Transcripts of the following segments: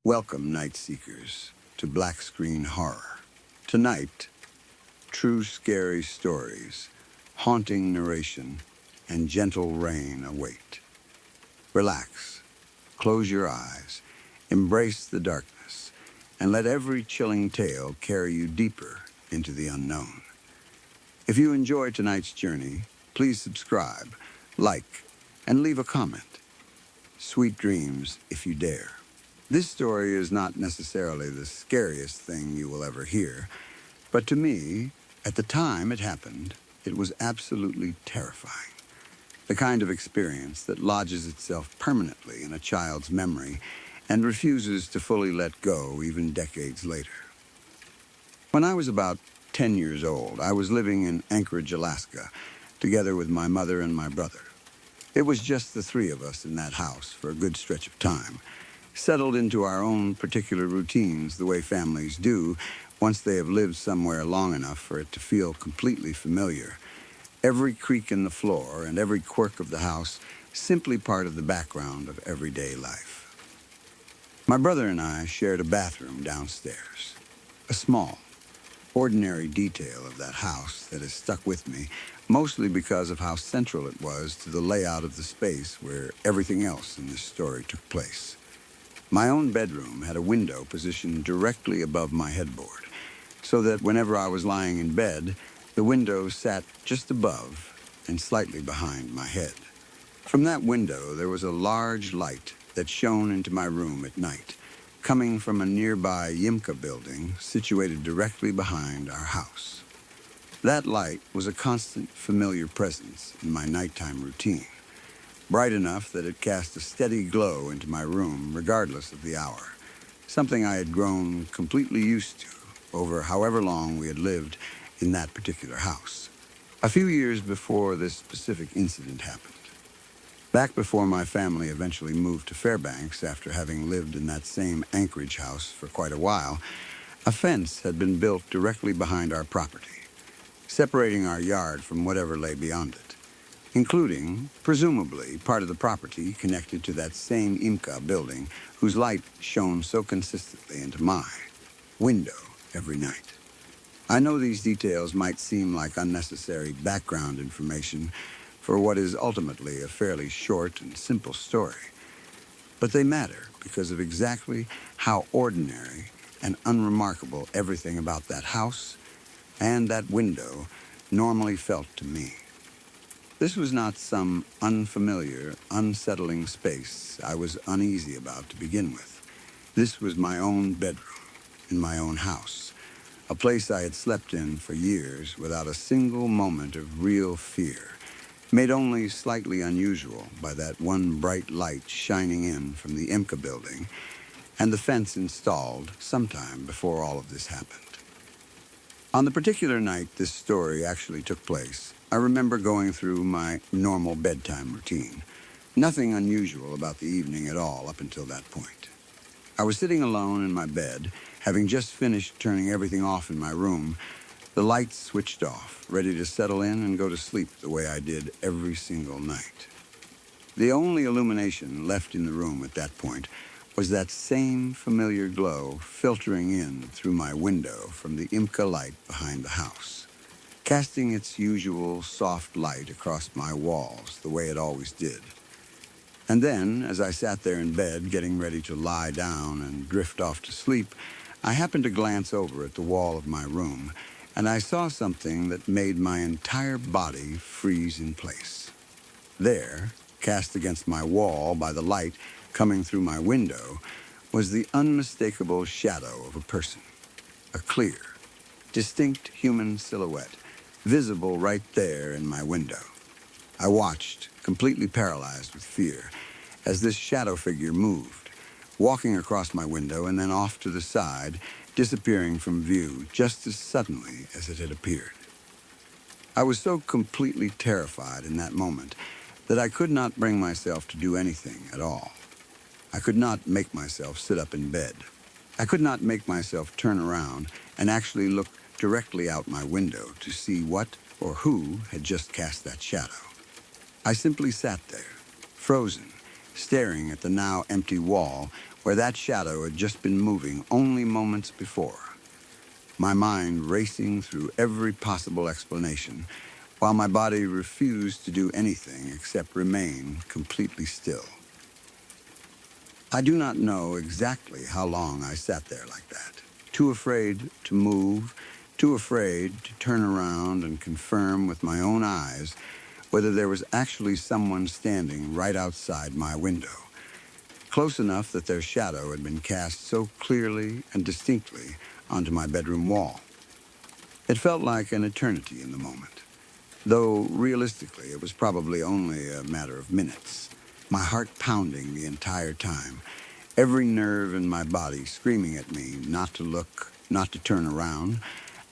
Welcome, night seekers, to Black Screen Horror. Tonight, true scary stories, haunting narration, and gentle rain await. Relax, close your eyes, embrace the darkness, and let every chilling tale carry you deeper into the unknown. If you enjoy tonight's journey, please subscribe, like, and leave a comment. Sweet dreams if you dare. This story is not necessarily the scariest thing you will ever hear, but to me, at the time it happened, it was absolutely terrifying. The kind of experience that lodges itself permanently in a child's memory and refuses to fully let go even decades later. When I was about 10 years old, I was living in Anchorage, Alaska, together with my mother and my brother. It was just the three of us in that house for a good stretch of time, settled into our own particular routines the way families do once they have lived somewhere long enough for it to feel completely familiar. Every creak in the floor and every quirk of the house simply part of the background of everyday life. My brother and I shared a bathroom downstairs, a small, ordinary detail of that house that has stuck with me, mostly because of how central it was to the layout of the space where everything else in this story took place. My own bedroom had a window positioned directly above my headboard, so that whenever I was lying in bed, the window sat just above and slightly behind my head. From that window, there was a large light that shone into my room at night, coming from a nearby Yimka building situated directly behind our house. That light was a constant, familiar presence in my nighttime routine, bright enough that it cast a steady glow into my room regardless of the hour, something I had grown completely used to over however long we had lived in that particular house. A few years before this specific incident happened, back before my family eventually moved to Fairbanks after having lived in that same Anchorage house for quite a while, a fence had been built directly behind our property, separating our yard from whatever lay beyond it, including, presumably, part of the property connected to that same Imka building whose light shone so consistently into my window every night. I know these details might seem like unnecessary background information for what is ultimately a fairly short and simple story, but they matter because of exactly how ordinary and unremarkable everything about that house and that window normally felt to me. This was not some unfamiliar, unsettling space I was uneasy about to begin with. This was my own bedroom in my own house, a place I had slept in for years without a single moment of real fear, made only slightly unusual by that one bright light shining in from the Imka building and the fence installed sometime before all of this happened. On the particular night this story actually took place, I remember going through my normal bedtime routine. Nothing unusual about the evening at all up until that point. I was sitting alone in my bed, having just finished turning everything off in my room, the lights switched off, ready to settle in and go to sleep the way I did every single night. The only illumination left in the room at that point was that same familiar glow filtering in through my window from the Imka light behind the house, casting its usual soft light across my walls the way it always did. And then, as I sat there in bed getting ready to lie down and drift off to sleep, I happened to glance over at the wall of my room, and I saw something that made my entire body freeze in place. There, cast against my wall by the light coming through my window, was the unmistakable shadow of a person. A clear, distinct human silhouette, visible right there in my window. I watched, completely paralyzed with fear, as this shadow figure moved, walking across my window and then off to the side, disappearing from view just as suddenly as it had appeared. I was so completely terrified in that moment that I could not bring myself to do anything at all. I could not make myself sit up in bed. I could not make myself turn around and actually look directly out my window to see what or who had just cast that shadow. I simply sat there, frozen, staring at the now empty wall where that shadow had just been moving only moments before, my mind racing through every possible explanation, while my body refused to do anything except remain completely still. I do not know exactly how long I sat there like that, too afraid to move, too afraid to turn around and confirm with my own eyes whether there was actually someone standing right outside my window, close enough that their shadow had been cast so clearly and distinctly onto my bedroom wall. It felt like an eternity in the moment, though realistically it was probably only a matter of minutes, my heart pounding the entire time, every nerve in my body screaming at me not to look, not to turn around,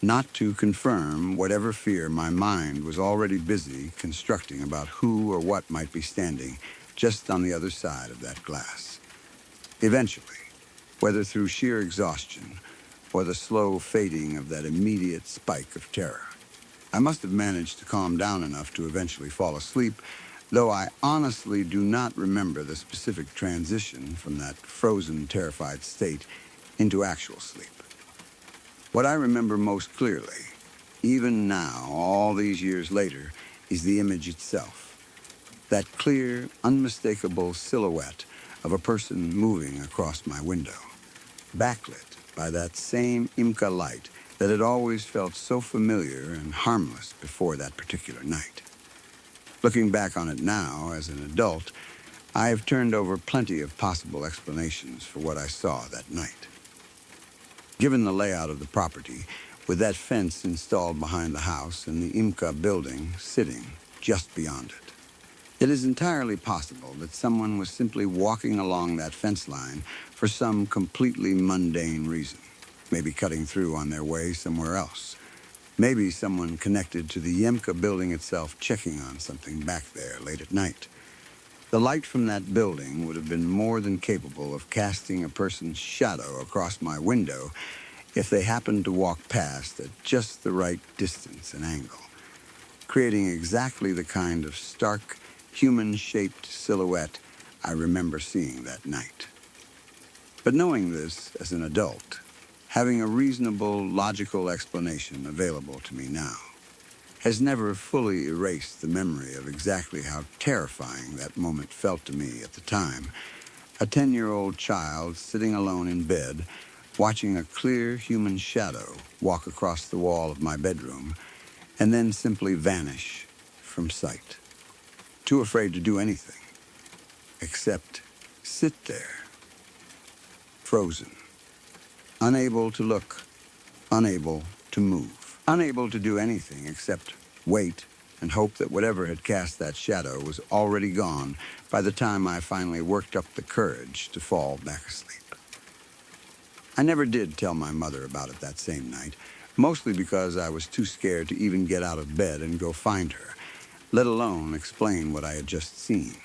not to confirm whatever fear my mind was already busy constructing about who or what might be standing just on the other side of that glass. Eventually, whether through sheer exhaustion or the slow fading of that immediate spike of terror, I must have managed to calm down enough to eventually fall asleep, though I honestly do not remember the specific transition from that frozen, terrified state into actual sleep. What I remember most clearly, even now, all these years later, is the image itself. That clear, unmistakable silhouette of a person moving across my window, backlit by that same Imca light that had always felt so familiar and harmless before that particular night. Looking back on it now, as an adult, I have turned over plenty of possible explanations for what I saw that night. Given the layout of the property, with that fence installed behind the house and the Imca building sitting just beyond it, it is entirely possible that someone was simply walking along that fence line for some completely mundane reason, maybe cutting through on their way somewhere else. Maybe someone connected to the Yemka building itself checking on something back there late at night. The light from that building would have been more than capable of casting a person's shadow across my window if they happened to walk past at just the right distance and angle, creating exactly the kind of stark, human-shaped silhouette I remember seeing that night. But knowing this as an adult, having a reasonable, logical explanation available to me now, has never fully erased the memory of exactly how terrifying that moment felt to me at the time. A 10-year-old child sitting alone in bed, watching a clear human shadow walk across the wall of my bedroom and then simply vanish from sight. Too afraid to do anything except sit there, frozen, unable to look, unable to move, unable to do anything except wait and hope that whatever had cast that shadow was already gone by the time I finally worked up the courage to fall back asleep. I never did tell my mother about it that same night, mostly because I was too scared to even get out of bed and go find her, let alone explain what I had just seen.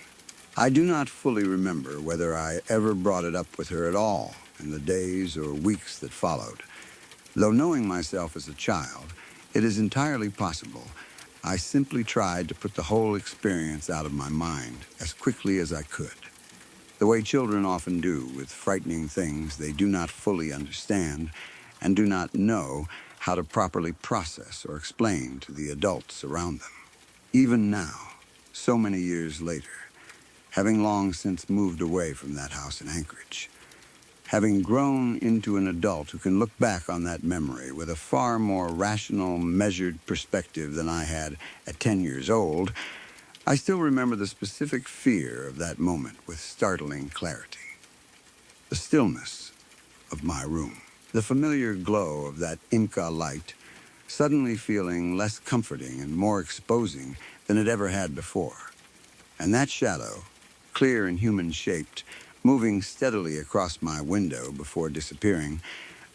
I do not fully remember whether I ever brought it up with her at all in the days or weeks that followed. Though knowing myself as a child, it is entirely possible I simply tried to put the whole experience out of my mind as quickly as I could, the way children often do with frightening things they do not fully understand and do not know how to properly process or explain to the adults around them. Even now, so many years later, having long since moved away from that house in Anchorage, having grown into an adult who can look back on that memory with a far more rational, measured perspective than I had at 10 years old, I still remember the specific fear of that moment with startling clarity. The stillness of my room, the familiar glow of that Imca light, suddenly feeling less comforting and more exposing than it ever had before. And that shadow, clear and human-shaped, moving steadily across my window before disappearing,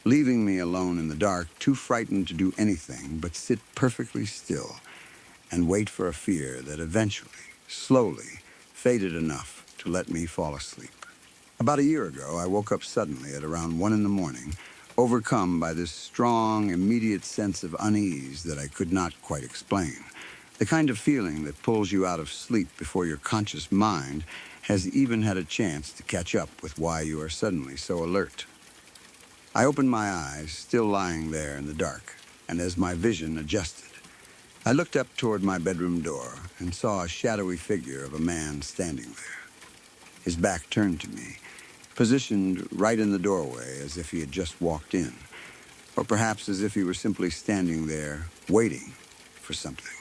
leaving me alone in the dark, too frightened to do anything but sit perfectly still and wait for a fear that eventually, slowly, faded enough to let me fall asleep. About a year ago, I woke up suddenly at around 1 a.m, overcome by this strong, immediate sense of unease that I could not quite explain. The kind of feeling that pulls you out of sleep before your conscious mind has even had a chance to catch up with why you are suddenly so alert. I opened my eyes, still lying there in the dark, and as my vision adjusted, I looked up toward my bedroom door and saw a shadowy figure of a man standing there, his back turned to me, positioned right in the doorway as if he had just walked in, or perhaps as if he were simply standing there waiting for something.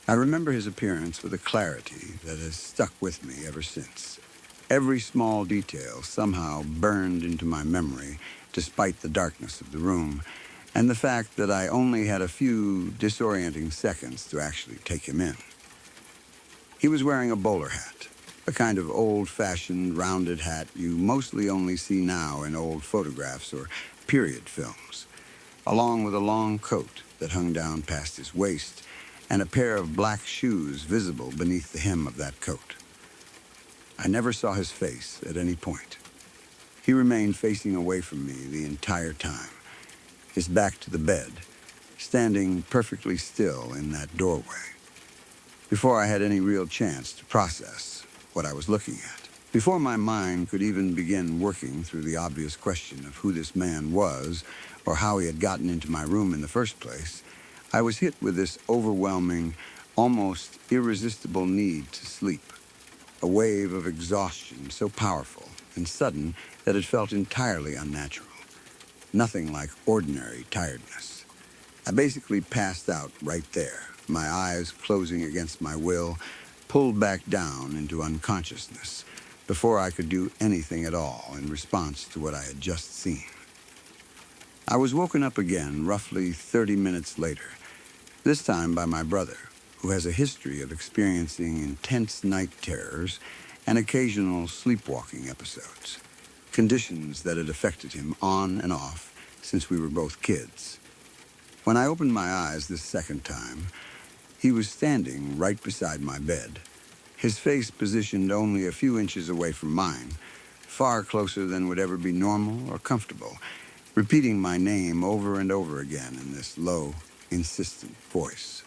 I remember his appearance with a clarity that has stuck with me ever since. Every small detail somehow burned into my memory despite the darkness of the room, and the fact that I only had a few disorienting seconds to actually take him in. He was wearing a bowler hat, a kind of old-fashioned rounded hat you mostly only see now in old photographs or period films, along with a long coat that hung down past his waist and a pair of black shoes visible beneath the hem of that coat. I never saw his face at any point. He remained facing away from me the entire time, his back to the bed, standing perfectly still in that doorway. Before I had any real chance to process what I was looking at, before my mind could even begin working through the obvious question of who this man was or how he had gotten into my room in the first place, I was hit with this overwhelming, almost irresistible need to sleep, a wave of exhaustion so powerful and sudden that it felt entirely unnatural, nothing like ordinary tiredness. I basically passed out right there, my eyes closing against my will, pulled back down into unconsciousness before I could do anything at all in response to what I had just seen. I was woken up again roughly 30 minutes later, this time by my brother, who has a history of experiencing intense night terrors and occasional sleepwalking episodes, conditions that had affected him on and off since we were both kids. When I opened my eyes this second time, he was standing right beside my bed, his face positioned only a few inches away from mine, far closer than would ever be normal or comfortable, repeating my name over and over again in this low, insistent voice.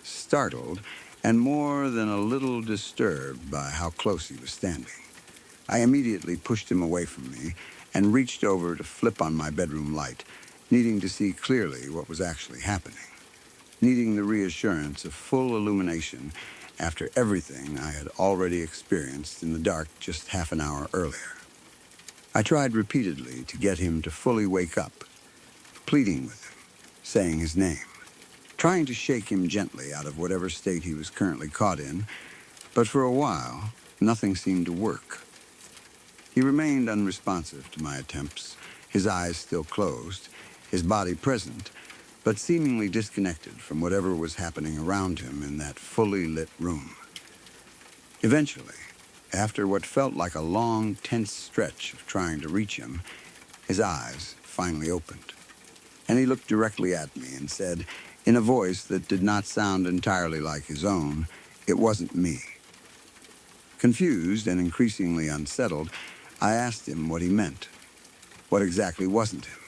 Startled, and more than a little disturbed by how close he was standing, I immediately pushed him away from me and reached over to flip on my bedroom light, needing to see clearly what was actually happening, needing the reassurance of full illumination after everything I had already experienced in the dark just half an hour earlier. I tried repeatedly to get him to fully wake up, pleading with him, saying his name, trying to shake him gently out of whatever state he was currently caught in, but for a while, nothing seemed to work. He remained unresponsive to my attempts, his eyes still closed, his body present, but seemingly disconnected from whatever was happening around him in that fully lit room. Eventually, after what felt like a long, tense stretch of trying to reach him, his eyes finally opened, and he looked directly at me and said, in a voice that did not sound entirely like his own, "It wasn't me." Confused and increasingly unsettled, I asked him what he meant. What exactly wasn't him?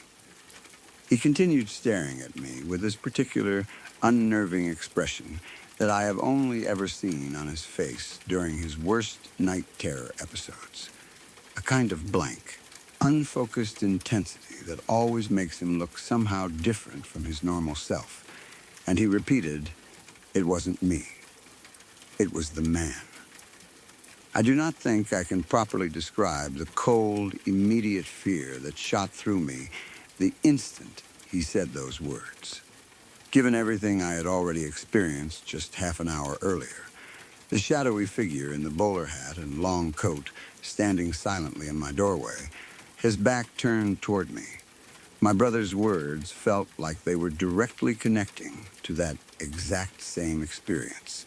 He continued staring at me with this particular unnerving expression that I have only ever seen on his face during his worst night terror episodes. A kind of blank, unfocused intensity that always makes him look somehow different from his normal self. And he repeated, "It wasn't me. It was the man." I do not think I can properly describe the cold, immediate fear that shot through me the instant he said those words. Given everything I had already experienced just half an hour earlier, the shadowy figure in the bowler hat and long coat standing silently in my doorway, his back turned toward me, my brother's words felt like they were directly connecting to that exact same experience,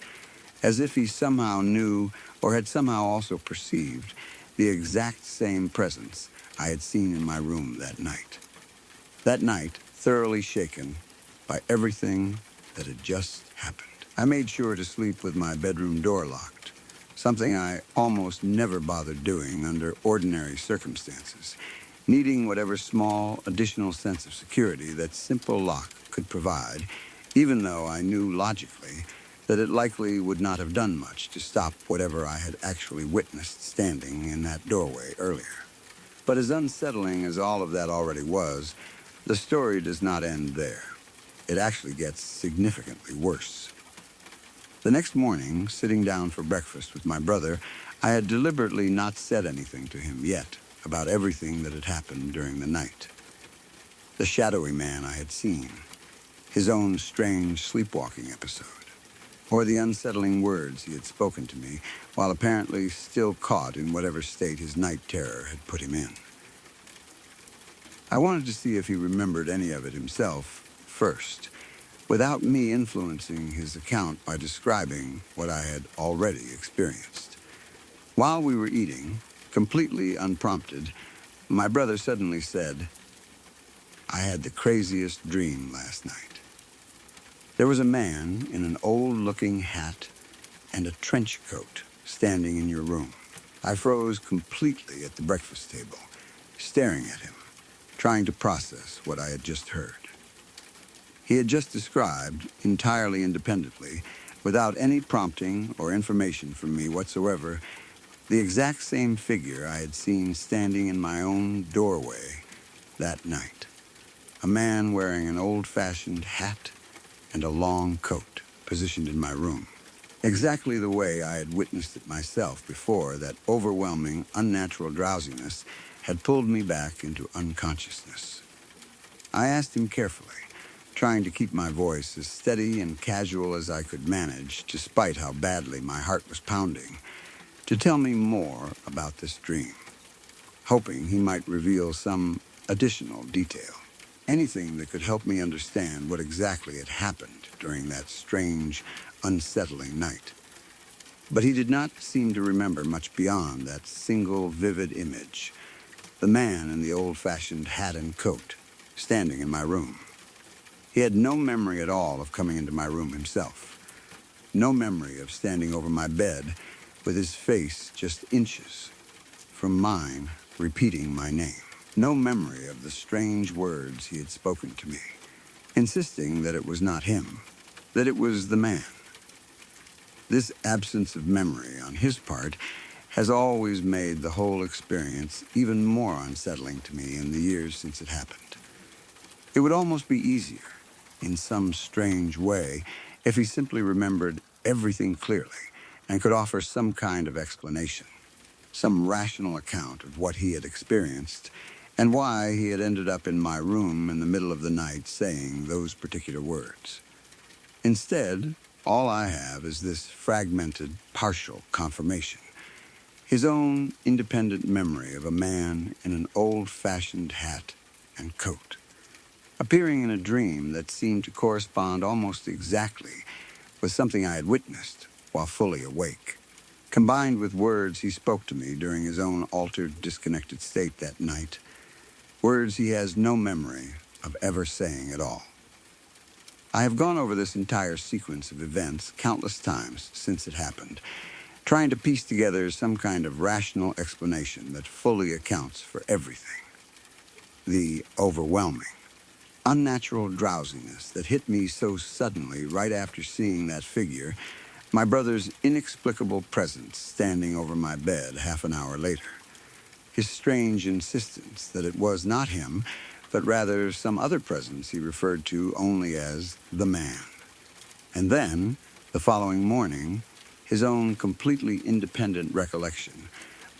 as if he somehow knew or had somehow also perceived the exact same presence I had seen in my room that night. That night, thoroughly shaken by everything that had just happened. I made sure to sleep with my bedroom door locked, something I almost never bothered doing under ordinary circumstances, needing whatever small additional sense of security that simple lock could provide, even though I knew logically that it likely would not have done much to stop whatever I had actually witnessed standing in that doorway earlier. But as unsettling as all of that already was, the story does not end there. It actually gets significantly worse. The next morning, sitting down for breakfast with my brother, I had deliberately not said anything to him yet about everything that had happened during the night. The shadowy man I had seen, his own strange sleepwalking episode, or the unsettling words he had spoken to me while apparently still caught in whatever state his night terror had put him in. I wanted to see if he remembered any of it himself first, without me influencing his account by describing what I had already experienced. While we were eating, completely unprompted, my brother suddenly said, "I had the craziest dream last night. There was a man in an old-looking hat and a trench coat standing in your room." I froze completely at the breakfast table, staring at him, trying to process what I had just heard. He had just described, entirely independently, without any prompting or information from me whatsoever, the exact same figure I had seen standing in my own doorway that night. A man wearing an old-fashioned hat and a long coat, positioned in my room. Exactly the way I had witnessed it myself before that overwhelming, unnatural drowsiness had pulled me back into unconsciousness. I asked him carefully, trying to keep my voice as steady and casual as I could manage, despite how badly my heart was pounding, to tell me more about this dream, hoping he might reveal some additional detail. Anything that could help me understand what exactly had happened during that strange, unsettling night. But he did not seem to remember much beyond that single vivid image, the man in the old-fashioned hat and coat, standing in my room. He had no memory at all of coming into my room himself. No memory of standing over my bed with his face just inches from mine, repeating my name. No memory of the strange words he had spoken to me, insisting that it was not him, that it was the man. This absence of memory on his part has always made the whole experience even more unsettling to me in the years since it happened. It would almost be easier, in some strange way, if he simply remembered everything clearly and could offer some kind of explanation, some rational account of what he had experienced and why he had ended up in my room in the middle of the night saying those particular words. Instead, all I have is this fragmented, partial confirmation. His own independent memory of a man in an old-fashioned hat and coat, appearing in a dream that seemed to correspond almost exactly with something I had witnessed while fully awake, combined with words he spoke to me during his own altered, disconnected state that night, words he has no memory of ever saying at all. I have gone over this entire sequence of events countless times since it happened, trying to piece together some kind of rational explanation that fully accounts for everything. The overwhelming, unnatural drowsiness that hit me so suddenly right after seeing that figure, my brother's inexplicable presence standing over my bed half an hour later, his strange insistence that it was not him, but rather some other presence he referred to only as the man. And then, the following morning, his own completely independent recollection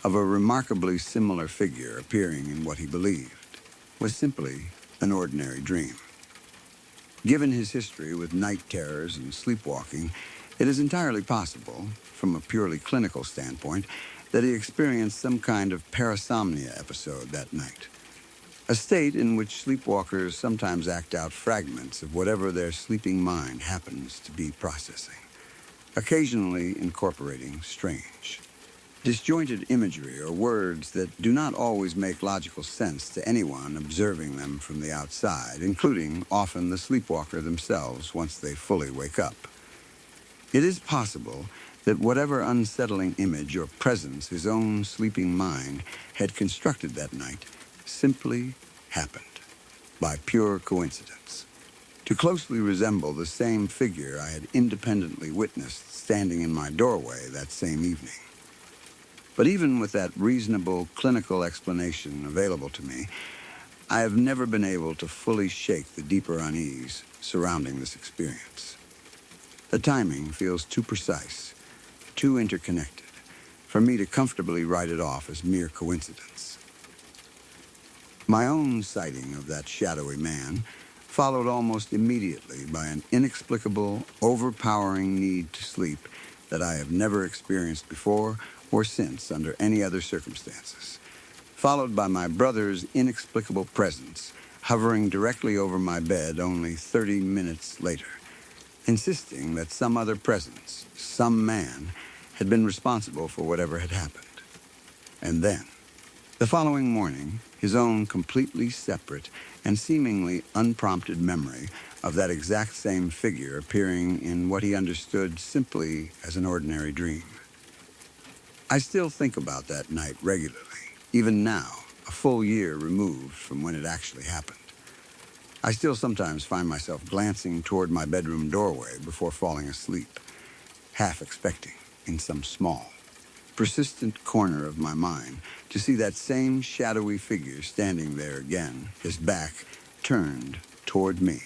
of a remarkably similar figure appearing in what he believed was simply an ordinary dream. Given his history with night terrors and sleepwalking, it is entirely possible, from a purely clinical standpoint, that he experienced some kind of parasomnia episode that night. A state in which sleepwalkers sometimes act out fragments of whatever their sleeping mind happens to be processing, occasionally incorporating strange, disjointed imagery or words that do not always make logical sense to anyone observing them from the outside, including often the sleepwalker themselves once they fully wake up. It is possible that whatever unsettling image or presence his own sleeping mind had constructed that night simply happened by pure coincidence. to closely resemble the same figure I had independently witnessed standing in my doorway that same evening. But even with that reasonable clinical explanation available to me, I have never been able to fully shake the deeper unease surrounding this experience. The timing feels too precise, too interconnected, for me to comfortably write it off as mere coincidence. My own sighting of that shadowy man followed almost immediately by an inexplicable, overpowering need to sleep that I have never experienced before or since under any other circumstances, followed by my brother's inexplicable presence hovering directly over my bed only 30 minutes later, insisting that some other presence, some man, had been responsible for whatever had happened. And then, the following morning, his own completely separate and seemingly unprompted memory of that exact same figure appearing in what he understood simply as an ordinary dream. I still think about that night regularly, even now, a full year removed from when it actually happened. I still sometimes find myself glancing toward my bedroom doorway before falling asleep, half expecting, in some small, persistent corner of my mind, to see that same shadowy figure standing there again, his back turned toward me,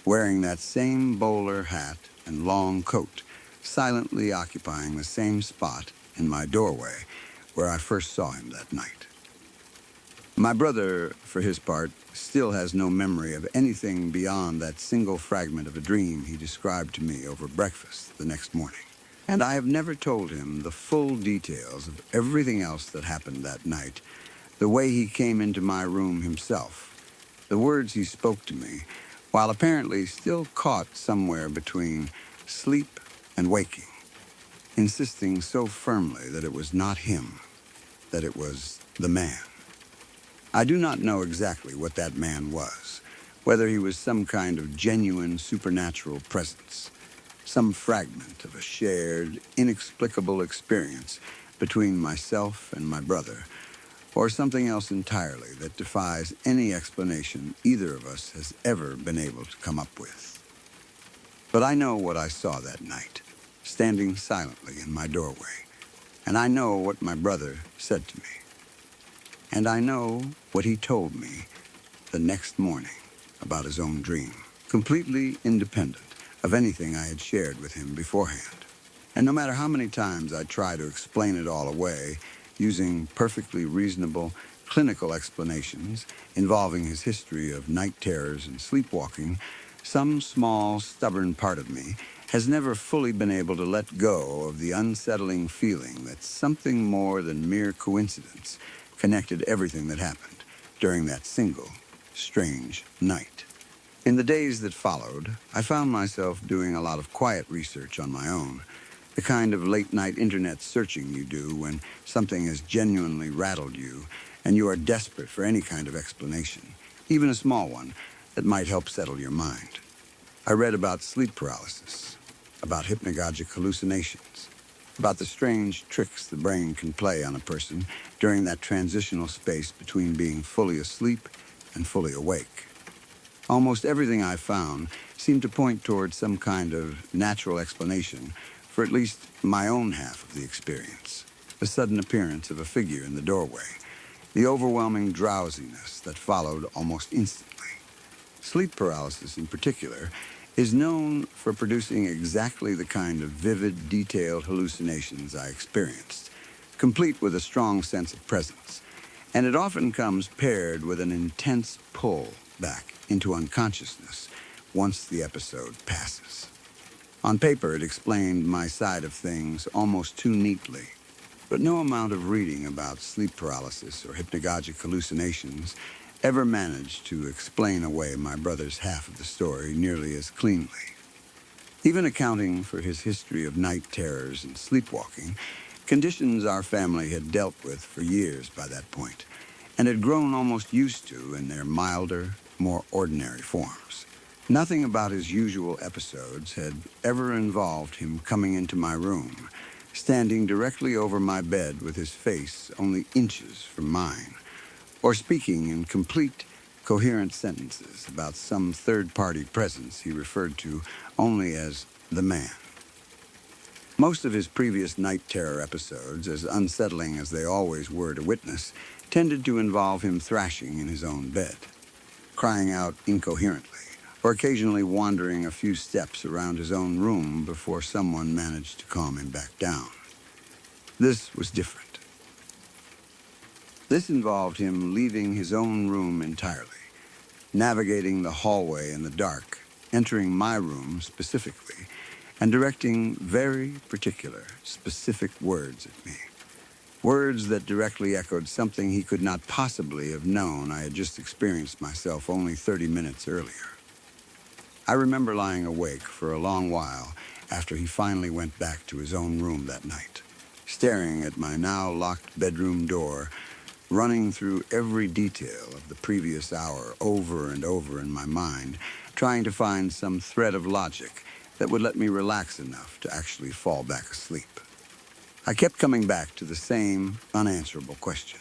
wearing that same bowler hat and long coat, silently occupying the same spot in my doorway where I first saw him that night. My brother, for his part, still has no memory of anything beyond that single fragment of a dream he described to me over breakfast the next morning. And I have never told him the full details of everything else that happened that night, the way he came into my room himself, the words he spoke to me, while apparently still caught somewhere between sleep and waking, insisting so firmly that it was not him, that it was the man. I do not know exactly what that man was, whether he was some kind of genuine supernatural presence, some fragment of a shared, inexplicable experience between myself and my brother, or something else entirely that defies any explanation either of us has ever been able to come up with. But I know what I saw that night, standing silently in my doorway, and I know what my brother said to me. And I know what he told me the next morning about his own dream, completely independent of anything I had shared with him beforehand. And no matter how many times I try to explain it all away, using perfectly reasonable clinical explanations involving his history of night terrors and sleepwalking, some small, stubborn part of me has never fully been able to let go of the unsettling feeling that something more than mere coincidence connected everything that happened during that single, strange night. In the days that followed, I found myself doing a lot of quiet research on my own, the kind of late-night internet searching you do when something has genuinely rattled you and you are desperate for any kind of explanation, even a small one, that might help settle your mind. I read about sleep paralysis, about hypnagogic hallucinations, about the strange tricks the brain can play on a person during that transitional space between being fully asleep and fully awake. Almost everything I found seemed to point toward some kind of natural explanation for at least my own half of the experience. The sudden appearance of a figure in the doorway, the overwhelming drowsiness that followed almost instantly. Sleep paralysis in particular is known for producing exactly the kind of vivid, detailed hallucinations I experienced, complete with a strong sense of presence, and it often comes paired with an intense pull back into unconsciousness once the episode passes. On paper, it explained my side of things almost too neatly, but no amount of reading about sleep paralysis or hypnagogic hallucinations ever managed to explain away my brother's half of the story nearly as cleanly. Even accounting for his history of night terrors and sleepwalking, conditions our family had dealt with for years by that point, and had grown almost used to in their milder, more ordinary forms. Nothing about his usual episodes had ever involved him coming into my room, standing directly over my bed with his face only inches from mine, or speaking in complete, coherent sentences about some third-party presence he referred to only as the man. Most of his previous night terror episodes, as unsettling as they always were to witness, tended to involve him thrashing in his own bed, crying out incoherently, or occasionally wandering a few steps around his own room before someone managed to calm him back down. This was different. This involved him leaving his own room entirely, navigating the hallway in the dark, entering my room specifically, and directing very particular, specific words at me. Words that directly echoed something he could not possibly have known I had just experienced myself only 30 minutes earlier. I remember lying awake for a long while after he finally went back to his own room that night, staring at my now locked bedroom door, running through every detail of the previous hour over and over in my mind, trying to find some thread of logic that would let me relax enough to actually fall back asleep. I kept coming back to the same unanswerable question.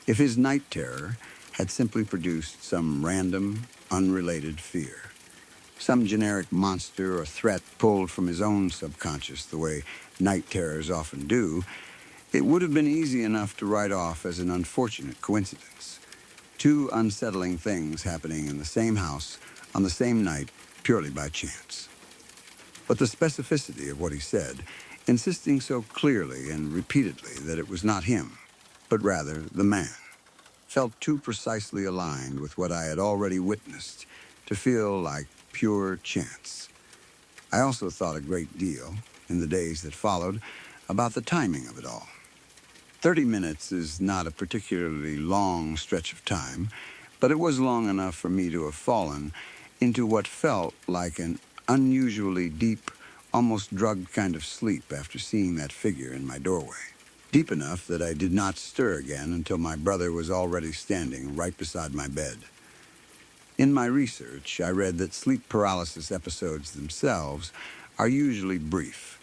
If his night terror had simply produced some random, unrelated fear, some generic monster or threat pulled from his own subconscious the way night terrors often do, it would have been easy enough to write off as an unfortunate coincidence. Two unsettling things happening in the same house on the same night purely by chance. But the specificity of what he said, insisting so clearly and repeatedly that it was not him, but rather the man, felt too precisely aligned with what I had already witnessed to feel like pure chance. I also thought a great deal, in the days that followed, about the timing of it all. 30 minutes is not a particularly long stretch of time, but it was long enough for me to have fallen into what felt like an unusually deep, almost drugged kind of sleep after seeing that figure in my doorway. Deep enough that I did not stir again until my brother was already standing right beside my bed. In my research, I read that sleep paralysis episodes themselves are usually brief,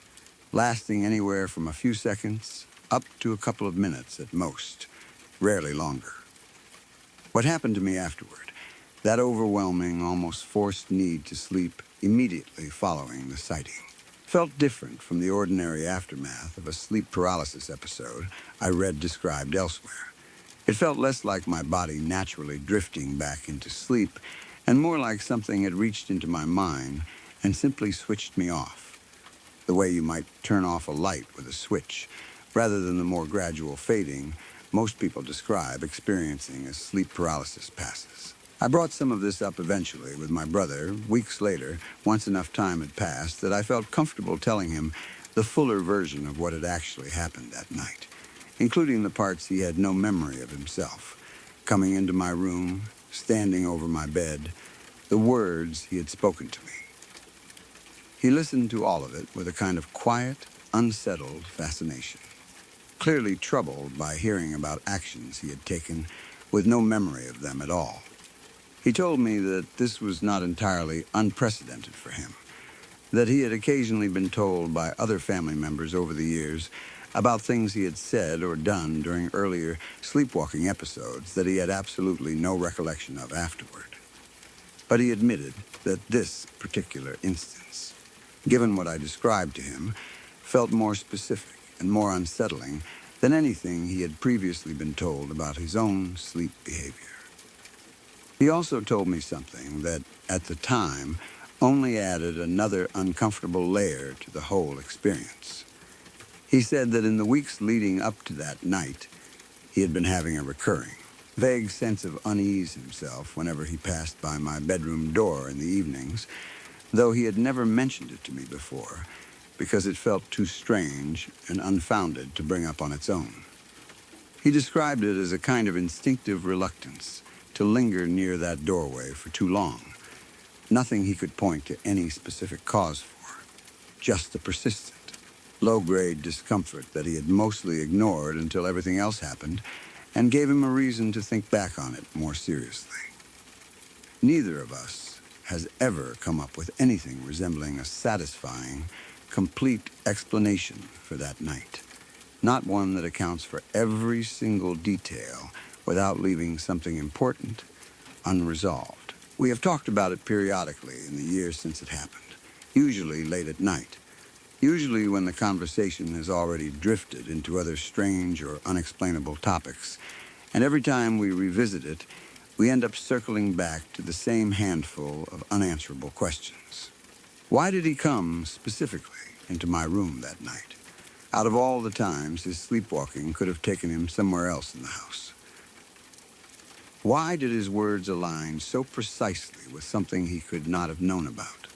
lasting anywhere from a few seconds up to a couple of minutes at most, rarely longer. What happened to me afterward, that overwhelming, almost forced need to sleep immediately following the sighting, felt different from the ordinary aftermath of a sleep paralysis episode I read described elsewhere. It felt less like my body naturally drifting back into sleep and more like something had reached into my mind and simply switched me off, the way you might turn off a light with a switch, rather than the more gradual fading most people describe experiencing as sleep paralysis passes. I brought some of this up eventually with my brother, weeks later, once enough time had passed that I felt comfortable telling him the fuller version of what had actually happened that night, including the parts he had no memory of himself, coming into my room, standing over my bed, the words he had spoken to me. He listened to all of it with a kind of quiet, unsettled fascination, clearly troubled by hearing about actions he had taken with no memory of them at all. He told me that this was not entirely unprecedented for him, that he had occasionally been told by other family members over the years about things he had said or done during earlier sleepwalking episodes that he had absolutely no recollection of afterward. But he admitted that this particular instance, given what I described to him, felt more specific and more unsettling than anything he had previously been told about his own sleep behavior. He also told me something that, at the time, only added another uncomfortable layer to the whole experience. He said that in the weeks leading up to that night, he had been having a recurring, vague sense of unease himself whenever he passed by my bedroom door in the evenings, though he had never mentioned it to me before, because it felt too strange and unfounded to bring up on its own. He described it as a kind of instinctive reluctance to linger near that doorway for too long. Nothing he could point to any specific cause for, just the persistent, low-grade discomfort that he had mostly ignored until everything else happened and gave him a reason to think back on it more seriously. Neither of us has ever come up with anything resembling a satisfying, complete explanation for that night. Not one that accounts for every single detail without leaving something important unresolved. We have talked about it periodically in the years since it happened, usually late at night, usually when the conversation has already drifted into other strange or unexplainable topics, and every time we revisit it, we end up circling back to the same handful of unanswerable questions. Why did he come, specifically, into my room that night? Out of all the times, his sleepwalking could have taken him somewhere else in the house. Why did his words align so precisely with something he could not have known about?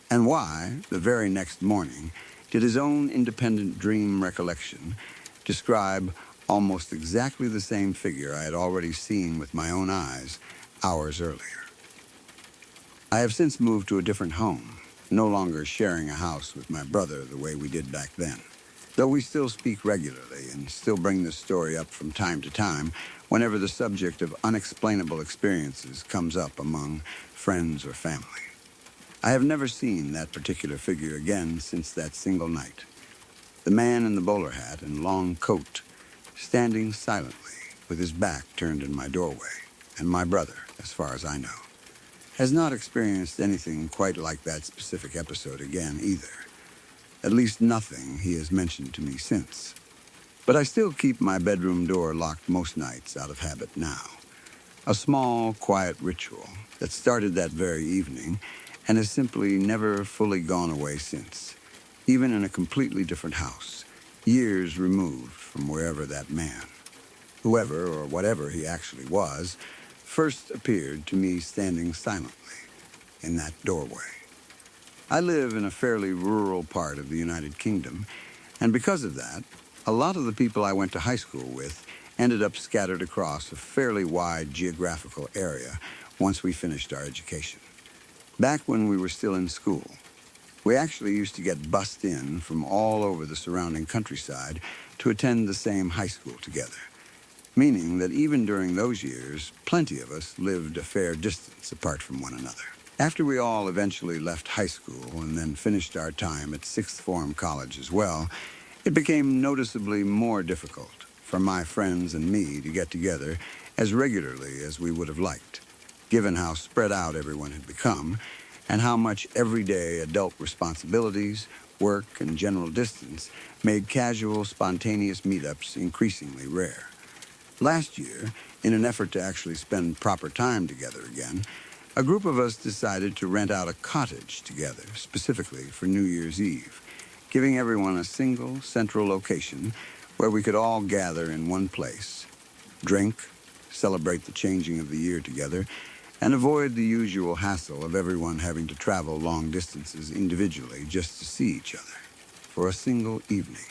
And why, the very next morning, did his own independent dream recollection describe almost exactly the same figure I had already seen with my own eyes hours earlier? I have since moved to a different home, no longer sharing a house with my brother the way we did back then. Though we still speak regularly and still bring this story up from time to time whenever the subject of unexplainable experiences comes up among friends or family. I have never seen that particular figure again since that single night. The man in the bowler hat and long coat, standing silently with his back turned in my doorway, and my brother, as far as I know, has not experienced anything quite like that specific episode again either. At least nothing he has mentioned to me since. But I still keep my bedroom door locked most nights out of habit now. A small, quiet ritual that started that very evening and has simply never fully gone away since, even in a completely different house, years removed from wherever that man, whoever or whatever he actually was, first appeared to me standing silently in that doorway. I live in a fairly rural part of the United Kingdom, and because of that, a lot of the people I went to high school with ended up scattered across a fairly wide geographical area once we finished our education. Back when we were still in school, we actually used to get bussed in from all over the surrounding countryside to attend the same high school together, meaning that even during those years, plenty of us lived a fair distance apart from one another. After we all eventually left high school and then finished our time at sixth form college as well, it became noticeably more difficult for my friends and me to get together as regularly as we would have liked, given how spread out everyone had become and how much everyday adult responsibilities, work, and general distance made casual, spontaneous meetups increasingly rare. Last year, in an effort to actually spend proper time together again, a group of us decided to rent out a cottage together, specifically for New Year's Eve, giving everyone a single, central location where we could all gather in one place, drink, celebrate the changing of the year together, and avoid the usual hassle of everyone having to travel long distances individually just to see each other for a single evening.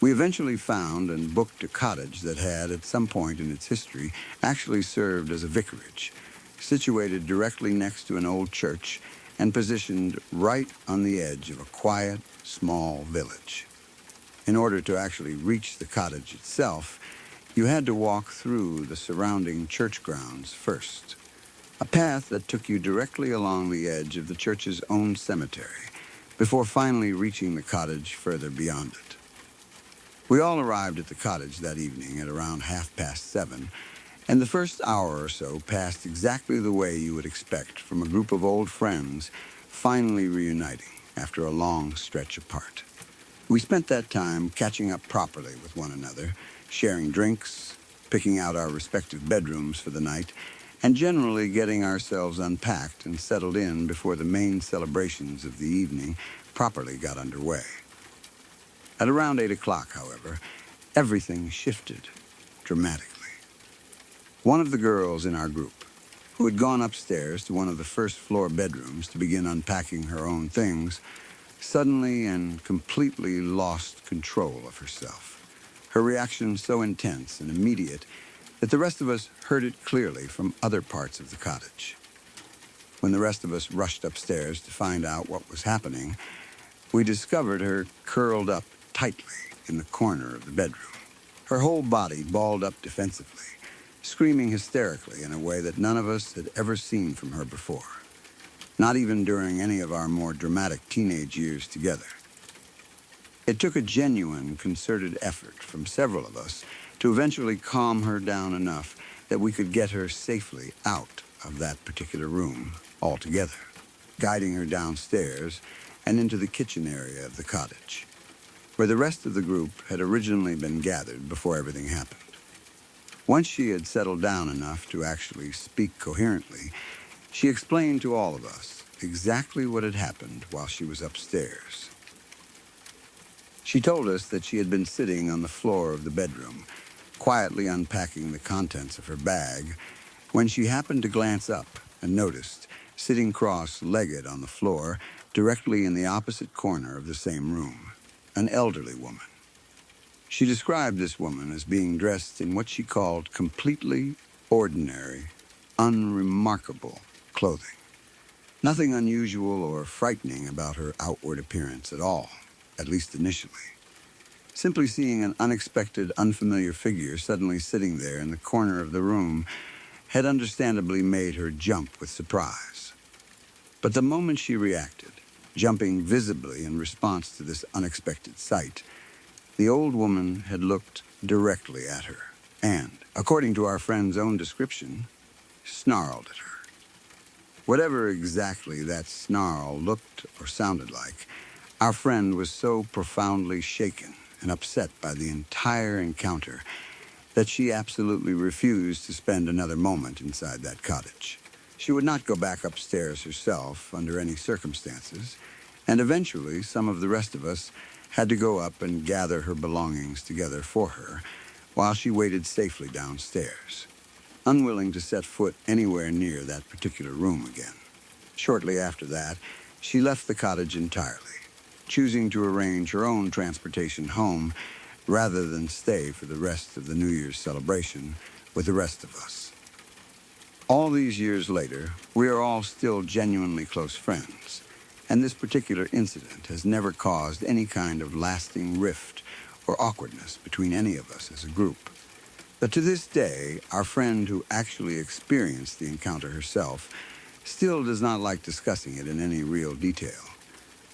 We eventually found and booked a cottage that had, at some point in its history, actually served as a vicarage, situated directly next to an old church and positioned right on the edge of a quiet, small village. In order to actually reach the cottage itself, you had to walk through the surrounding church grounds first, a path that took you directly along the edge of the church's own cemetery, before finally reaching the cottage further beyond it. We all arrived at the cottage that evening at around 7:30, and the first hour or so passed exactly the way you would expect from a group of old friends finally reuniting after a long stretch apart. We spent that time catching up properly with one another, sharing drinks, picking out our respective bedrooms for the night, and generally getting ourselves unpacked and settled in before the main celebrations of the evening properly got underway. At around 8 o'clock, however, everything shifted dramatically. One of the girls in our group, who had gone upstairs to one of the first-floor bedrooms to begin unpacking her own things, suddenly and completely lost control of herself. Her reaction so intense and immediate that the rest of us heard it clearly from other parts of the cottage. When the rest of us rushed upstairs to find out what was happening, we discovered her curled up tightly in the corner of the bedroom, her whole body balled up defensively, screaming hysterically in a way that none of us had ever seen from her before, not even during any of our more dramatic teenage years together. It took a genuine, concerted effort from several of us to eventually calm her down enough that we could get her safely out of that particular room altogether, guiding her downstairs and into the kitchen area of the cottage, where the rest of the group had originally been gathered before everything happened. Once she had settled down enough to actually speak coherently, she explained to all of us exactly what had happened while she was upstairs. She told us that she had been sitting on the floor of the bedroom, quietly unpacking the contents of her bag, when she happened to glance up and noticed, sitting cross-legged on the floor, directly in the opposite corner of the same room, an elderly woman. She described this woman as being dressed in what she called completely ordinary, unremarkable clothing. Nothing unusual or frightening about her outward appearance at all, at least initially. Simply seeing an unexpected, unfamiliar figure suddenly sitting there in the corner of the room had understandably made her jump with surprise. But the moment she reacted, jumping visibly in response to this unexpected sight, the old woman had looked directly at her and, according to our friend's own description, snarled at her. Whatever exactly that snarl looked or sounded like, our friend was so profoundly shaken and upset by the entire encounter that she absolutely refused to spend another moment inside that cottage. She would not go back upstairs herself under any circumstances, and eventually some of the rest of us had to go up and gather her belongings together for her while she waited safely downstairs, unwilling to set foot anywhere near that particular room again. Shortly after that, she left the cottage entirely, choosing to arrange her own transportation home rather than stay for the rest of the New Year's celebration with the rest of us. All these years later, we are all still genuinely close friends, and this particular incident has never caused any kind of lasting rift or awkwardness between any of us as a group. But to this day, our friend who actually experienced the encounter herself still does not like discussing it in any real detail,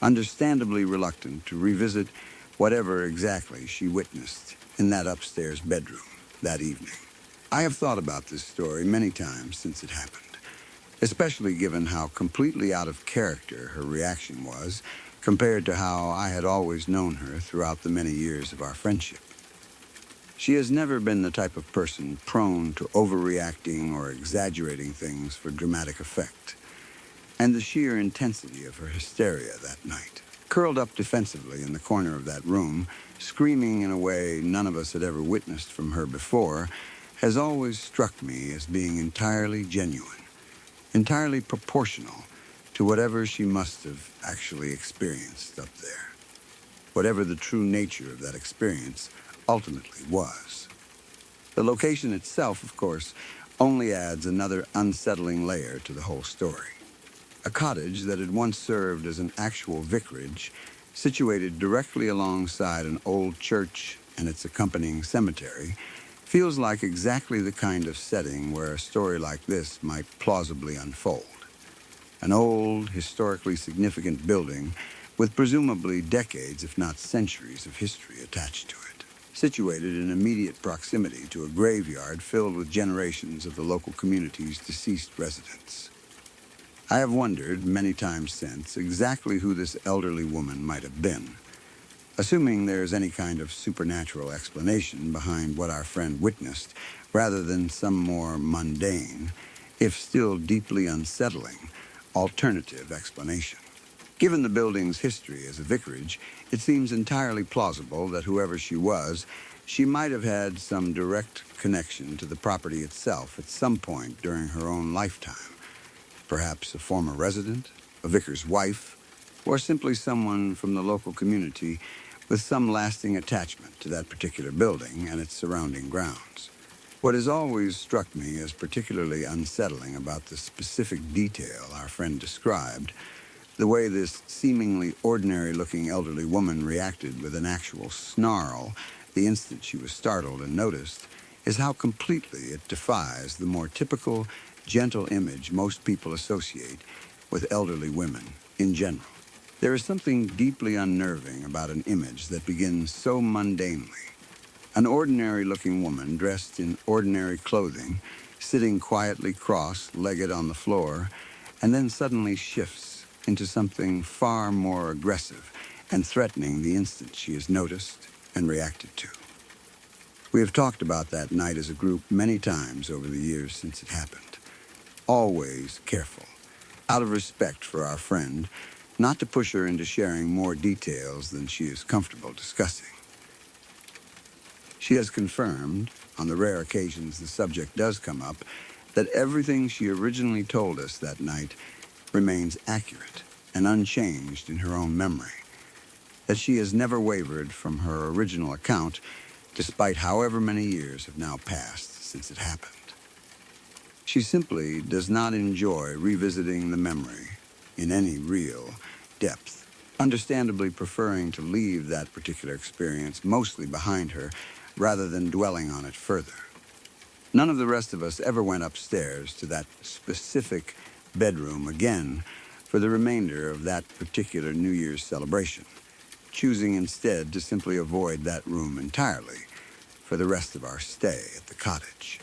understandably reluctant to revisit whatever exactly she witnessed in that upstairs bedroom that evening. I have thought about this story many times since it happened, especially given how completely out of character her reaction was compared to how I had always known her throughout the many years of our friendship. She has never been the type of person prone to overreacting or exaggerating things for dramatic effect, and the sheer intensity of her hysteria that night, curled up defensively in the corner of that room, screaming in a way none of us had ever witnessed from her before, has always struck me as being entirely genuine, entirely proportional to whatever she must have actually experienced up there, whatever the true nature of that experience ultimately was. The location itself, of course, only adds another unsettling layer to the whole story. A cottage that had once served as an actual vicarage, situated directly alongside an old church and its accompanying cemetery, feels like exactly the kind of setting where a story like this might plausibly unfold. An old, historically significant building with presumably decades, if not centuries, of history attached to it, situated in immediate proximity to a graveyard filled with generations of the local community's deceased residents. I have wondered many times since exactly who this elderly woman might have been, assuming there is any kind of supernatural explanation behind what our friend witnessed, rather than some more mundane, if still deeply unsettling, alternative explanation. Given the building's history as a vicarage, it seems entirely plausible that whoever she was, she might have had some direct connection to the property itself at some point during her own lifetime. Perhaps a former resident, a vicar's wife, or simply someone from the local community with some lasting attachment to that particular building and its surrounding grounds. What has always struck me as particularly unsettling about the specific detail our friend described, the way this seemingly ordinary-looking elderly woman reacted with an actual snarl the instant she was startled and noticed, is how completely it defies the more typical, gentle image most people associate with elderly women in general. There is something deeply unnerving about an image that begins so mundanely. An ordinary-looking woman dressed in ordinary clothing sitting quietly cross-legged on the floor, and then suddenly shifts into something far more aggressive and threatening the instant she is noticed and reacted to. We have talked about that night as a group many times over the years since it happened. Always careful, out of respect for our friend, not to push her into sharing more details than she is comfortable discussing. She has confirmed, on the rare occasions the subject does come up, that everything she originally told us that night remains accurate and unchanged in her own memory, that she has never wavered from her original account, despite however many years have now passed since it happened. She simply does not enjoy revisiting the memory in any real depth, understandably preferring to leave that particular experience mostly behind her rather than dwelling on it further. None of the rest of us ever went upstairs to that specific bedroom again for the remainder of that particular New Year's celebration, choosing instead to simply avoid that room entirely for the rest of our stay at the cottage,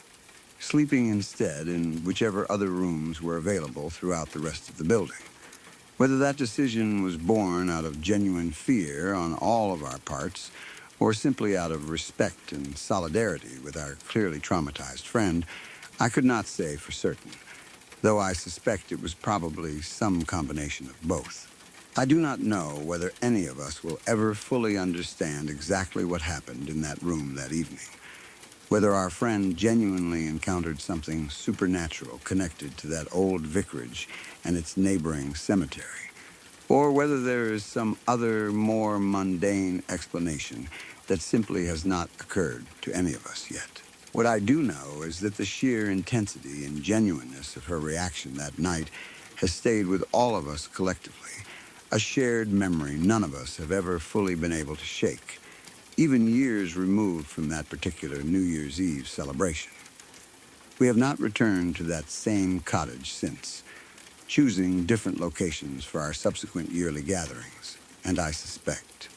sleeping instead in whichever other rooms were available throughout the rest of the building. Whether that decision was born out of genuine fear on all of our parts, or simply out of respect and solidarity with our clearly traumatized friend, I could not say for certain, though I suspect it was probably some combination of both. I do not know whether any of us will ever fully understand exactly what happened in that room that evening, whether our friend genuinely encountered something supernatural connected to that old vicarage and its neighboring cemetery, or whether there is some other more mundane explanation that simply has not occurred to any of us yet. What I do know is that the sheer intensity and genuineness of her reaction that night has stayed with all of us collectively, a shared memory none of us have ever fully been able to shake, even years removed from that particular New Year's Eve celebration. We have not returned to that same cottage since, choosing different locations for our subsequent yearly gatherings, and I suspect,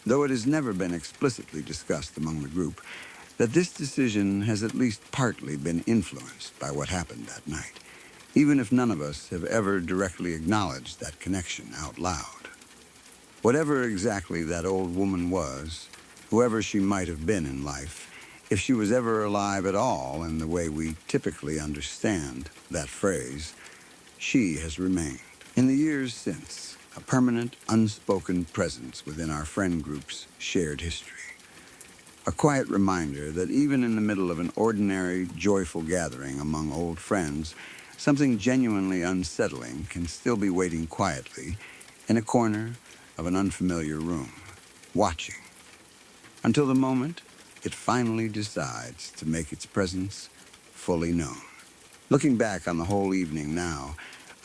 though it has never been explicitly discussed among the group, that this decision has at least partly been influenced by what happened that night, even if none of us have ever directly acknowledged that connection out loud. Whatever exactly that old woman was, whoever she might have been in life, if she was ever alive at all in the way we typically understand that phrase, she has remained, in the years since, a permanent, unspoken presence within our friend group's shared history. A quiet reminder that even in the middle of an ordinary, joyful gathering among old friends, something genuinely unsettling can still be waiting quietly in a corner of an unfamiliar room, watching, until the moment it finally decides to make its presence fully known. Looking back on the whole evening now,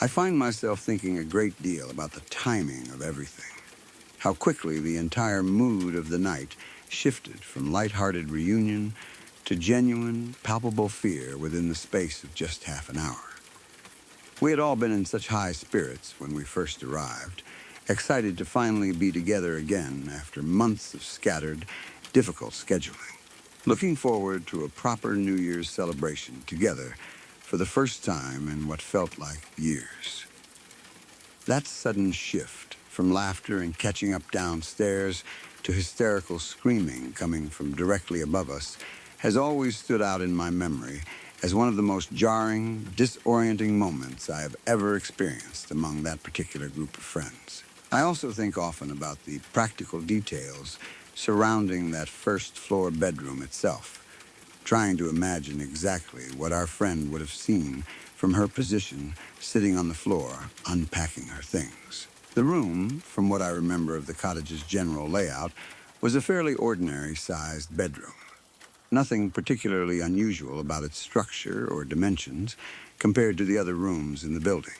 I find myself thinking a great deal about the timing of everything, how quickly the entire mood of the night shifted from lighthearted reunion to genuine, palpable fear within the space of just half an hour. We had all been in such high spirits when we first arrived, excited to finally be together again after months of scattered, difficult scheduling, looking forward to a proper New Year's celebration together for the first time in what felt like years. That sudden shift from laughter and catching up downstairs to hysterical screaming coming from directly above us has always stood out in my memory as one of the most jarring, disorienting moments I have ever experienced among that particular group of friends. I also think often about the practical details surrounding that first-floor bedroom itself, trying to imagine exactly what our friend would have seen from her position sitting on the floor, unpacking her things. The room, from what I remember of the cottage's general layout, was a fairly ordinary-sized bedroom. Nothing particularly unusual about its structure or dimensions compared to the other rooms in the building.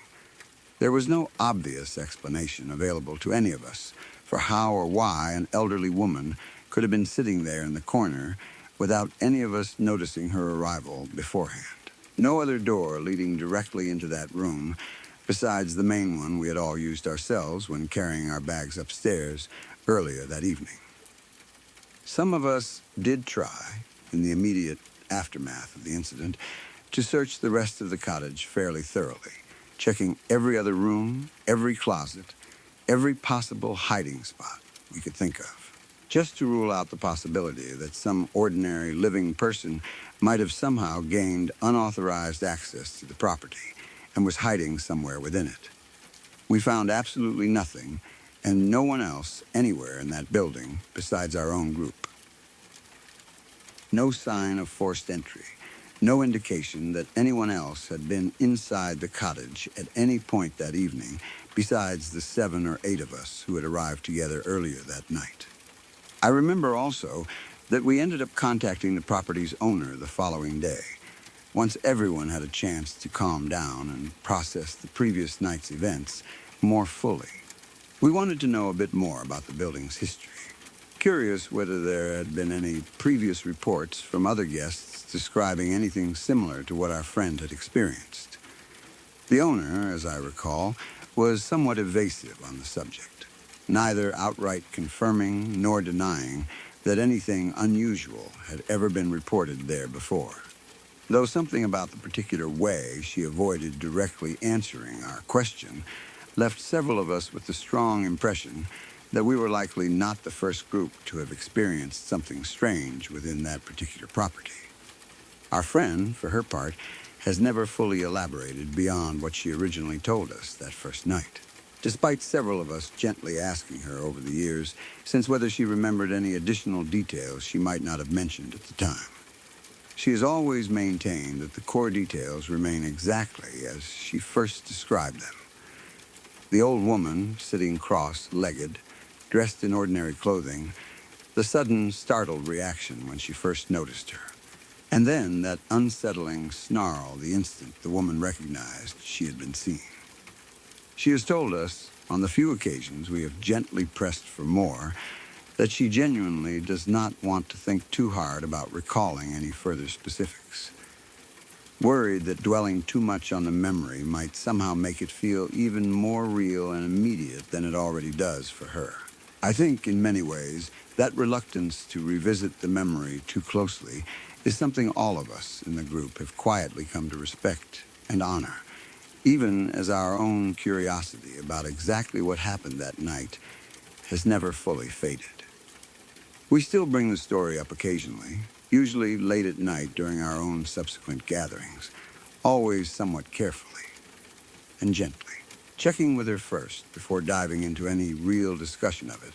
There was no obvious explanation available to any of us for how or why an elderly woman could have been sitting there in the corner without any of us noticing her arrival beforehand. No other door leading directly into that room, besides the main one we had all used ourselves when carrying our bags upstairs earlier that evening. Some of us did try, in the immediate aftermath of the incident, to search the rest of the cottage fairly thoroughly, checking every other room, every closet, every possible hiding spot we could think of, just to rule out the possibility that some ordinary living person might have somehow gained unauthorized access to the property and was hiding somewhere within it. We found absolutely nothing, and no one else anywhere in that building besides our own group. No sign of forced entry, no indication that anyone else had been inside the cottage at any point that evening besides the 7 or 8 of us who had arrived together earlier that night. I remember also that we ended up contacting the property's owner the following day, once everyone had a chance to calm down and process the previous night's events more fully. We wanted to know a bit more about the building's history, curious whether there had been any previous reports from other guests describing anything similar to what our friend had experienced. The owner, as I recall, was somewhat evasive on the subject, neither outright confirming nor denying that anything unusual had ever been reported there before. Though something about the particular way she avoided directly answering our question left several of us with the strong impression that we were likely not the first group to have experienced something strange within that particular property. Our friend, for her part, has never fully elaborated beyond what she originally told us that first night, despite several of us gently asking her over the years since whether she remembered any additional details she might not have mentioned at the time. She has always maintained that the core details remain exactly as she first described them. The old woman, sitting cross-legged, dressed in ordinary clothing, the sudden startled reaction when she first noticed her, and then that unsettling snarl the instant the woman recognized she had been seen. She has told us, on the few occasions we have gently pressed for more, that she genuinely does not want to think too hard about recalling any further specifics, worried that dwelling too much on the memory might somehow make it feel even more real and immediate than it already does for her. I think, in many ways, that reluctance to revisit the memory too closely is something all of us in the group have quietly come to respect and honor, even as our own curiosity about exactly what happened that night has never fully faded. We still bring the story up occasionally, usually late at night during our own subsequent gatherings, always somewhat carefully and gently, checking with her first before diving into any real discussion of it,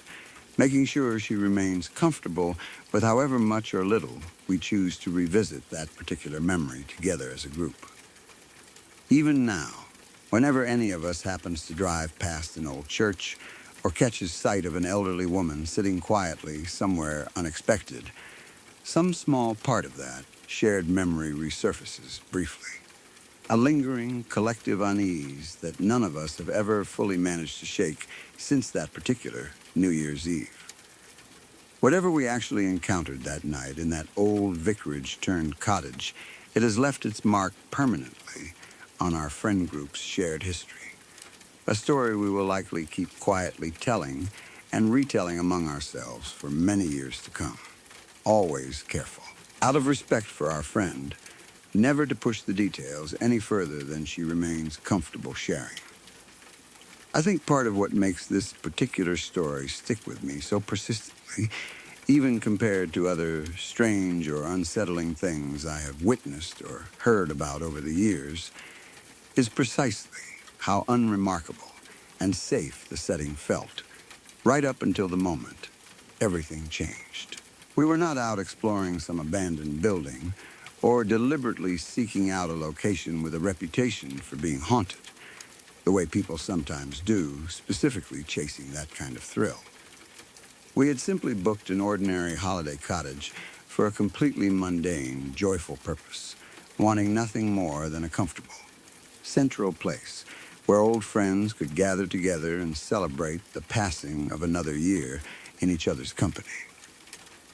making sure she remains comfortable with however much or little we choose to revisit that particular memory together as a group. Even now, whenever any of us happens to drive past an old church or catches sight of an elderly woman sitting quietly somewhere unexpected, some small part of that shared memory resurfaces briefly. A lingering collective unease that none of us have ever fully managed to shake since that particular New Year's Eve. Whatever we actually encountered that night in that old vicarage-turned-cottage, it has left its mark permanently on our friend group's shared history. A story we will likely keep quietly telling and retelling among ourselves for many years to come. Always careful, out of respect for our friend, never to push the details any further than she remains comfortable sharing. I think part of what makes this particular story stick with me so persistently, even compared to other strange or unsettling things I have witnessed or heard about over the years, is precisely how unremarkable and safe the setting felt, right up until the moment everything changed. We were not out exploring some abandoned building or deliberately seeking out a location with a reputation for being haunted, the way people sometimes do, specifically chasing that kind of thrill. We had simply booked an ordinary holiday cottage for a completely mundane, joyful purpose, wanting nothing more than a comfortable, central place where old friends could gather together and celebrate the passing of another year in each other's company.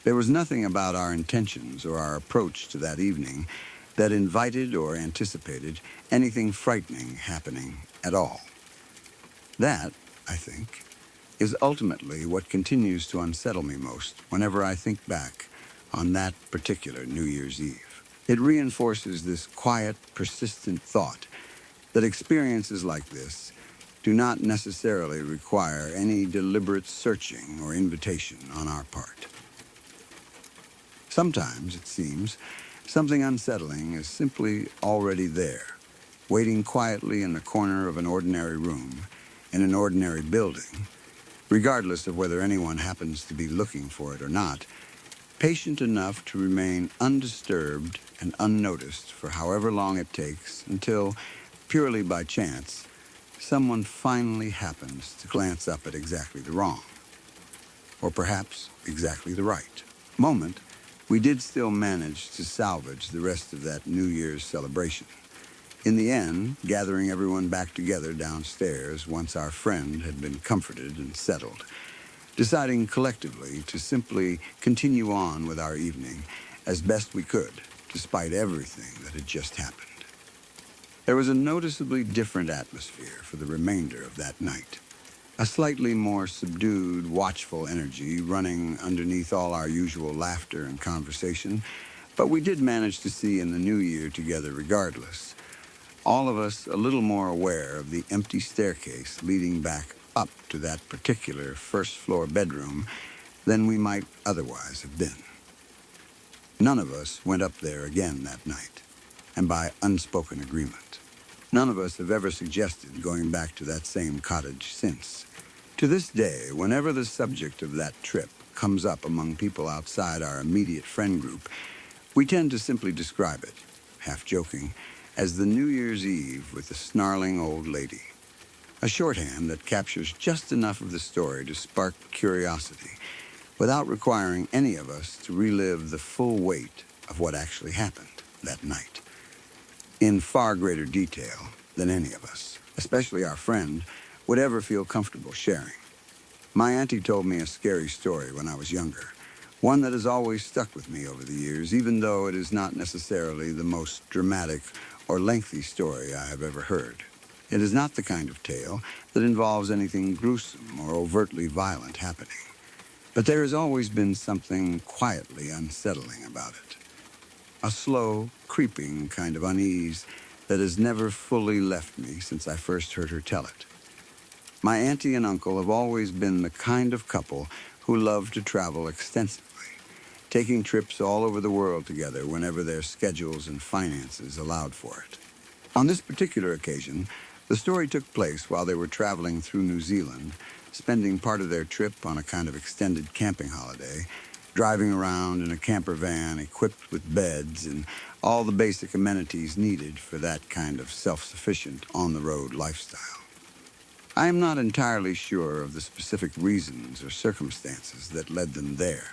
There was nothing about our intentions or our approach to that evening that invited or anticipated anything frightening happening at all. That, I think, is ultimately what continues to unsettle me most whenever I think back on that particular New Year's Eve. It reinforces this quiet, persistent thought that experiences like this do not necessarily require any deliberate searching or invitation on our part. Sometimes, it seems, something unsettling is simply already there, waiting quietly in the corner of an ordinary room in an ordinary building, regardless of whether anyone happens to be looking for it or not, patient enough to remain undisturbed and unnoticed for however long it takes until, purely by chance, someone finally happens to glance up at exactly the wrong, or perhaps exactly the right moment. We did still manage to salvage the rest of that New Year's celebration. In the end, gathering everyone back together downstairs once our friend had been comforted and settled, deciding collectively to simply continue on with our evening as best we could, despite everything that had just happened. There was a noticeably different atmosphere for the remainder of that night. A slightly more subdued, watchful energy running underneath all our usual laughter and conversation, but we did manage to see in the new year together regardless. All of us a little more aware of the empty staircase leading back up to that particular first-floor bedroom than we might otherwise have been. None of us went up there again that night, and by unspoken agreement. None of us have ever suggested going back to that same cottage since. To this day, whenever the subject of that trip comes up among people outside our immediate friend group, we tend to simply describe it, half joking, as the New Year's Eve with the snarling old lady. A shorthand that captures just enough of the story to spark curiosity, without requiring any of us to relive the full weight of what actually happened that night, in far greater detail than any of us, especially our friend, would ever feel comfortable sharing. My auntie told me a scary story when I was younger, one that has always stuck with me over the years, even though it is not necessarily the most dramatic or lengthy story I have ever heard. It is not the kind of tale that involves anything gruesome or overtly violent happening. But there has always been something quietly unsettling about it. A slow, creeping kind of unease that has never fully left me since I first heard her tell it. My auntie and uncle have always been the kind of couple who love to travel extensively, taking trips all over the world together whenever their schedules and finances allowed for it. On this particular occasion, the story took place while they were traveling through New Zealand, spending part of their trip on a kind of extended camping holiday, driving around in a camper van equipped with beds and all the basic amenities needed for that kind of self-sufficient on-the-road lifestyle. I am not entirely sure of the specific reasons or circumstances that led them there,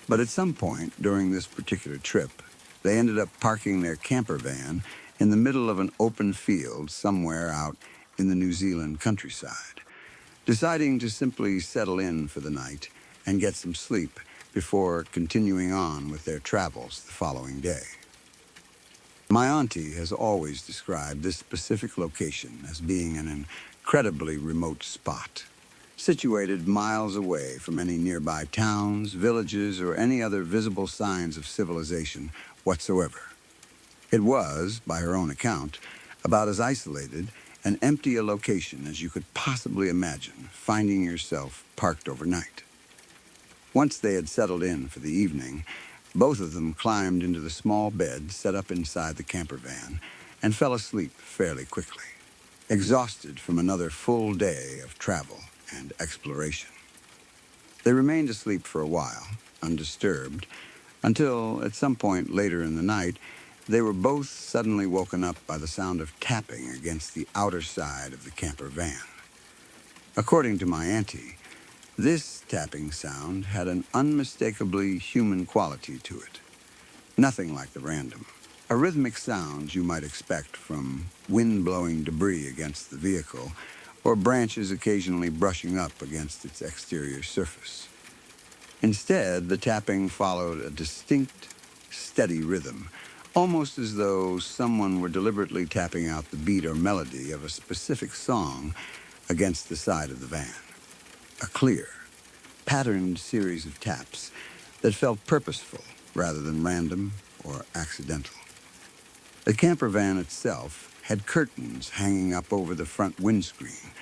but at some point during this particular trip, they ended up parking their camper van in the middle of an open field somewhere out in the New Zealand countryside, deciding to simply settle in for the night and get some sleep before continuing on with their travels the following day. My auntie has always described this specific location as being an incredibly remote spot, situated miles away from any nearby towns, villages, or any other visible signs of civilization whatsoever. It was, by her own account, about as isolated and empty a location as you could possibly imagine finding yourself parked overnight. Once they had settled in for the evening, both of them climbed into the small bed set up inside the camper van and fell asleep fairly quickly, exhausted from another full day of travel and exploration. They remained asleep for a while, undisturbed, until, at some point later in the night, they were both suddenly woken up by the sound of tapping against the outer side of the camper van. According to my auntie, this tapping sound had an unmistakably human quality to it. Nothing like the random, arrhythmic sounds you might expect from wind-blowing debris against the vehicle or branches occasionally brushing up against its exterior surface. Instead, the tapping followed a distinct, steady rhythm, almost as though someone were deliberately tapping out the beat or melody of a specific song against the side of the van. A clear, patterned series of taps that felt purposeful rather than random or accidental. The camper van itself had curtains hanging up over the front windscreen,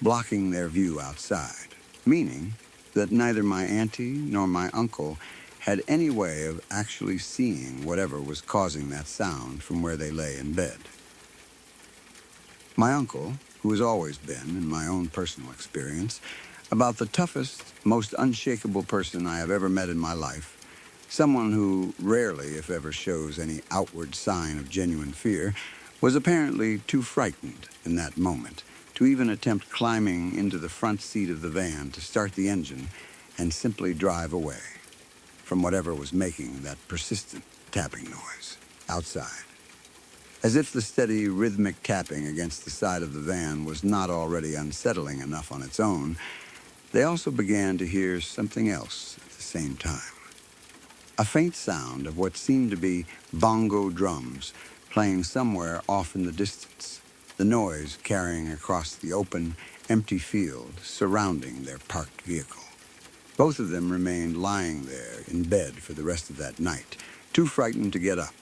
blocking their view outside, meaning that neither my auntie nor my uncle had any way of actually seeing whatever was causing that sound from where they lay in bed. My uncle, who has always been, in my own personal experience, about the toughest, most unshakable person I have ever met in my life, someone who rarely, if ever, shows any outward sign of genuine fear, was apparently too frightened in that moment to even attempt climbing into the front seat of the van to start the engine and simply drive away from whatever was making that persistent tapping noise outside. As if the steady, rhythmic tapping against the side of the van was not already unsettling enough on its own, they also began to hear something else at the same time. A faint sound of what seemed to be bongo drums playing somewhere off in the distance, the noise carrying across the open, empty field surrounding their parked vehicle. Both of them remained lying there in bed for the rest of that night, too frightened to get up,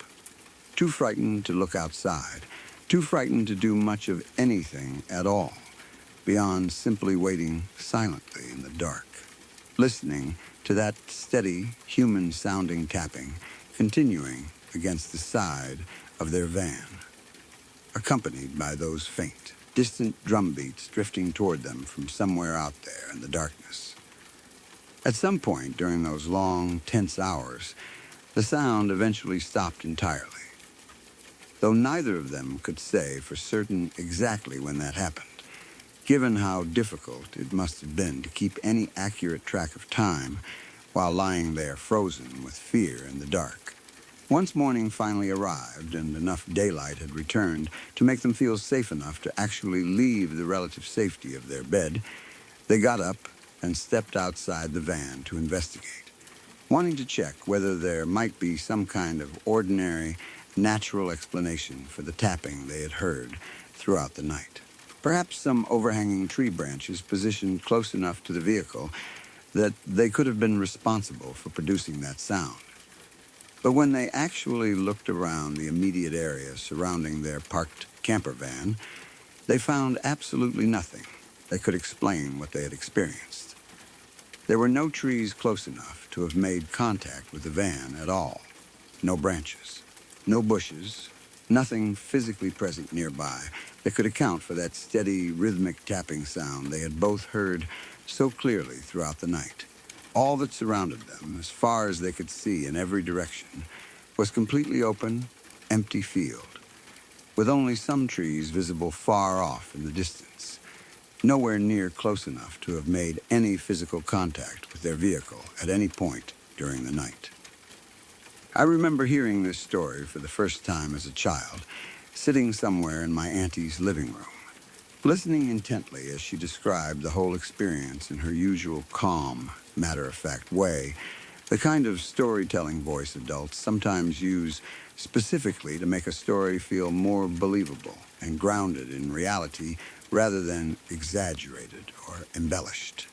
too frightened to look outside, too frightened to do much of anything at all, beyond simply waiting silently in the dark, listening to that steady, human-sounding tapping continuing against the side of their van, accompanied by those faint, distant drum beats drifting toward them from somewhere out there in the darkness. At some point during those long, tense hours, the sound eventually stopped entirely, though neither of them could say for certain exactly when that happened, given how difficult it must have been to keep any accurate track of time while lying there frozen with fear in the dark. Once morning finally arrived and enough daylight had returned to make them feel safe enough to actually leave the relative safety of their bed, they got up and stepped outside the van to investigate, wanting to check whether there might be some kind of ordinary, natural explanation for the tapping they had heard throughout the night. Perhaps some overhanging tree branches positioned close enough to the vehicle that they could have been responsible for producing that sound. But when they actually looked around the immediate area surrounding their parked camper van, they found absolutely nothing that could explain what they had experienced. There were no trees close enough to have made contact with the van at all. No branches, no bushes, nothing physically present nearby that could account for that steady, rhythmic tapping sound they had both heard so clearly throughout the night. All that surrounded them, as far as they could see in every direction, was completely open, empty field, with only some trees visible far off in the distance, nowhere near close enough to have made any physical contact with their vehicle at any point during the night. I remember hearing this story for the first time as a child, sitting somewhere in my auntie's living room, listening intently as she described the whole experience in her usual calm, matter-of-fact way, the kind of storytelling voice adults sometimes use specifically to make a story feel more believable and grounded in reality rather than exaggerated or embellished.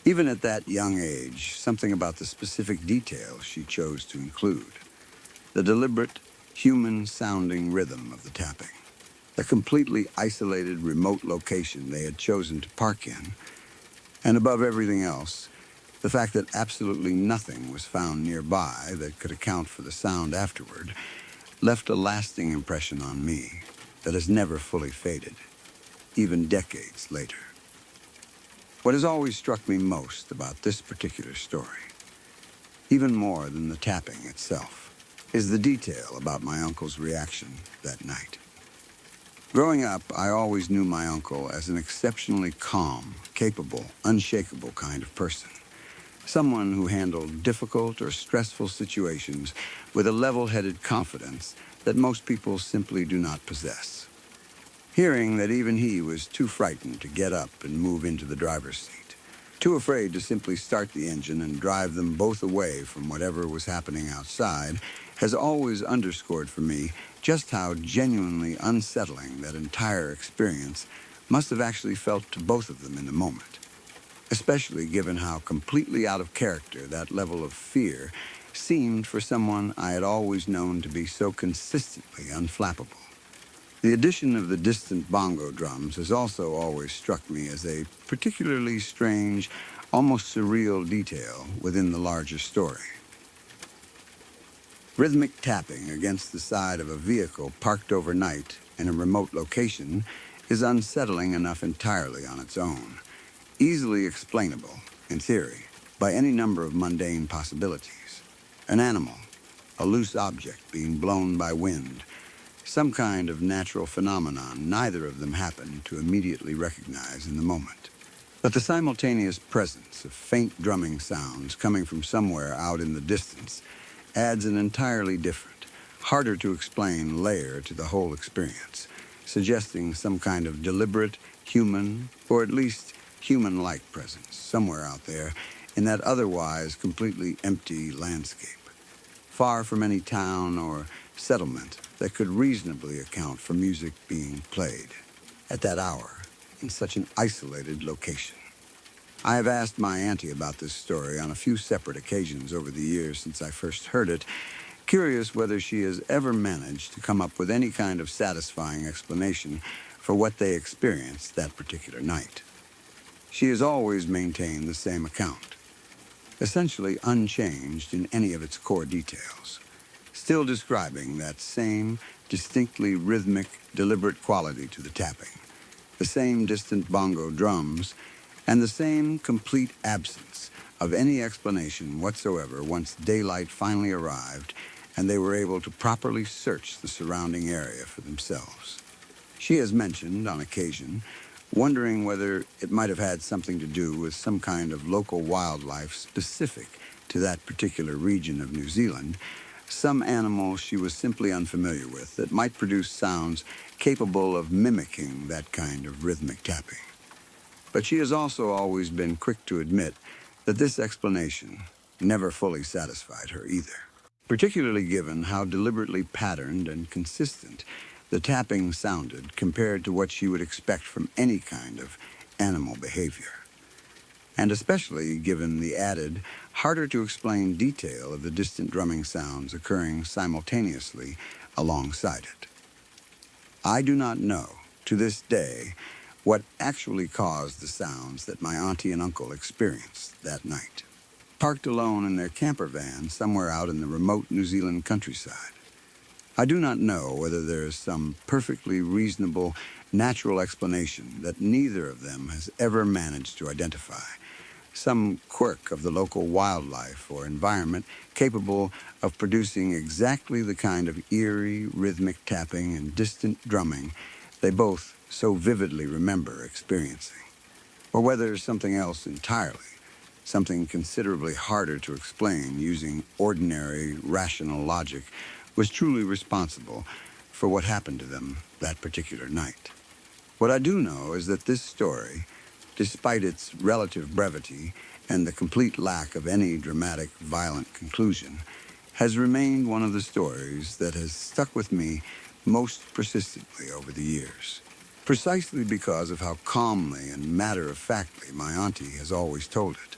Even at that young age, something about the specific details she chose to include, the deliberate, human-sounding rhythm of the tapping, the completely isolated remote location they had chosen to park in, and above everything else, the fact that absolutely nothing was found nearby that could account for the sound afterward left a lasting impression on me that has never fully faded, even decades later. What has always struck me most about this particular story, even more than the tapping itself, is the detail about my uncle's reaction that night. Growing up, I always knew my uncle as an exceptionally calm, capable, unshakable kind of person. Someone who handled difficult or stressful situations with a level-headed confidence that most people simply do not possess. Hearing that even he was too frightened to get up and move into the driver's seat, too afraid to simply start the engine and drive them both away from whatever was happening outside, has always underscored for me just how genuinely unsettling that entire experience must have actually felt to both of them in the moment, especially given how completely out of character that level of fear seemed for someone I had always known to be so consistently unflappable. The addition of the distant bongo drums has also always struck me as a particularly strange, almost surreal detail within the larger story. Rhythmic tapping against the side of a vehicle parked overnight in a remote location is unsettling enough entirely on its own, easily explainable, in theory, by any number of mundane possibilities. An animal, a loose object being blown by wind, some kind of natural phenomenon neither of them happen to immediately recognize in the moment. But the simultaneous presence of faint drumming sounds coming from somewhere out in the distance adds an entirely different, harder to explain layer to the whole experience, suggesting some kind of deliberate, human, or at least human-like presence somewhere out there in that otherwise completely empty landscape, far from any town or settlement that could reasonably account for music being played at that hour in such an isolated location. I have asked my auntie about this story on a few separate occasions over the years since I first heard it, curious whether she has ever managed to come up with any kind of satisfying explanation for what they experienced that particular night. She has always maintained the same account, essentially unchanged in any of its core details, still describing that same distinctly rhythmic, deliberate quality to the tapping, the same distant bongo drums, and the same complete absence of any explanation whatsoever once daylight finally arrived and they were able to properly search the surrounding area for themselves. She has mentioned, on occasion, wondering whether it might have had something to do with some kind of local wildlife specific to that particular region of New Zealand, some animal she was simply unfamiliar with that might produce sounds capable of mimicking that kind of rhythmic tapping. But she has also always been quick to admit that this explanation never fully satisfied her either, particularly given how deliberately patterned and consistent the tapping sounded compared to what she would expect from any kind of animal behavior, and especially given the added, harder-to-explain detail of the distant drumming sounds occurring simultaneously alongside it. I do not know, to this day, what actually caused the sounds that my auntie and uncle experienced that night, parked alone in their camper van somewhere out in the remote New Zealand countryside. I do not know whether there is some perfectly reasonable, natural explanation that neither of them has ever managed to identify, some quirk of the local wildlife or environment capable of producing exactly the kind of eerie, rhythmic tapping and distant drumming they both so vividly remember experiencing, or whether something else entirely, something considerably harder to explain using ordinary, rational logic, was truly responsible for what happened to them that particular night. What I do know is that this story, despite its relative brevity and the complete lack of any dramatic, violent conclusion, has remained one of the stories that has stuck with me most persistently over the years, precisely because of how calmly and matter-of-factly my auntie has always told it,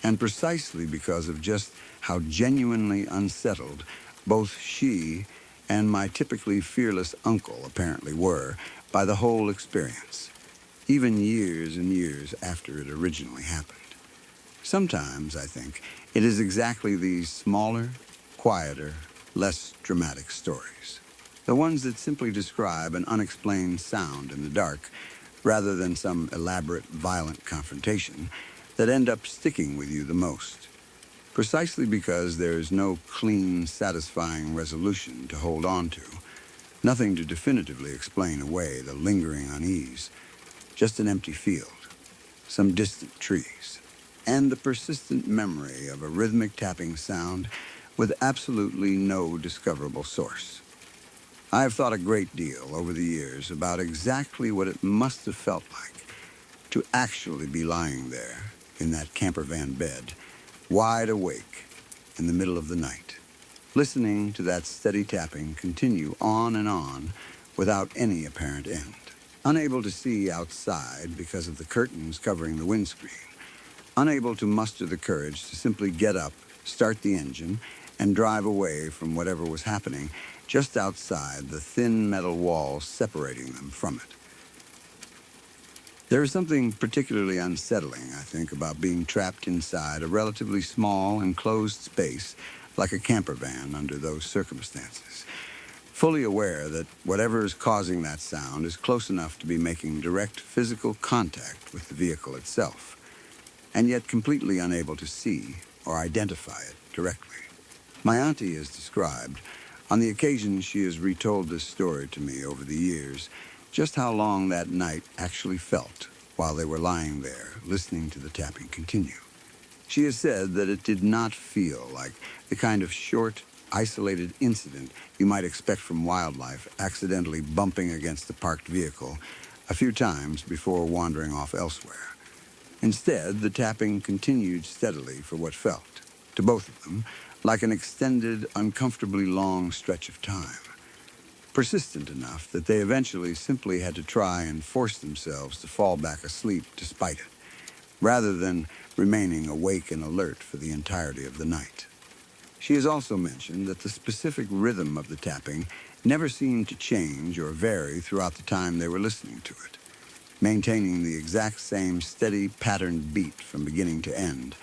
and precisely because of just how genuinely unsettled both she and my typically fearless uncle apparently were by the whole experience, even years and years after it originally happened. Sometimes, I think, it is exactly these smaller, quieter, less dramatic stories, the ones that simply describe an unexplained sound in the dark, rather than some elaborate, violent confrontation, that end up sticking with you the most, precisely because there is no clean, satisfying resolution to hold on to, nothing to definitively explain away the lingering unease, just an empty field, some distant trees, and the persistent memory of a rhythmic tapping sound with absolutely no discoverable source. I have thought a great deal over the years about exactly what it must have felt like to actually be lying there in that camper van bed, wide awake in the middle of the night, listening to that steady tapping continue on and on without any apparent end, unable to see outside because of the curtains covering the windscreen, unable to muster the courage to simply get up, start the engine, and drive away from whatever was happening just outside the thin metal wall separating them from it. There is something particularly unsettling, I think, about being trapped inside a relatively small, enclosed space like a camper van under those circumstances, fully aware that whatever is causing that sound is close enough to be making direct physical contact with the vehicle itself, and yet completely unable to see or identify it directly. My auntie has described, on the occasion she has retold this story to me over the years, just how long that night actually felt while they were lying there listening to the tapping continue. She has said that it did not feel like the kind of short, isolated incident you might expect from wildlife accidentally bumping against a parked vehicle a few times before wandering off elsewhere. Instead, the tapping continued steadily for what felt, to both of them, like an extended, uncomfortably long stretch of time. Persistent enough that they eventually simply had to try and force themselves to fall back asleep despite it, rather than remaining awake and alert for the entirety of the night. She has also mentioned that the specific rhythm of the tapping never seemed to change or vary throughout the time they were listening to it, maintaining the exact same steady patterned beat from beginning to end,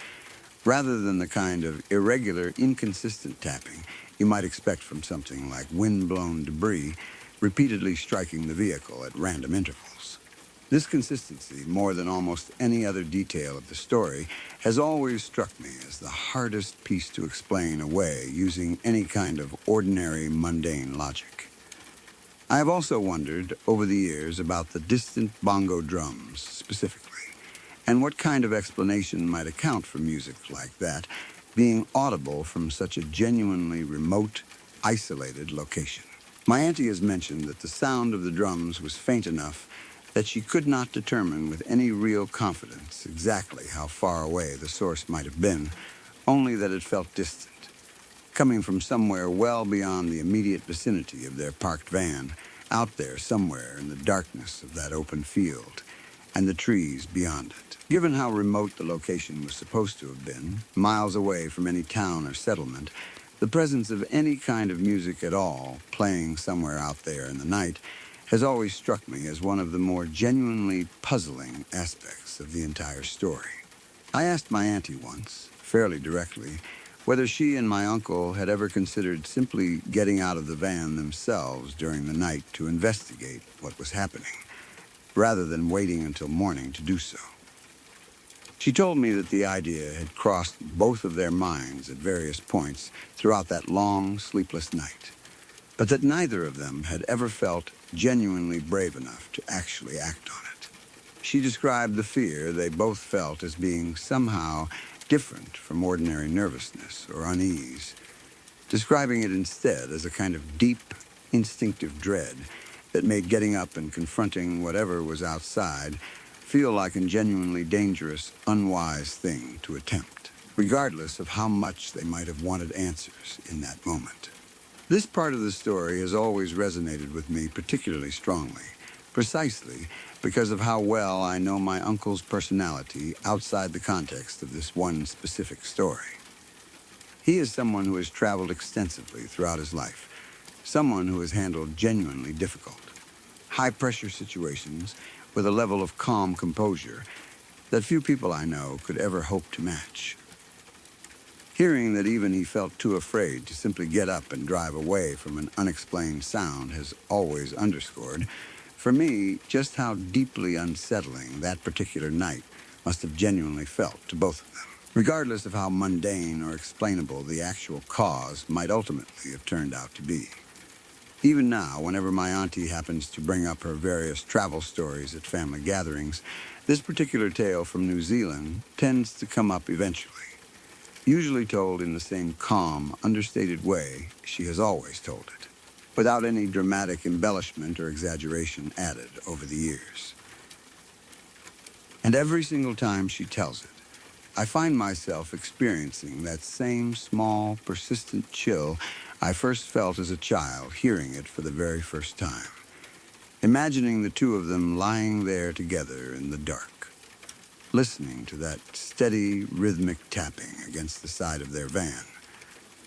rather than the kind of irregular, inconsistent tapping you might expect from something like wind-blown debris repeatedly striking the vehicle at random intervals. This consistency, more than almost any other detail of the story, has always struck me as the hardest piece to explain away using any kind of ordinary, mundane logic. I have also wondered over the years about the distant bongo drums specifically, and what kind of explanation might account for music like that being audible from such a genuinely remote, isolated location. My auntie has mentioned that the sound of the drums was faint enough that she could not determine with any real confidence exactly how far away the source might have been, only that it felt distant, coming from somewhere well beyond the immediate vicinity of their parked van, out there somewhere in the darkness of that open field, and the trees beyond it. Given how remote the location was supposed to have been, miles away from any town or settlement, the presence of any kind of music at all playing somewhere out there in the night has always struck me as one of the more genuinely puzzling aspects of the entire story. I asked my auntie once, fairly directly, whether she and my uncle had ever considered simply getting out of the van themselves during the night to investigate what was happening, rather than waiting until morning to do so. She told me that the idea had crossed both of their minds at various points throughout that long, sleepless night, but that neither of them had ever felt genuinely brave enough to actually act on it. She described the fear they both felt as being somehow different from ordinary nervousness or unease, describing it instead as a kind of deep, instinctive dread that made getting up and confronting whatever was outside feel like a genuinely dangerous, unwise thing to attempt, regardless of how much they might have wanted answers in that moment. This part of the story has always resonated with me particularly strongly, precisely because of how well I know my uncle's personality outside the context of this one specific story. He is someone who has traveled extensively throughout his life, someone who has handled genuinely difficult, high-pressure situations with a level of calm composure that few people I know could ever hope to match. Hearing that even he felt too afraid to simply get up and drive away from an unexplained sound has always underscored, for me, just how deeply unsettling that particular night must have genuinely felt to both of them, regardless of how mundane or explainable the actual cause might ultimately have turned out to be. Even now, whenever my auntie happens to bring up her various travel stories at family gatherings, this particular tale from New Zealand tends to come up eventually, usually told in the same calm, understated way she has always told it, without any dramatic embellishment or exaggeration added over the years. And every single time she tells it, I find myself experiencing that same small, persistent chill I first felt as a child hearing it for the very first time, imagining the two of them lying there together in the dark, listening to that steady, rhythmic tapping against the side of their van,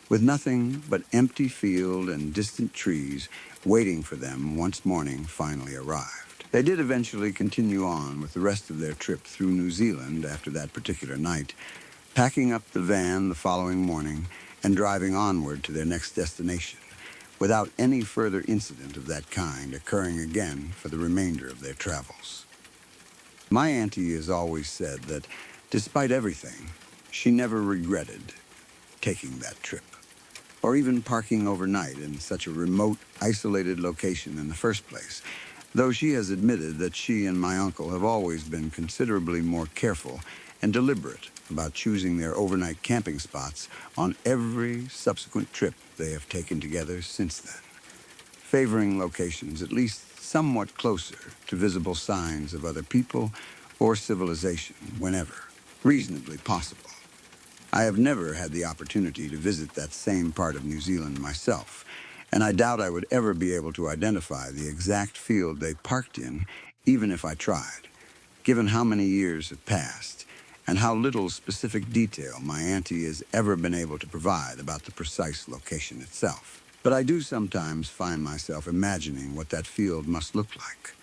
with nothing but empty field and distant trees waiting for them once morning finally arrived. They did eventually continue on with the rest of their trip through New Zealand after that particular night, packing up the van the following morning and driving onward to their next destination, without any further incident of that kind occurring again for the remainder of their travels. My auntie has always said that, despite everything, she never regretted taking that trip, or even parking overnight in such a remote, isolated location in the first place, though she has admitted that she and my uncle have always been considerably more careful and deliberate about choosing their overnight camping spots on every subsequent trip they have taken together since then, favoring locations at least somewhat closer to visible signs of other people or civilization whenever reasonably possible. I have never had the opportunity to visit that same part of New Zealand myself, and I doubt I would ever be able to identify the exact field they parked in, even if I tried, given how many years have passed and how little specific detail my auntie has ever been able to provide about the precise location itself. But I do sometimes find myself imagining what that field must look like,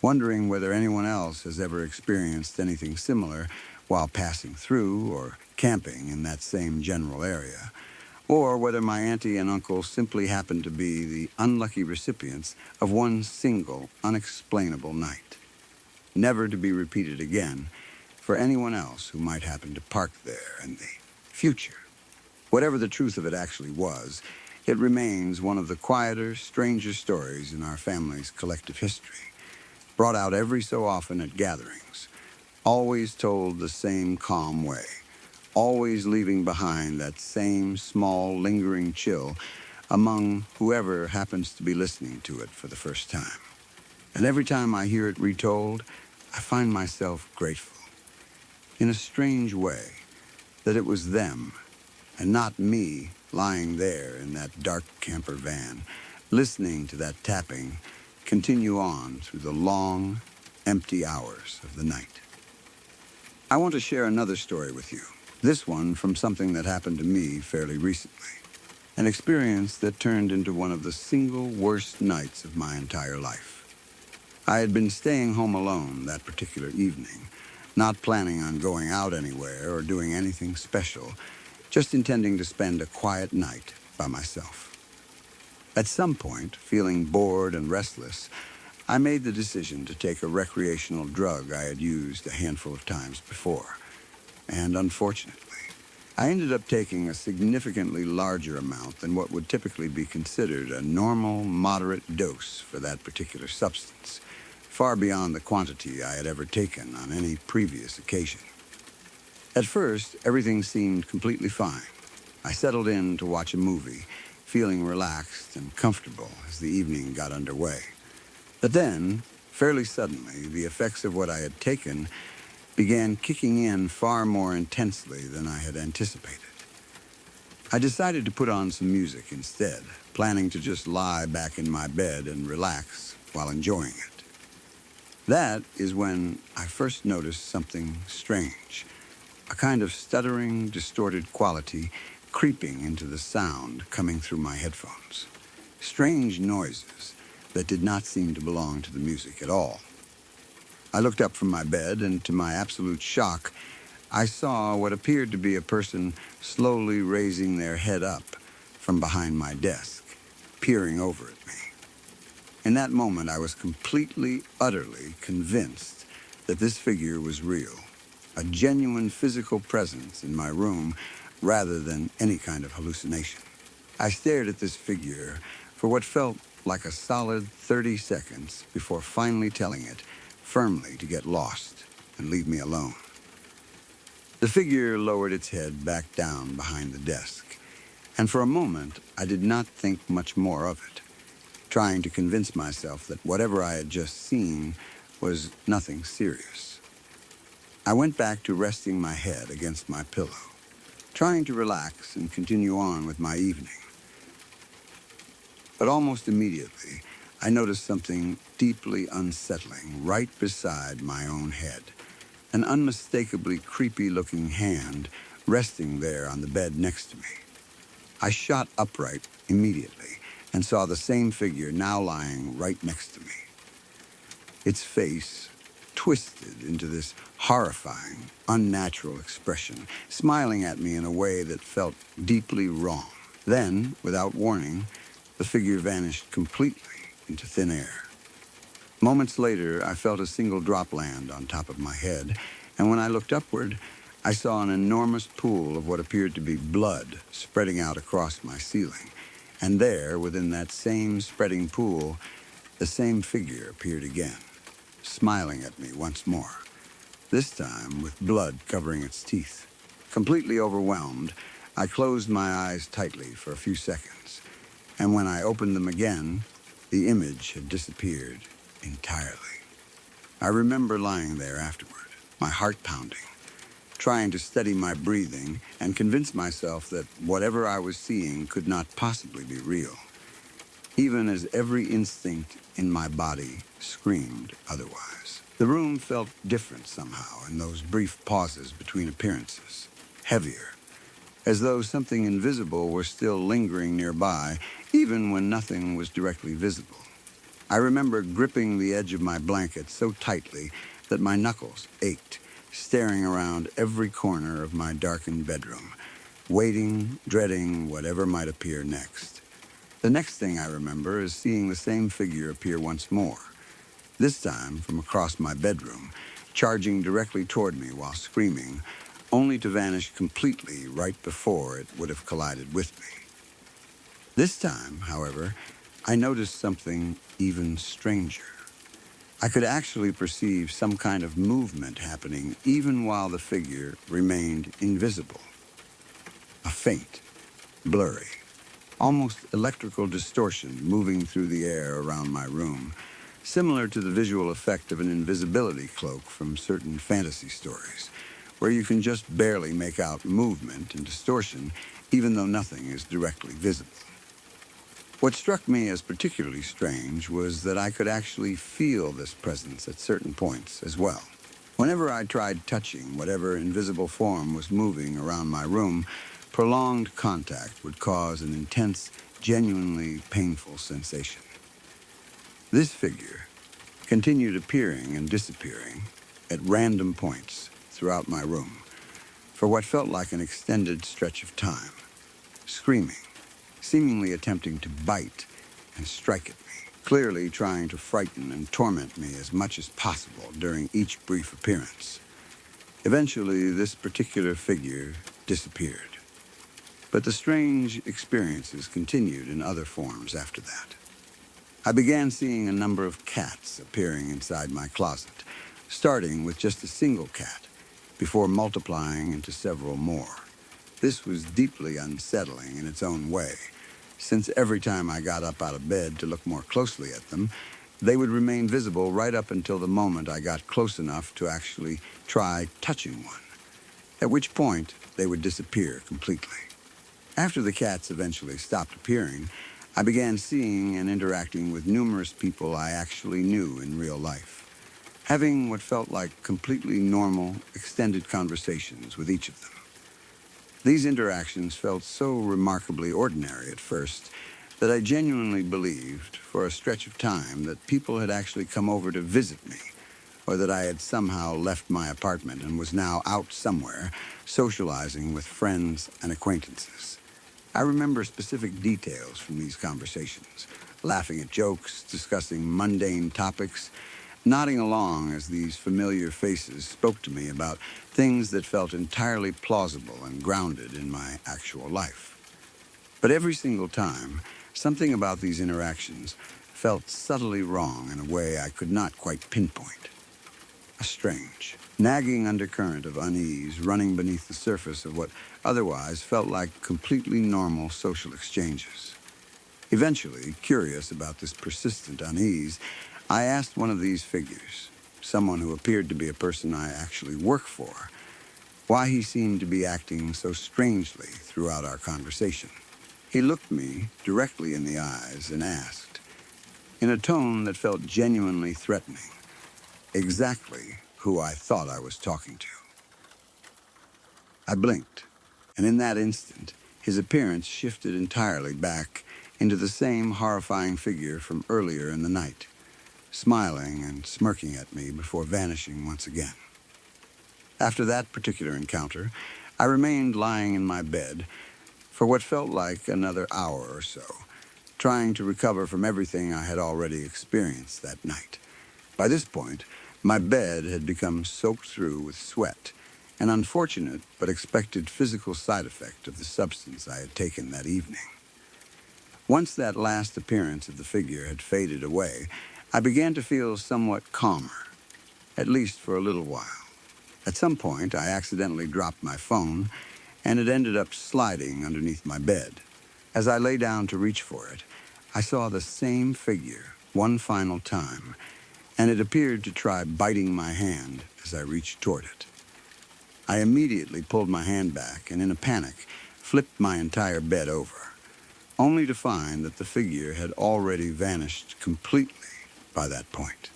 wondering whether anyone else has ever experienced anything similar while passing through or camping in that same general area, or whether my auntie and uncle simply happened to be the unlucky recipients of one single unexplainable night, never to be repeated again for anyone else who might happen to park there in the future. Whatever the truth of it actually was, it remains one of the quieter, stranger stories in our family's collective history, brought out every so often at gatherings, always told the same calm way, always leaving behind that same small, lingering chill among whoever happens to be listening to it for the first time. And every time I hear it retold, I find myself grateful, in a strange way, that it was them and not me lying there in that dark camper van, listening to that tapping continue on through the long, empty hours of the night. I want to share another story with you, this one from something that happened to me fairly recently, an experience that turned into one of the single worst nights of my entire life. I had been staying home alone that particular evening, not planning on going out anywhere or doing anything special, just intending to spend a quiet night by myself. At some point, feeling bored and restless, I made the decision to take a recreational drug I had used a handful of times before. And unfortunately, I ended up taking a significantly larger amount than what would typically be considered a normal, moderate dose for that particular substance, far beyond the quantity I had ever taken on any previous occasion. At first, everything seemed completely fine. I settled in to watch a movie, feeling relaxed and comfortable as the evening got underway. But then, fairly suddenly, the effects of what I had taken began kicking in far more intensely than I had anticipated. I decided to put on some music instead, planning to just lie back in my bed and relax while enjoying it. That is when I first noticed something strange, a kind of stuttering, distorted quality creeping into the sound coming through my headphones. Strange noises that did not seem to belong to the music at all. I looked up from my bed, and to my absolute shock, I saw what appeared to be a person slowly raising their head up from behind my desk, peering over at me. In that moment, I was completely, utterly convinced that this figure was real, a genuine physical presence in my room rather than any kind of hallucination. I stared at this figure for what felt like a solid 30 seconds before finally telling it firmly to get lost and leave me alone. The figure lowered its head back down behind the desk, and for a moment I did not think much more of it, trying to convince myself that whatever I had just seen was nothing serious. I went back to resting my head against my pillow, trying to relax and continue on with my evening. But almost immediately, I noticed something deeply unsettling right beside my own head, an unmistakably creepy-looking hand resting there on the bed next to me. I shot upright immediately and saw the same figure now lying right next to me. Its face twisted into this horrifying, unnatural expression, smiling at me in a way that felt deeply wrong. Then, without warning, the figure vanished completely into thin air. Moments later, I felt a single drop land on top of my head, and when I looked upward, I saw an enormous pool of what appeared to be blood spreading out across my ceiling. And there, within that same spreading pool, the same figure appeared again, smiling at me once more, this time with blood covering its teeth. Completely overwhelmed, I closed my eyes tightly for a few seconds, and when I opened them again, the image had disappeared entirely. I remember lying there afterward, my heart pounding, trying to steady my breathing and convince myself that whatever I was seeing could not possibly be real, even as every instinct in my body screamed otherwise. The room felt different somehow in those brief pauses between appearances, heavier, as though something invisible were still lingering nearby, even when nothing was directly visible. I remember gripping the edge of my blanket so tightly that my knuckles ached, staring around every corner of my darkened bedroom, waiting, dreading whatever might appear next. The next thing I remember is seeing the same figure appear once more, this time from across my bedroom, charging directly toward me while screaming, only to vanish completely right before it would have collided with me. This time, however, I noticed something even stranger. I could actually perceive some kind of movement happening even while the figure remained invisible. A faint, blurry, almost electrical distortion moving through the air around my room, similar to the visual effect of an invisibility cloak from certain fantasy stories, where you can just barely make out movement and distortion even though nothing is directly visible. What struck me as particularly strange was that I could actually feel this presence at certain points as well. Whenever I tried touching whatever invisible form was moving around my room, prolonged contact would cause an intense, genuinely painful sensation. This figure continued appearing and disappearing at random points throughout my room for what felt like an extended stretch of time, screaming, seemingly attempting to bite and strike at me, clearly trying to frighten and torment me as much as possible during each brief appearance. Eventually, this particular figure disappeared, but the strange experiences continued in other forms after that. I began seeing a number of cats appearing inside my closet, starting with just a single cat, before multiplying into several more. This was deeply unsettling in its own way, since every time I got up out of bed to look more closely at them, they would remain visible right up until the moment I got close enough to actually try touching one, at which point they would disappear completely. After the cats eventually stopped appearing, I began seeing and interacting with numerous people I actually knew in real life, having what felt like completely normal, extended conversations with each of them. These interactions felt so remarkably ordinary at first that I genuinely believed, for a stretch of time, that people had actually come over to visit me, or that I had somehow left my apartment and was now out somewhere, socializing with friends and acquaintances. I remember specific details from these conversations, laughing at jokes, discussing mundane topics, nodding along as these familiar faces spoke to me about things that felt entirely plausible and grounded in my actual life. But every single time, something about these interactions felt subtly wrong in a way I could not quite pinpoint. A strange, nagging undercurrent of unease running beneath the surface of what otherwise felt like completely normal social exchanges. Eventually, curious about this persistent unease, I asked one of these figures, someone who appeared to be a person I actually work for, why he seemed to be acting so strangely throughout our conversation. He looked me directly in the eyes and asked, in a tone that felt genuinely threatening, exactly who I thought I was talking to. I blinked, and in that instant, his appearance shifted entirely back into the same horrifying figure from earlier in the night, smiling and smirking at me before vanishing once again. After that particular encounter, I remained lying in my bed for what felt like another hour or so, trying to recover from everything I had already experienced that night. By this point, my bed had become soaked through with sweat, an unfortunate but expected physical side effect of the substance I had taken that evening. Once that last appearance of the figure had faded away, I began to feel somewhat calmer, at least for a little while. At some point, I accidentally dropped my phone, and it ended up sliding underneath my bed. As I lay down to reach for it, I saw the same figure one final time, and it appeared to try biting my hand as I reached toward it. I immediately pulled my hand back and, in a panic, flipped my entire bed over, only to find that the figure had already vanished completely by that point.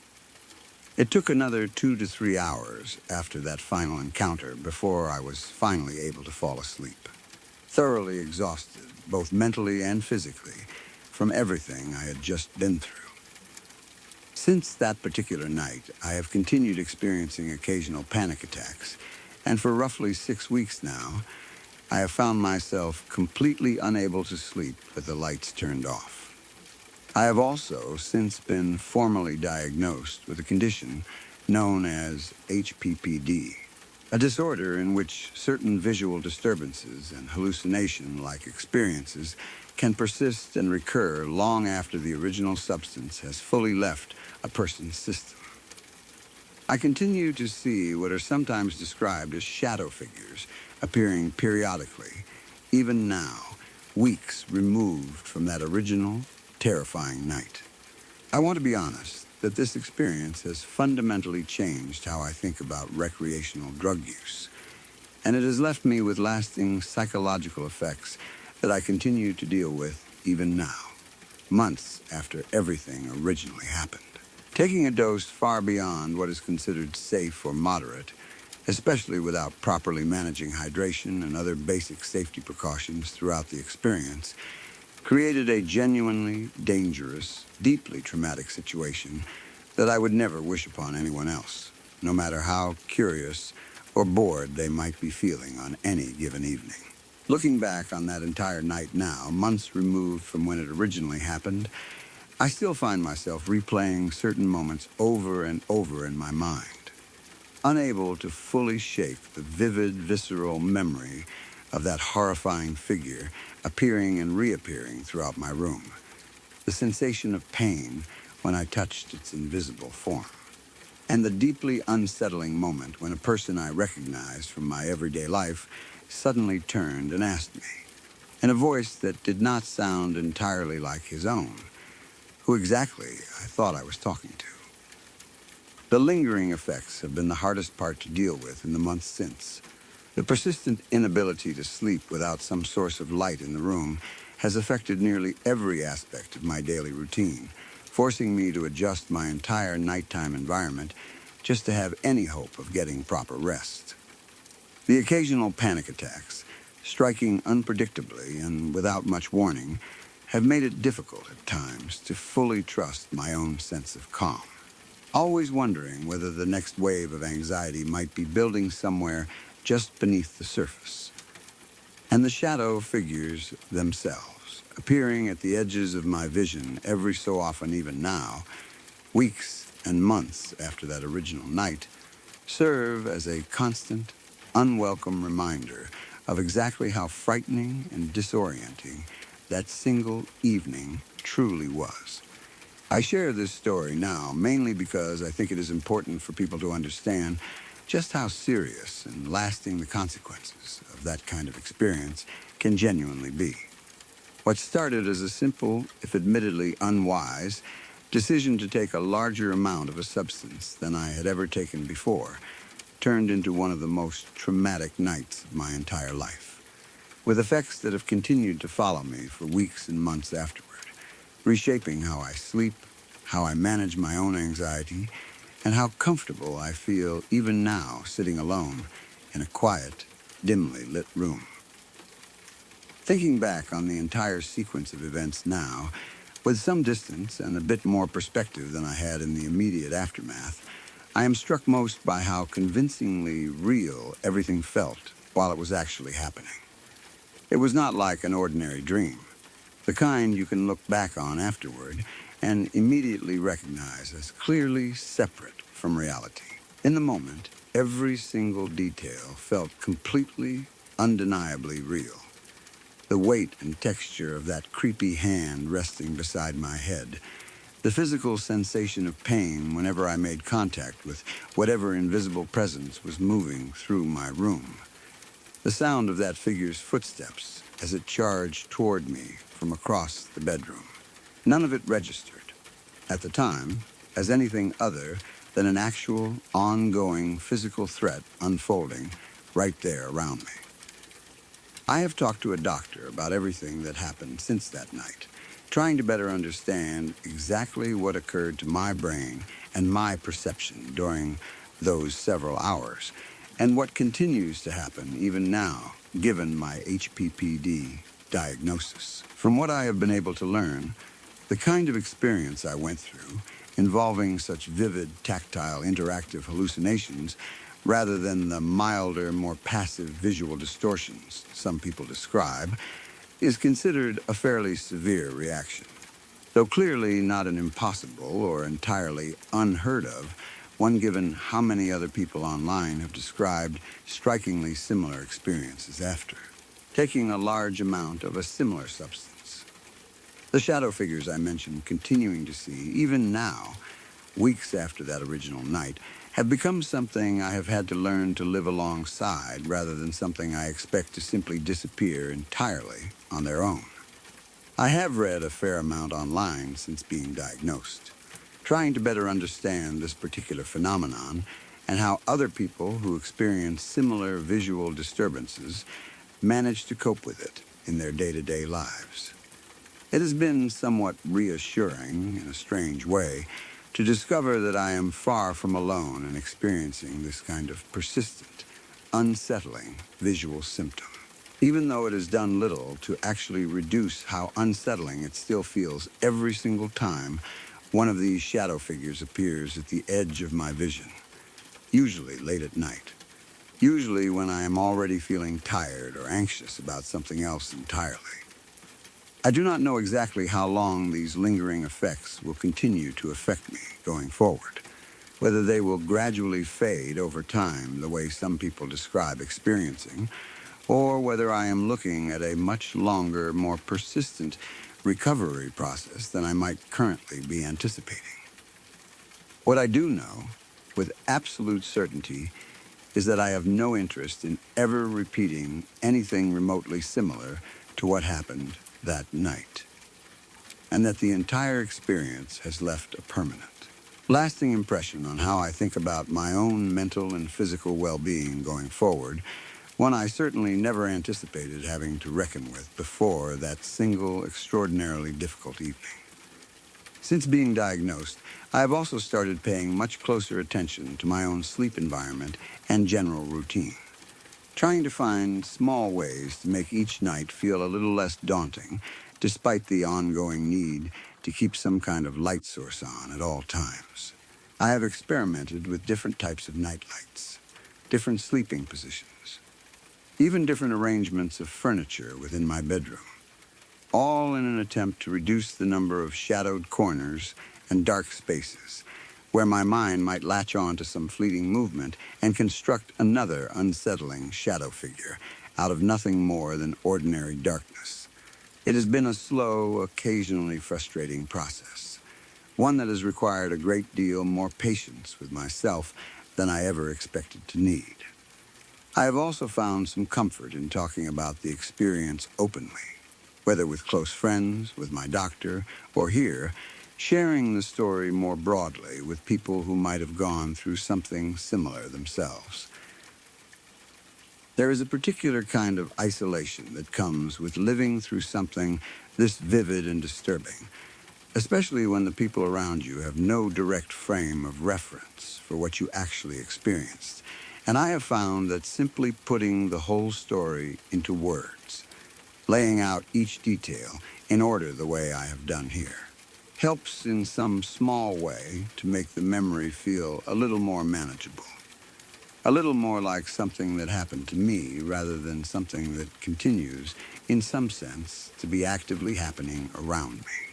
It took another 2 to 3 hours after that final encounter before I was finally able to fall asleep, thoroughly exhausted, both mentally and physically, from everything I had just been through. Since that particular night, I have continued experiencing occasional panic attacks, and for roughly 6 weeks now, I have found myself completely unable to sleep with the lights turned off. I have also since been formally diagnosed with a condition known as HPPD, a disorder in which certain visual disturbances and hallucination-like experiences can persist and recur long after the original substance has fully left a person's system. I continue to see what are sometimes described as shadow figures appearing periodically, even now, weeks removed from that original, terrifying night. I want to be honest that this experience has fundamentally changed how I think about recreational drug use, and it has left me with lasting psychological effects that I continue to deal with even now, months after everything originally happened. Taking a dose far beyond what is considered safe or moderate, especially without properly managing hydration and other basic safety precautions throughout the experience, created a genuinely dangerous, deeply traumatic situation that I would never wish upon anyone else, no matter how curious or bored they might be feeling on any given evening. Looking back on that entire night now, months removed from when it originally happened, I still find myself replaying certain moments over and over in my mind, unable to fully shake the vivid, visceral memory of that horrifying figure appearing and reappearing throughout my room, the sensation of pain when I touched its invisible form, and the deeply unsettling moment when a person I recognized from my everyday life suddenly turned and asked me, in a voice that did not sound entirely like his own, who exactly I thought I was talking to. The lingering effects have been the hardest part to deal with in the months since. The persistent inability to sleep without some source of light in the room has affected nearly every aspect of my daily routine, forcing me to adjust my entire nighttime environment just to have any hope of getting proper rest. The occasional panic attacks, striking unpredictably and without much warning, have made it difficult at times to fully trust my own sense of calm, always wondering whether the next wave of anxiety might be building somewhere just beneath the surface. And the shadow figures themselves, appearing at the edges of my vision every so often even now, weeks and months after that original night, serve as a constant, unwelcome reminder of exactly how frightening and disorienting that single evening truly was. I share this story now mainly because I think it is important for people to understand just how serious and lasting the consequences of that kind of experience can genuinely be. What started as a simple, if admittedly unwise, decision to take a larger amount of a substance than I had ever taken before turned into one of the most traumatic nights of my entire life, with effects that have continued to follow me for weeks and months afterward, reshaping how I sleep, how I manage my own anxiety, and how comfortable I feel even now sitting alone in a quiet, dimly lit room. Thinking back on the entire sequence of events now, with some distance and a bit more perspective than I had in the immediate aftermath, I am struck most by how convincingly real everything felt while it was actually happening. It was not like an ordinary dream, the kind you can look back on afterward and immediately recognize as clearly separate from reality. In the moment, every single detail felt completely, undeniably real. The weight and texture of that creepy hand resting beside my head, the physical sensation of pain whenever I made contact with whatever invisible presence was moving through my room, the sound of that figure's footsteps as it charged toward me from across the bedroom. None of it registered, at the time, as anything other than an actual, ongoing physical threat unfolding right there around me. I have talked to a doctor about everything that happened since that night, trying to better understand exactly what occurred to my brain and my perception during those several hours, and what continues to happen even now, given my HPPD diagnosis. From what I have been able to learn, the kind of experience I went through, involving such vivid, tactile, interactive hallucinations, rather than the milder, more passive visual distortions some people describe, is considered a fairly severe reaction. Though clearly not an impossible or entirely unheard of, one given how many other people online have described strikingly similar experiences after, taking a large amount of a similar substance. The shadow figures I mentioned continuing to see, even now, weeks after that original night, have become something I have had to learn to live alongside rather than something I expect to simply disappear entirely on their own. I have read a fair amount online since being diagnosed, trying to better understand this particular phenomenon and how other people who experience similar visual disturbances manage to cope with it in their day-to-day lives. It has been somewhat reassuring, in a strange way, to discover that I am far from alone in experiencing this kind of persistent, unsettling visual symptom. Even though it has done little to actually reduce how unsettling it still feels every single time one of these shadow figures appears at the edge of my vision, usually late at night, usually when I am already feeling tired or anxious about something else entirely. I do not know exactly how long these lingering effects will continue to affect me going forward, whether they will gradually fade over time the way some people describe experiencing, or whether I am looking at a much longer, more persistent recovery process than I might currently be anticipating. What I do know, with absolute certainty, is that I have no interest in ever repeating anything remotely similar to what happened that night, and that the entire experience has left a permanent, lasting impression on how I think about my own mental and physical well-being going forward, one I certainly never anticipated having to reckon with before that single extraordinarily difficult evening. Since being diagnosed, I have also started paying much closer attention to my own sleep environment and general routine, trying to find small ways to make each night feel a little less daunting, despite the ongoing need to keep some kind of light source on at all times. I have experimented with different types of night lights, different sleeping positions, even different arrangements of furniture within my bedroom, all in an attempt to reduce the number of shadowed corners and dark spaces where my mind might latch on to some fleeting movement and construct another unsettling shadow figure out of nothing more than ordinary darkness. It has been a slow, occasionally frustrating process, one that has required a great deal more patience with myself than I ever expected to need. I have also found some comfort in talking about the experience openly, whether with close friends, with my doctor, or here, sharing the story more broadly with people who might have gone through something similar themselves. There is a particular kind of isolation that comes with living through something this vivid and disturbing, especially when the people around you have no direct frame of reference for what you actually experienced. And I have found that simply putting the whole story into words, laying out each detail in order the way I have done here. Helps in some small way to make the memory feel a little more manageable. A little more like something that happened to me rather than something that continues, in some sense, to be actively happening around me.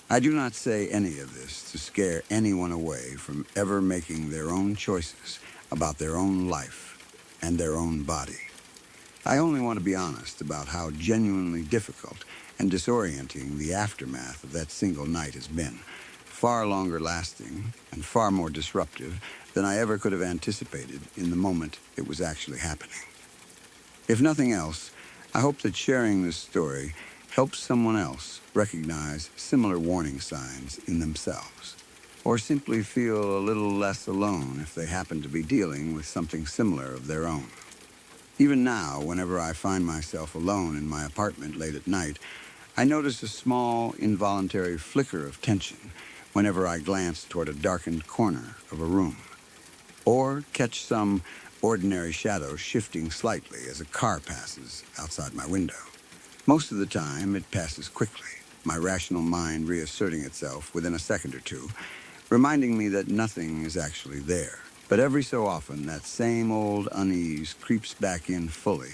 I do not say any of this to scare anyone away from ever making their own choices about their own life and their own body. I only want to be honest about how genuinely difficult and disorienting the aftermath of that single night has been, far longer lasting and far more disruptive than I ever could have anticipated in the moment it was actually happening. If nothing else, I hope that sharing this story helps someone else recognize similar warning signs in themselves, or simply feel a little less alone if they happen to be dealing with something similar of their own. Even now, whenever I find myself alone in my apartment late at night, I notice a small, involuntary flicker of tension whenever I glance toward a darkened corner of a room, or catch some ordinary shadow shifting slightly as a car passes outside my window. Most of the time, it passes quickly, my rational mind reasserting itself within a second or two, reminding me that nothing is actually there. But every so often, that same old unease creeps back in fully,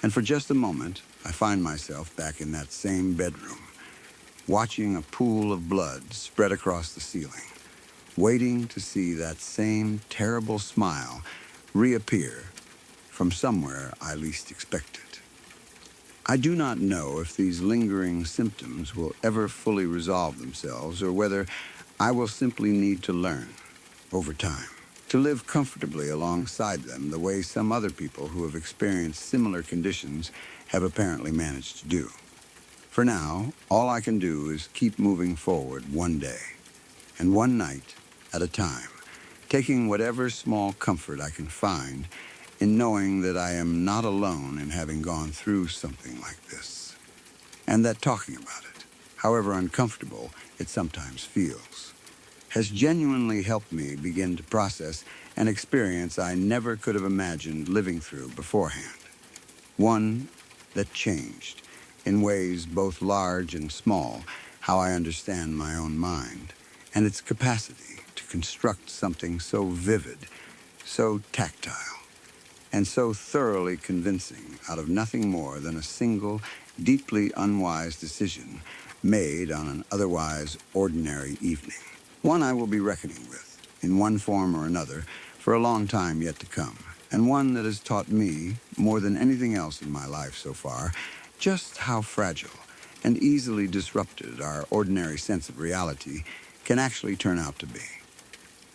and for just a moment, I find myself back in that same bedroom, watching a pool of blood spread across the ceiling, waiting to see that same terrible smile reappear from somewhere I least expect it. I do not know if these lingering symptoms will ever fully resolve themselves or whether I will simply need to learn, over time, to live comfortably alongside them the way some other people who have experienced similar conditions have apparently managed to do. For now, all I can do is keep moving forward one day, and one night at a time, taking whatever small comfort I can find in knowing that I am not alone in having gone through something like this, and that talking about it, however uncomfortable it sometimes feels, has genuinely helped me begin to process an experience I never could have imagined living through beforehand. One that changed, in ways both large and small, how I understand my own mind and its capacity to construct something so vivid, so tactile, and so thoroughly convincing out of nothing more than a single, deeply unwise decision made on an otherwise ordinary evening. One I will be reckoning with, in one form or another, for a long time yet to come, and one that has taught me, more than anything else in my life so far, just how fragile and easily disrupted our ordinary sense of reality can actually turn out to be,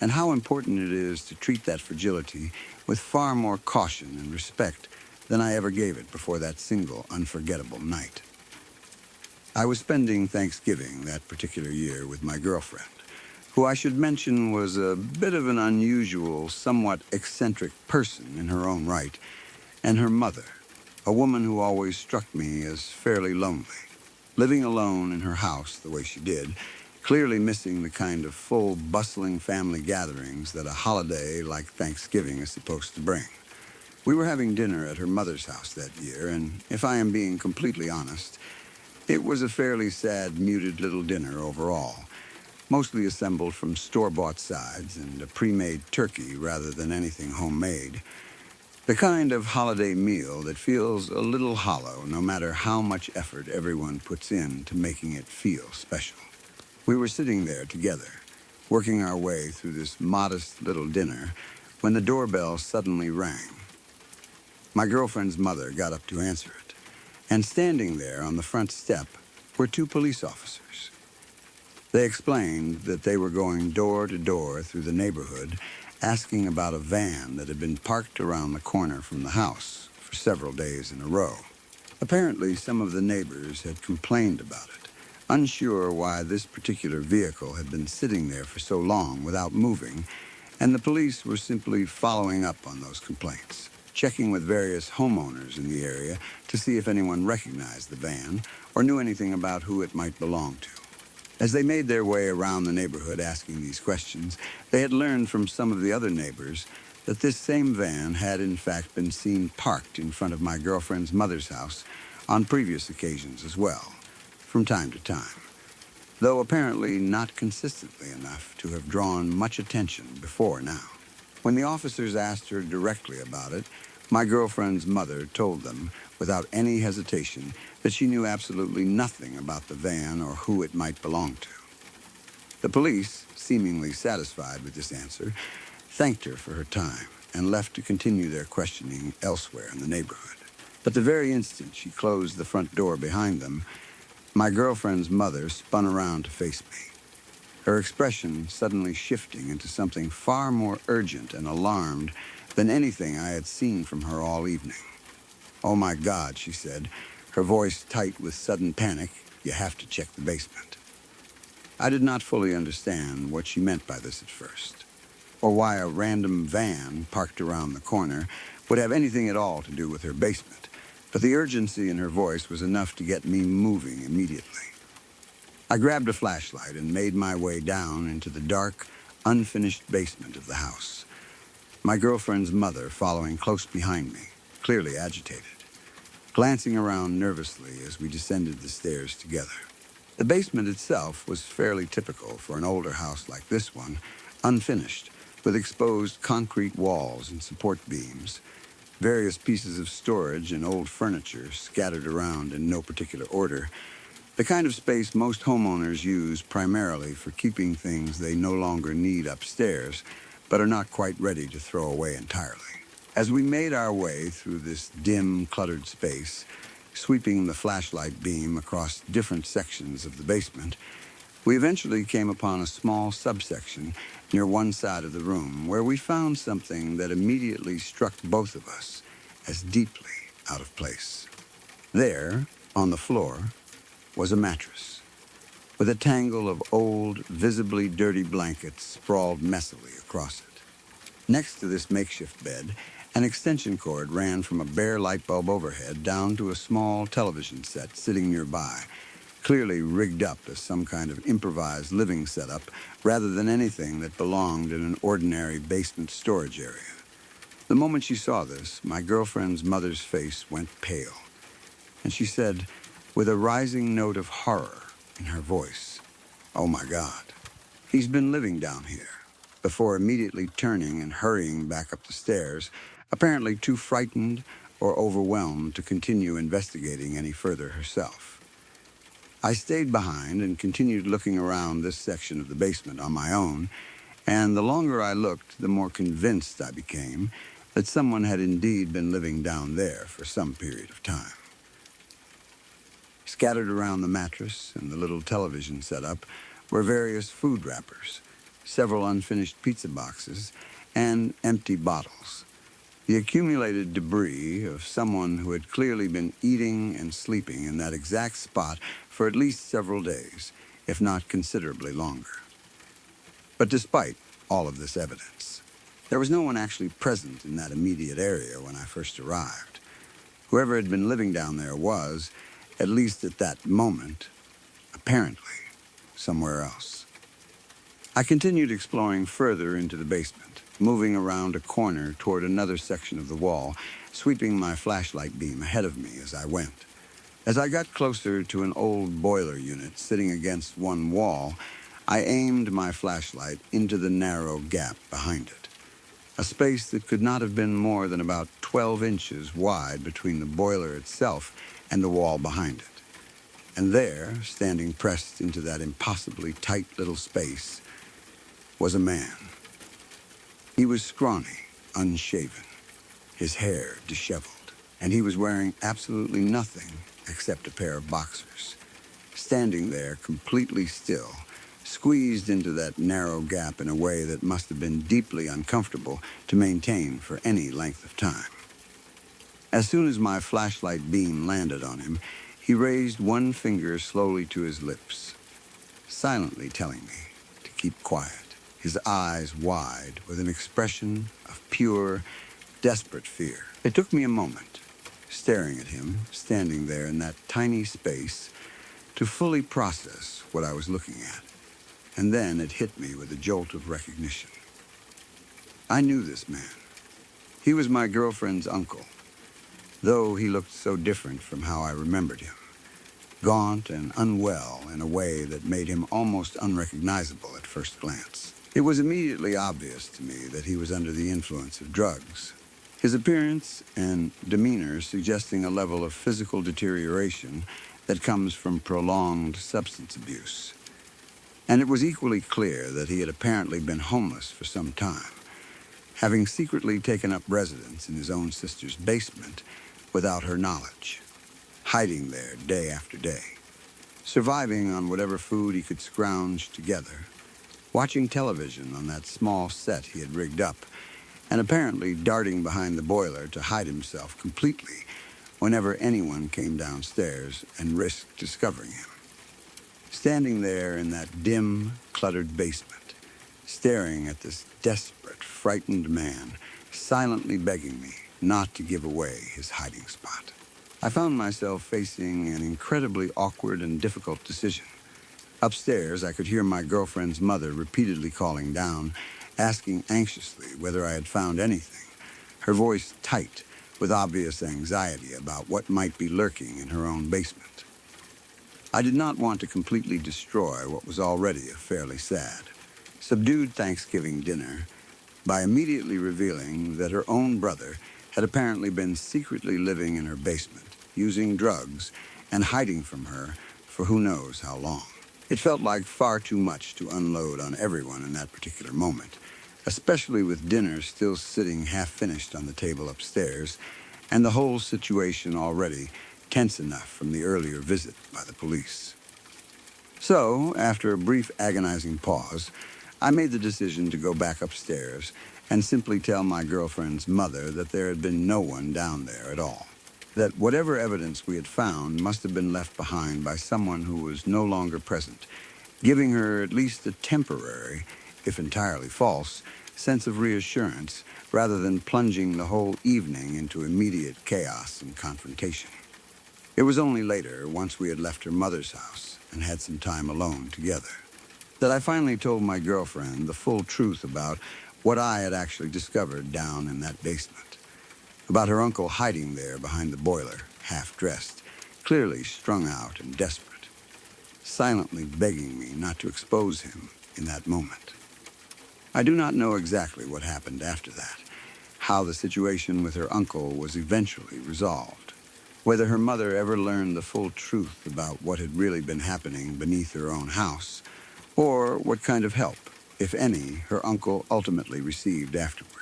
and how important it is to treat that fragility with far more caution and respect than I ever gave it before that single unforgettable night. I was spending Thanksgiving that particular year with my girlfriend, who I should mention was a bit of an unusual, somewhat eccentric person in her own right, and her mother, a woman who always struck me as fairly lonely, living alone in her house the way she did, clearly missing the kind of full, bustling family gatherings that a holiday like Thanksgiving is supposed to bring. We were having dinner at her mother's house that year, and if I am being completely honest, it was a fairly sad, muted little dinner overall, mostly assembled from store-bought sides and a pre-made turkey rather than anything homemade. The kind of holiday meal that feels a little hollow no matter how much effort everyone puts in to making it feel special. We were sitting there together, working our way through this modest little dinner, when the doorbell suddenly rang. My girlfriend's mother got up to answer it, and standing there on the front step were two police officers. They explained that they were going door to door through the neighborhood, asking about a van that had been parked around the corner from the house for several days in a row. Apparently, some of the neighbors had complained about it, unsure why this particular vehicle had been sitting there for so long without moving, and the police were simply following up on those complaints, checking with various homeowners in the area to see if anyone recognized the van or knew anything about who it might belong to. As they made their way around the neighborhood asking these questions, they had learned from some of the other neighbors that this same van had in fact been seen parked in front of my girlfriend's mother's house on previous occasions as well, from time to time, though apparently not consistently enough to have drawn much attention before now. When the officers asked her directly about it, my girlfriend's mother told them, without any hesitation, that she knew absolutely nothing about the van or who it might belong to. The police, seemingly satisfied with this answer, thanked her for her time and left to continue their questioning elsewhere in the neighborhood. But the very instant she closed the front door behind them, my girlfriend's mother spun around to face me, her expression suddenly shifting into something far more urgent and alarmed than anything I had seen from her all evening. "Oh my God," she said, her voice tight with sudden panic. "You have to check the basement." I did not fully understand what she meant by this at first, or why a random van parked around the corner would have anything at all to do with her basement, but the urgency in her voice was enough to get me moving immediately. I grabbed a flashlight and made my way down into the dark, unfinished basement of the house, my girlfriend's mother following close behind me, clearly agitated, glancing around nervously as we descended the stairs together. The basement itself was fairly typical for an older house like this one, unfinished, with exposed concrete walls and support beams, various pieces of storage and old furniture scattered around in no particular order, the kind of space most homeowners use primarily for keeping things they no longer need upstairs, but are not quite ready to throw away entirely. As we made our way through this dim, cluttered space, sweeping the flashlight beam across different sections of the basement, we eventually came upon a small subsection near one side of the room where we found something that immediately struck both of us as deeply out of place. There, on the floor, was a mattress, with a tangle of old, visibly dirty blankets sprawled messily across it. Next to this makeshift bed, an extension cord ran from a bare light bulb overhead down to a small television set sitting nearby, clearly rigged up as some kind of improvised living setup rather than anything that belonged in an ordinary basement storage area. The moment she saw this, my girlfriend's mother's face went pale, and she said, with a rising note of horror in her voice, "Oh my God, he's been living down here," before immediately turning and hurrying back up the stairs, apparently too frightened or overwhelmed to continue investigating any further herself. I stayed behind and continued looking around this section of the basement on my own, and the longer I looked, the more convinced I became that someone had indeed been living down there for some period of time. Scattered around the mattress and the little television setup were various food wrappers, several unfinished pizza boxes, and empty bottles, the accumulated debris of someone who had clearly been eating and sleeping in that exact spot for at least several days, if not considerably longer. But despite all of this evidence, there was no one actually present in that immediate area when I first arrived. Whoever had been living down there was, at least at that moment, apparently somewhere else. I continued exploring further into the basement, moving around a corner toward another section of the wall, sweeping my flashlight beam ahead of me as I went. As I got closer to an old boiler unit sitting against one wall, I aimed my flashlight into the narrow gap behind it, a space that could not have been more than about 12 inches wide between the boiler itself and the wall behind it. And there, standing pressed into that impossibly tight little space, was a man. He was scrawny, unshaven, his hair disheveled, and he was wearing absolutely nothing except a pair of boxers, standing there completely still, squeezed into that narrow gap in a way that must have been deeply uncomfortable to maintain for any length of time. As soon as my flashlight beam landed on him, he raised one finger slowly to his lips, silently telling me to keep quiet, his eyes wide with an expression of pure, desperate fear. It took me a moment, staring at him, standing there in that tiny space, to fully process what I was looking at. And then it hit me with a jolt of recognition. I knew this man. He was my girlfriend's uncle, though he looked so different from how I remembered him, gaunt and unwell in a way that made him almost unrecognizable at first glance. It was immediately obvious to me that he was under the influence of drugs, his appearance and demeanor suggesting a level of physical deterioration that comes from prolonged substance abuse. And it was equally clear that he had apparently been homeless for some time, having secretly taken up residence in his own sister's basement without her knowledge, hiding there day after day, surviving on whatever food he could scrounge together, watching television on that small set he had rigged up, and apparently darting behind the boiler to hide himself completely whenever anyone came downstairs and risked discovering him. Standing there in that dim, cluttered basement, staring at this desperate, frightened man, silently begging me not to give away his hiding spot. I found myself facing an incredibly awkward and difficult decision. Upstairs, I could hear my girlfriend's mother repeatedly calling down, asking anxiously whether I had found anything, her voice tight with obvious anxiety about what might be lurking in her own basement. I did not want to completely destroy what was already a fairly sad, subdued Thanksgiving dinner by immediately revealing that her own brother had apparently been secretly living in her basement, using drugs, and hiding from her for who knows how long. It felt like far too much to unload on everyone in that particular moment, especially with dinner still sitting half-finished on the table upstairs, and the whole situation already tense enough from the earlier visit by the police. So, after a brief agonizing pause, I made the decision to go back upstairs and simply tell my girlfriend's mother that there had been no one down there at all, that whatever evidence we had found must have been left behind by someone who was no longer present, giving her at least a temporary, if entirely false, sense of reassurance rather than plunging the whole evening into immediate chaos and confrontation. It was only later, once we had left her mother's house and had some time alone together, that I finally told my girlfriend the full truth about what I had actually discovered down in that basement, about her uncle hiding there behind the boiler, half-dressed, clearly strung out and desperate, silently begging me not to expose him in that moment. I do not know exactly what happened after that, how the situation with her uncle was eventually resolved, whether her mother ever learned the full truth about what had really been happening beneath her own house, or what kind of help, if any, her uncle ultimately received afterward.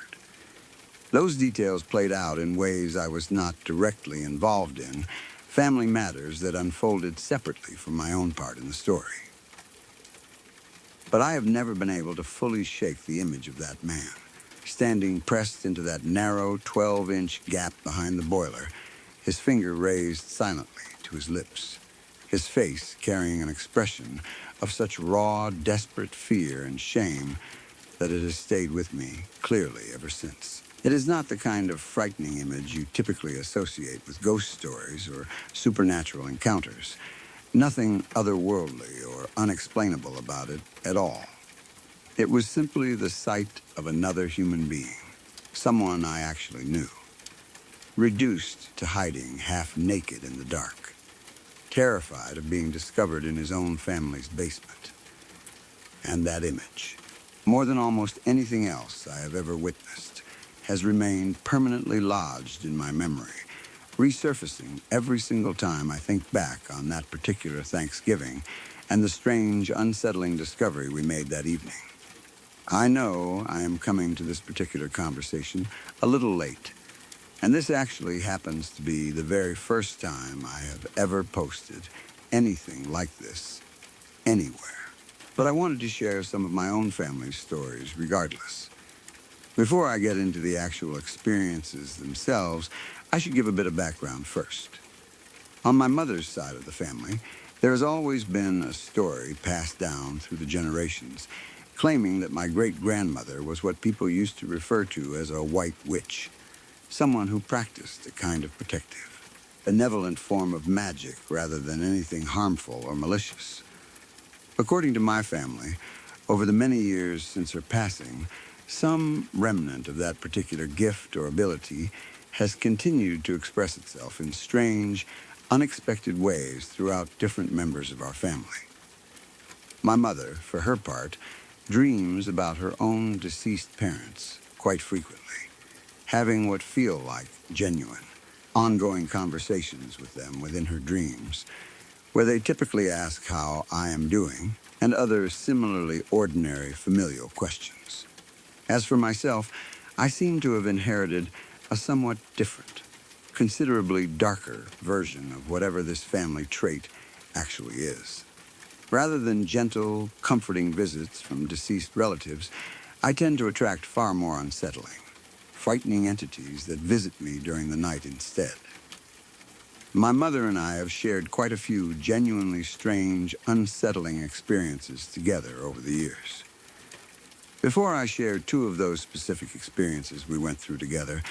Those details played out in ways I was not directly involved in, family matters that unfolded separately from my own part in the story. But I have never been able to fully shake the image of that man, standing pressed into that narrow 12-inch gap behind the boiler, his finger raised silently to his lips, his face carrying an expression of such raw, desperate fear and shame that it has stayed with me clearly ever since. It is not the kind of frightening image you typically associate with ghost stories or supernatural encounters. Nothing otherworldly or unexplainable about it at all. It was simply the sight of another human being, someone I actually knew, reduced to hiding half naked in the dark, terrified of being discovered in his own family's basement. And that image, more than almost anything else I have ever witnessed, has remained permanently lodged in my memory, resurfacing every single time I think back on that particular Thanksgiving and the strange, unsettling discovery we made that evening. I know I am coming to this particular conversation a little late, and this actually happens to be the very first time I have ever posted anything like this anywhere. But I wanted to share some of my own family's stories regardless. Before I get into the actual experiences themselves, I should give a bit of background first. On my mother's side of the family, there has always been a story passed down through the generations, claiming that my great-grandmother was what people used to refer to as a white witch, someone who practiced a kind of protective, benevolent form of magic rather than anything harmful or malicious. According to my family, over the many years since her passing, some remnant of that particular gift or ability has continued to express itself in strange, unexpected ways throughout different members of our family. My mother, for her part, dreams about her own deceased parents quite frequently, having what feel like genuine, ongoing conversations with them within her dreams, where they typically ask how I am doing and other similarly ordinary familial questions. As for myself, I seem to have inherited a somewhat different, considerably darker version of whatever this family trait actually is. Rather than gentle, comforting visits from deceased relatives, I tend to attract far more unsettling, frightening entities that visit me during the night instead. My mother and I have shared quite a few genuinely strange, unsettling experiences together over the years. Before I share two of those specific experiences we went through together,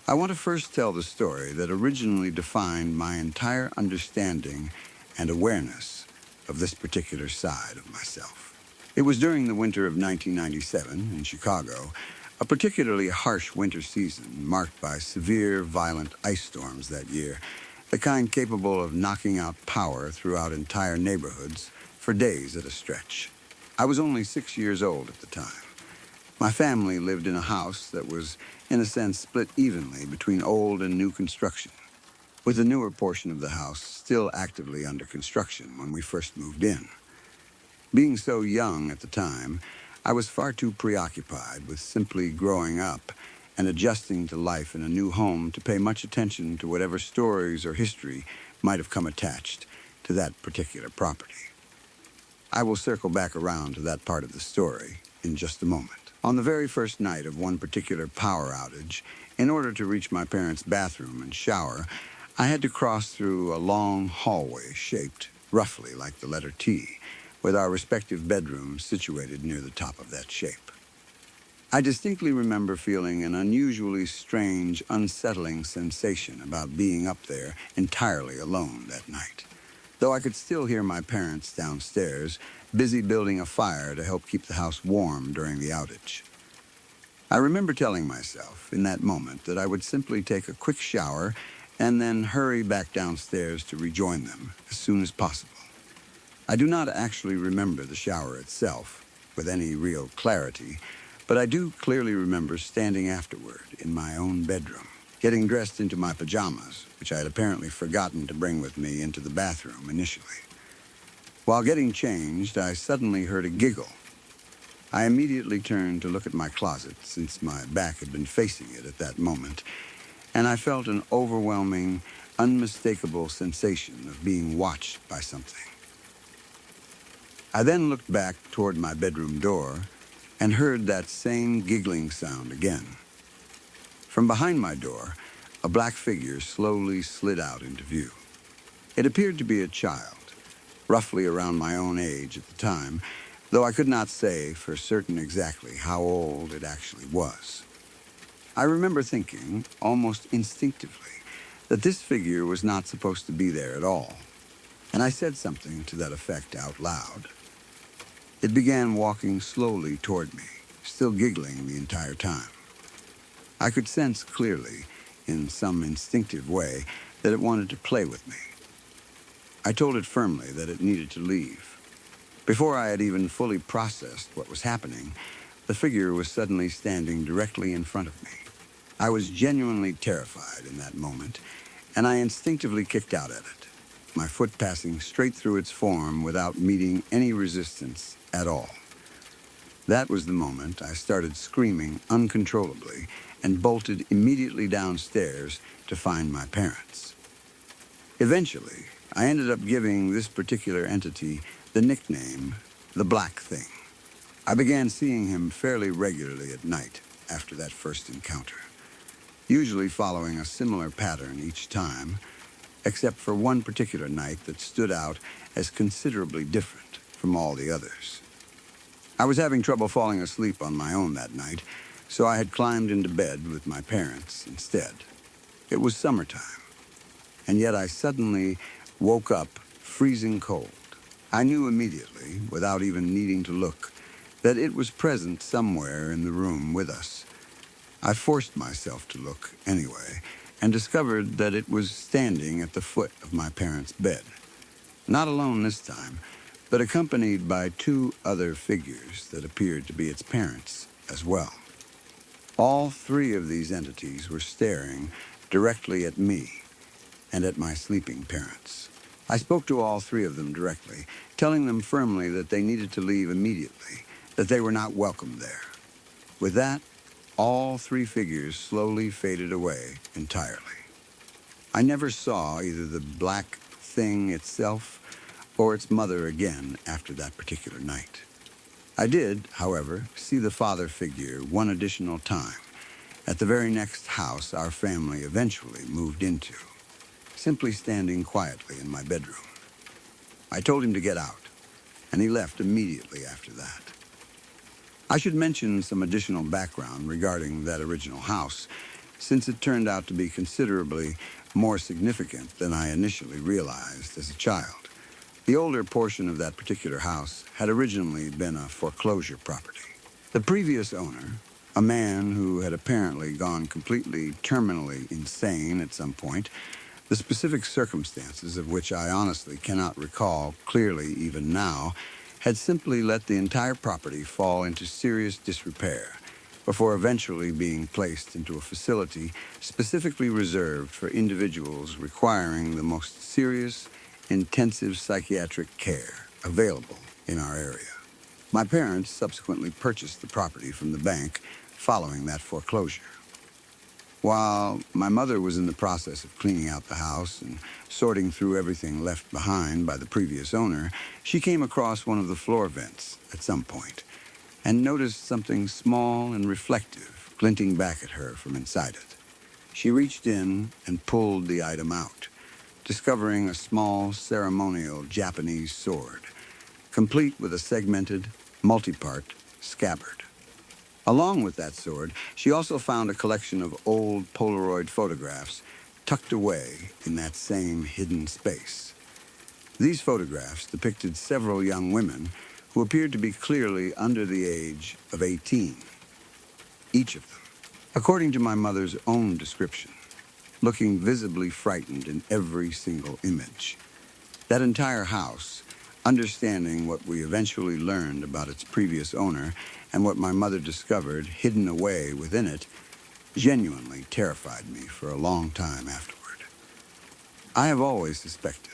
I want to first tell the story that originally defined my entire understanding and awareness of this particular side of myself. It was during the winter of 1997 in Chicago, a particularly harsh winter season marked by severe, violent ice storms that year, the kind capable of knocking out power throughout entire neighborhoods for days at a stretch. I was only 6 years old at the time. My family lived in a house that was, in a sense, split evenly between old and new construction, with the newer portion of the house still actively under construction when we first moved in. Being so young at the time, I was far too preoccupied with simply growing up and adjusting to life in a new home to pay much attention to whatever stories or history might have come attached to that particular property. I will circle back around to that part of the story in just a moment. On the very first night of one particular power outage, in order to reach my parents' bathroom and shower, I had to cross through a long hallway shaped roughly like the letter T, with our respective bedrooms situated near the top of that shape. I distinctly remember feeling an unusually strange, unsettling sensation about being up there entirely alone that night, though I could still hear my parents downstairs, busy building a fire to help keep the house warm during the outage. I remember telling myself in that moment that I would simply take a quick shower and then hurry back downstairs to rejoin them as soon as possible. I do not actually remember the shower itself with any real clarity, but I do clearly remember standing afterward in my own bedroom, getting dressed into my pajamas, which I had apparently forgotten to bring with me into the bathroom initially. While getting changed, I suddenly heard a giggle. I immediately turned to look at my closet, since my back had been facing it at that moment, and I felt an overwhelming, unmistakable sensation of being watched by something. I then looked back toward my bedroom door and heard that same giggling sound again. From behind my door, a black figure slowly slid out into view. It appeared to be a child, roughly around my own age at the time, though I could not say for certain exactly how old it actually was. I remember thinking, almost instinctively, that this figure was not supposed to be there at all, and I said something to that effect out loud. It began walking slowly toward me, still giggling the entire time. I could sense clearly, in some instinctive way, that it wanted to play with me. I told it firmly that it needed to leave. Before I had even fully processed what was happening, the figure was suddenly standing directly in front of me. I was genuinely terrified in that moment, and I instinctively kicked out at it, my foot passing straight through its form without meeting any resistance at all. That was the moment I started screaming uncontrollably and bolted immediately downstairs to find my parents. Eventually, I ended up giving this particular entity the nickname, the Black Thing. I began seeing him fairly regularly at night after that first encounter, usually following a similar pattern each time, except for one particular night that stood out as considerably different from all the others. I was having trouble falling asleep on my own that night, so I had climbed into bed with my parents instead. It was summertime, and yet I suddenly woke up freezing cold. I knew immediately, without even needing to look, that it was present somewhere in the room with us. I forced myself to look anyway, and discovered that it was standing at the foot of my parents' bed. Not alone this time, but accompanied by two other figures that appeared to be its parents as well. All three of these entities were staring directly at me and at my sleeping parents. I spoke to all three of them directly, telling them firmly that they needed to leave immediately, that they were not welcome there. With that, all three figures slowly faded away entirely. I never saw either the black thing itself or its mother again after that particular night. I did, however, see the father figure one additional time at the very next house our family eventually moved into, simply standing quietly in my bedroom. I told him to get out, and he left immediately after that. I should mention some additional background regarding that original house, since it turned out to be considerably more significant than I initially realized as a child. The older portion of that particular house had originally been a foreclosure property. The previous owner, a man who had apparently gone completely terminally insane at some point, the specific circumstances of which I honestly cannot recall clearly even now, had simply let the entire property fall into serious disrepair before eventually being placed into a facility specifically reserved for individuals requiring the most serious, intensive psychiatric care available in our area. My parents subsequently purchased the property from the bank following that foreclosure. While my mother was in the process of cleaning out the house and sorting through everything left behind by the previous owner, she came across one of the floor vents at some point and noticed something small and reflective glinting back at her from inside it. She reached in and pulled the item out, discovering a small ceremonial Japanese sword, complete with a segmented, multi-part scabbard. Along with that sword, she also found a collection of old Polaroid photographs tucked away in that same hidden space. These photographs depicted several young women who appeared to be clearly under the age of 18, each of them, according to my mother's own description, looking visibly frightened in every single image. That entire house, understanding what we eventually learned about its previous owner and what my mother discovered hidden away within it, genuinely terrified me for a long time afterward. I have always suspected,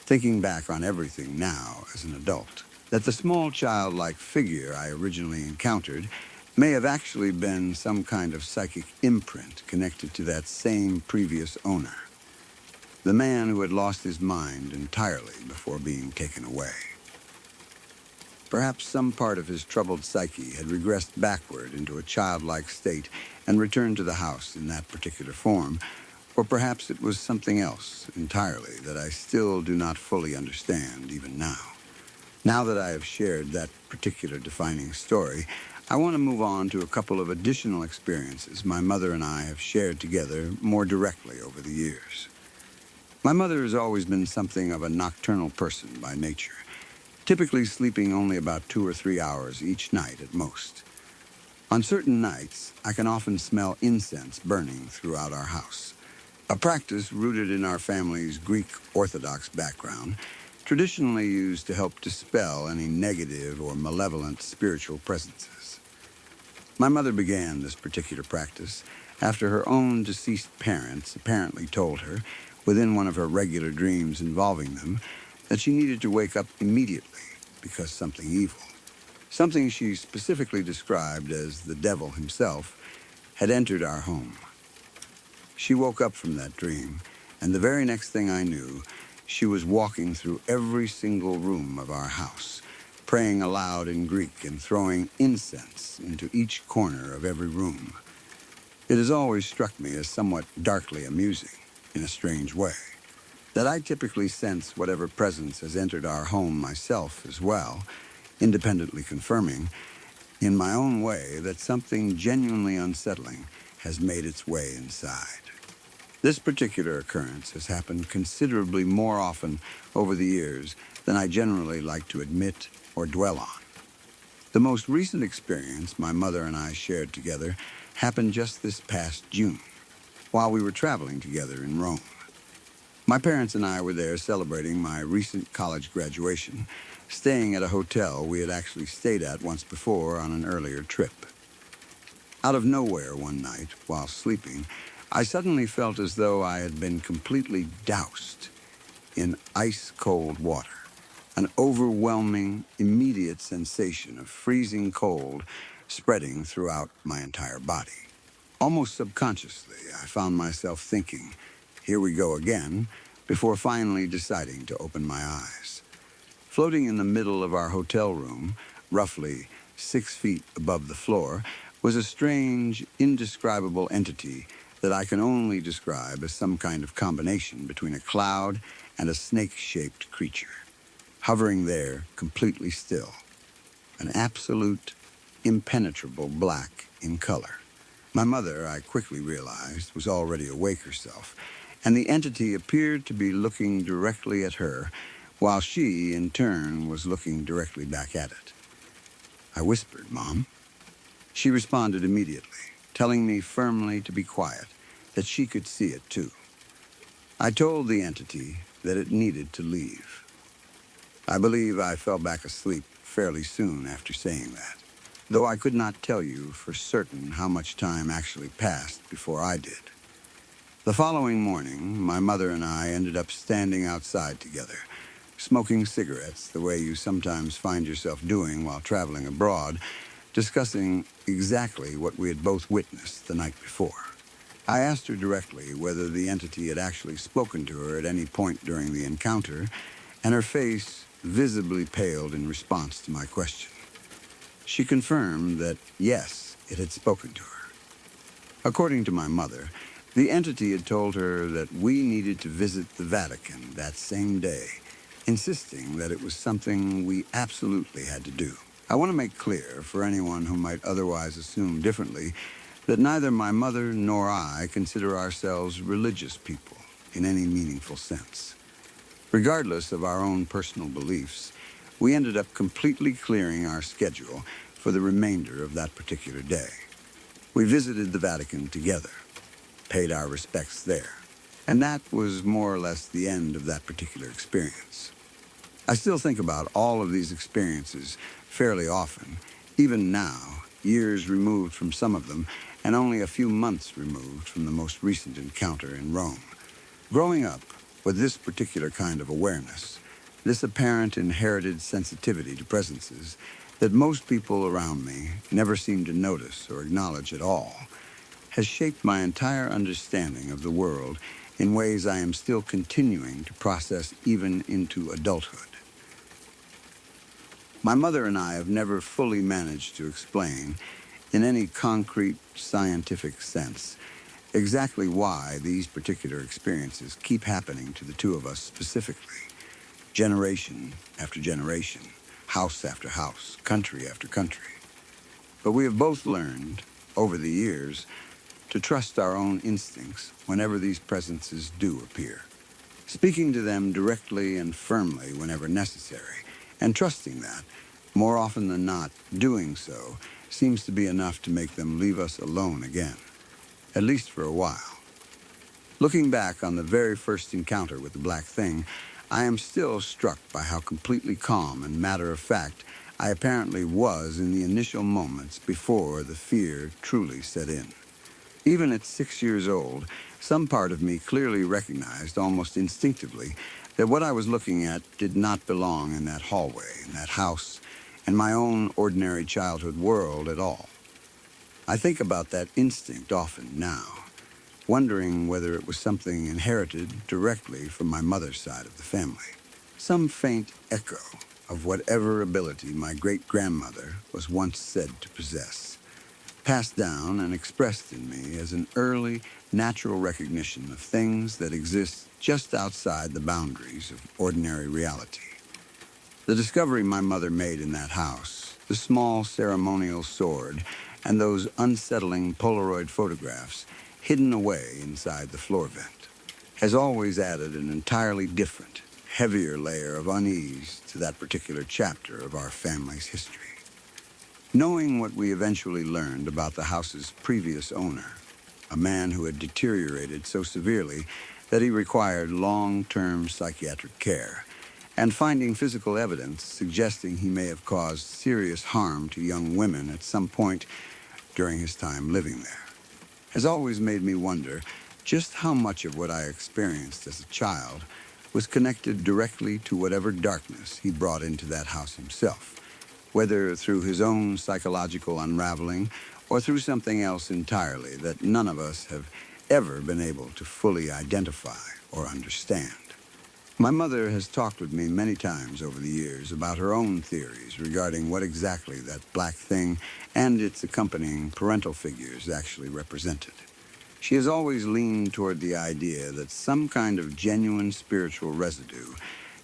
thinking back on everything now as an adult, that the small childlike figure I originally encountered may have actually been some kind of psychic imprint connected to that same previous owner, the man who had lost his mind entirely before being taken away. Perhaps some part of his troubled psyche had regressed backward into a childlike state and returned to the house in that particular form, or perhaps it was something else entirely that I still do not fully understand even now. Now that I have shared that particular defining story, I want to move on to a couple of additional experiences my mother and I have shared together more directly over the years. My mother has always been something of a nocturnal person by nature, typically sleeping only about 2 or 3 hours each night at most. On certain nights, I can often smell incense burning throughout our house, a practice rooted in our family's Greek Orthodox background, traditionally used to help dispel any negative or malevolent spiritual presences. My mother began this particular practice after her own deceased parents apparently told her, within one of her regular dreams involving them, that she needed to wake up immediately because something evil, something she specifically described as the devil himself, had entered our home. She woke up from that dream, and the very next thing I knew, she was walking through every single room of our house, praying aloud in Greek and throwing incense into each corner of every room. It has always struck me as somewhat darkly amusing, in a strange way, that I typically sense whatever presence has entered our home myself as well, independently confirming, in my own way, that something genuinely unsettling has made its way inside. This particular occurrence has happened considerably more often over the years than I generally like to admit or dwell on. The most recent experience my mother and I shared together happened just this past June. while we were traveling together in Rome. My parents and I were there celebrating my recent college graduation, staying at a hotel we had actually stayed at once before on an earlier trip. Out of nowhere one night, while sleeping, I suddenly felt as though I had been completely doused in ice-cold water. An overwhelming, immediate sensation of freezing cold spreading throughout my entire body. Almost subconsciously, I found myself thinking, "Here we go again," before finally deciding to open my eyes. Floating in the middle of our hotel room, roughly 6 feet above the floor, was a strange, indescribable entity that I can only describe as some kind of combination between a cloud and a snake-shaped creature, hovering there completely still, an absolute, impenetrable black in color. My mother, I quickly realized, was already awake herself, and the entity appeared to be looking directly at her, while she, in turn, was looking directly back at it. I whispered, "Mom." She responded immediately, telling me firmly to be quiet, that she could see it too. I told the entity that it needed to leave. I believe I fell back asleep fairly soon after saying that, though I could not tell you for certain how much time actually passed before I did. The following morning, my mother and I ended up standing outside together, smoking cigarettes the way you sometimes find yourself doing while traveling abroad, discussing exactly what we had both witnessed the night before. I asked her directly whether the entity had actually spoken to her at any point during the encounter, and her face visibly paled in response to my question. She confirmed that, yes, it had spoken to her. According to my mother, the entity had told her that we needed to visit the Vatican that same day, insisting that it was something we absolutely had to do. I want to make clear, for anyone who might otherwise assume differently, that neither my mother nor I consider ourselves religious people in any meaningful sense. Regardless of our own personal beliefs, we ended up completely clearing our schedule for the remainder of that particular day. We visited the Vatican together, paid our respects there, and that was more or less the end of that particular experience. I still think about all of these experiences fairly often, even now, years removed from some of them, and only a few months removed from the most recent encounter in Rome. Growing up with this particular kind of awareness, this apparent inherited sensitivity to presences that most people around me never seem to notice or acknowledge at all, has shaped my entire understanding of the world in ways I am still continuing to process even into adulthood. My mother and I have never fully managed to explain, in any concrete scientific sense, exactly why these particular experiences keep happening to the two of us specifically, generation after generation, house after house, country after country. But we have both learned, over the years, to trust our own instincts whenever these presences do appear, speaking to them directly and firmly whenever necessary, and trusting that, more often than not, doing so seems to be enough to make them leave us alone again, at least for a while. Looking back on the very first encounter with the black thing, I am still struck by how completely calm and matter-of-fact I apparently was in the initial moments before the fear truly set in. Even at 6 years old, some part of me clearly recognized almost instinctively that what I was looking at did not belong in that hallway, in that house, and my own ordinary childhood world at all. I think about that instinct often now, wondering whether it was something inherited directly from my mother's side of the family. Some faint echo of whatever ability my great-grandmother was once said to possess, passed down and expressed in me as an early, natural recognition of things that exist just outside the boundaries of ordinary reality. The discovery my mother made in that house, the small ceremonial sword, and those unsettling Polaroid photographs hidden away inside the floor vent, has always added an entirely different, heavier layer of unease to that particular chapter of our family's history. Knowing what we eventually learned about the house's previous owner, a man who had deteriorated so severely that he required long-term psychiatric care, and finding physical evidence suggesting he may have caused serious harm to young women at some point during his time living there, has always made me wonder just how much of what I experienced as a child was connected directly to whatever darkness he brought into that house himself, whether through his own psychological unraveling or through something else entirely that none of us have ever been able to fully identify or understand. My mother has talked with me many times over the years about her own theories regarding what exactly that black thing and its accompanying parental figures actually represented. She has always leaned toward the idea that some kind of genuine spiritual residue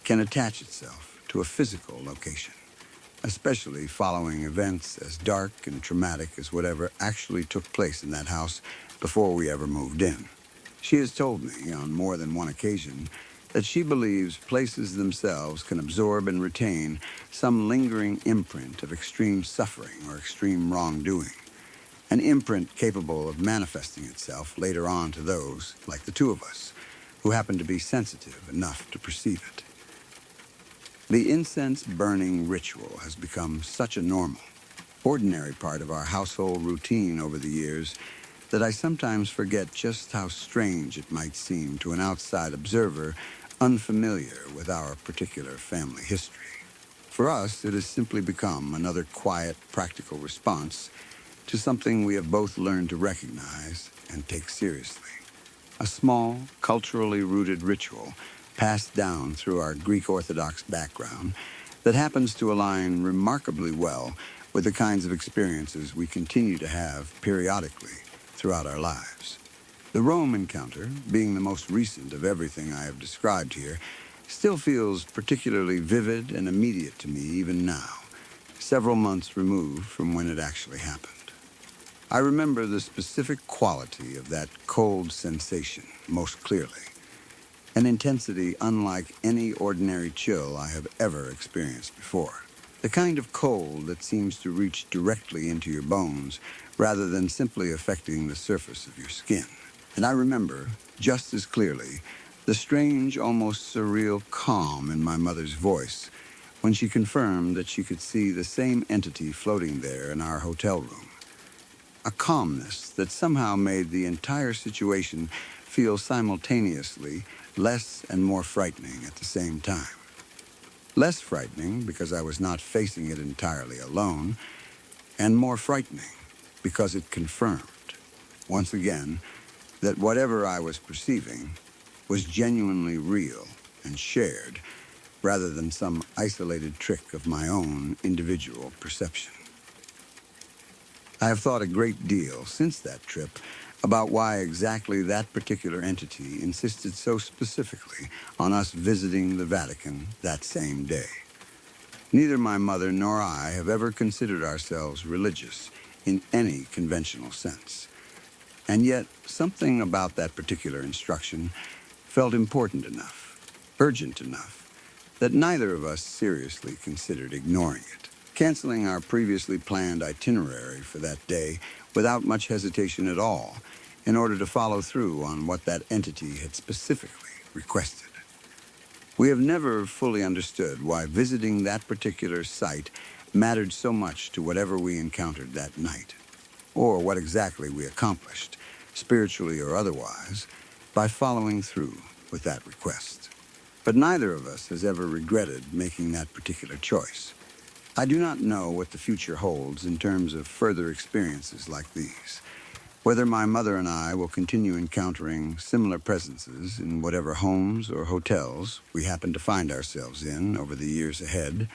can attach itself to a physical location, especially following events as dark and traumatic as whatever actually took place in that house before we ever moved in. She has told me on more than one occasion that she believes places themselves can absorb and retain some lingering imprint of extreme suffering or extreme wrongdoing, an imprint capable of manifesting itself later on to those, like the two of us, who happen to be sensitive enough to perceive it. The incense burning ritual has become such a normal, ordinary part of our household routine over the years that I sometimes forget just how strange it might seem to an outside observer unfamiliar with our particular family history. For us, it has simply become another quiet, practical response to something we have both learned to recognize and take seriously. A small, culturally rooted ritual passed down through our Greek Orthodox background that happens to align remarkably well with the kinds of experiences we continue to have periodically throughout our lives. The Rome encounter, being the most recent of everything I have described here, still feels particularly vivid and immediate to me even now, several months removed from when it actually happened. I remember the specific quality of that cold sensation most clearly, an intensity unlike any ordinary chill I have ever experienced before. The kind of cold that seems to reach directly into your bones rather than simply affecting the surface of your skin. And I remember, just as clearly, the strange, almost surreal calm in my mother's voice when she confirmed that she could see the same entity floating there in our hotel room. A calmness that somehow made the entire situation feel simultaneously less and more frightening at the same time. Less frightening because I was not facing it entirely alone, and more frightening because it confirmed, once again, that whatever I was perceiving was genuinely real and shared, rather than some isolated trick of my own individual perception. I have thought a great deal since that trip about why exactly that particular entity insisted so specifically on us visiting the Vatican that same day. Neither my mother nor I have ever considered ourselves religious in any conventional sense. And yet, something about that particular instruction felt important enough, urgent enough, that neither of us seriously considered ignoring it, canceling our previously planned itinerary for that day without much hesitation at all, in order to follow through on what that entity had specifically requested. We have never fully understood why visiting that particular site mattered so much to whatever we encountered that night, or what exactly we accomplished, spiritually or otherwise, by following through with that request. But neither of us has ever regretted making that particular choice. I do not know what the future holds in terms of further experiences like these, whether my mother and I will continue encountering similar presences in whatever homes or hotels we happen to find ourselves in over the years ahead,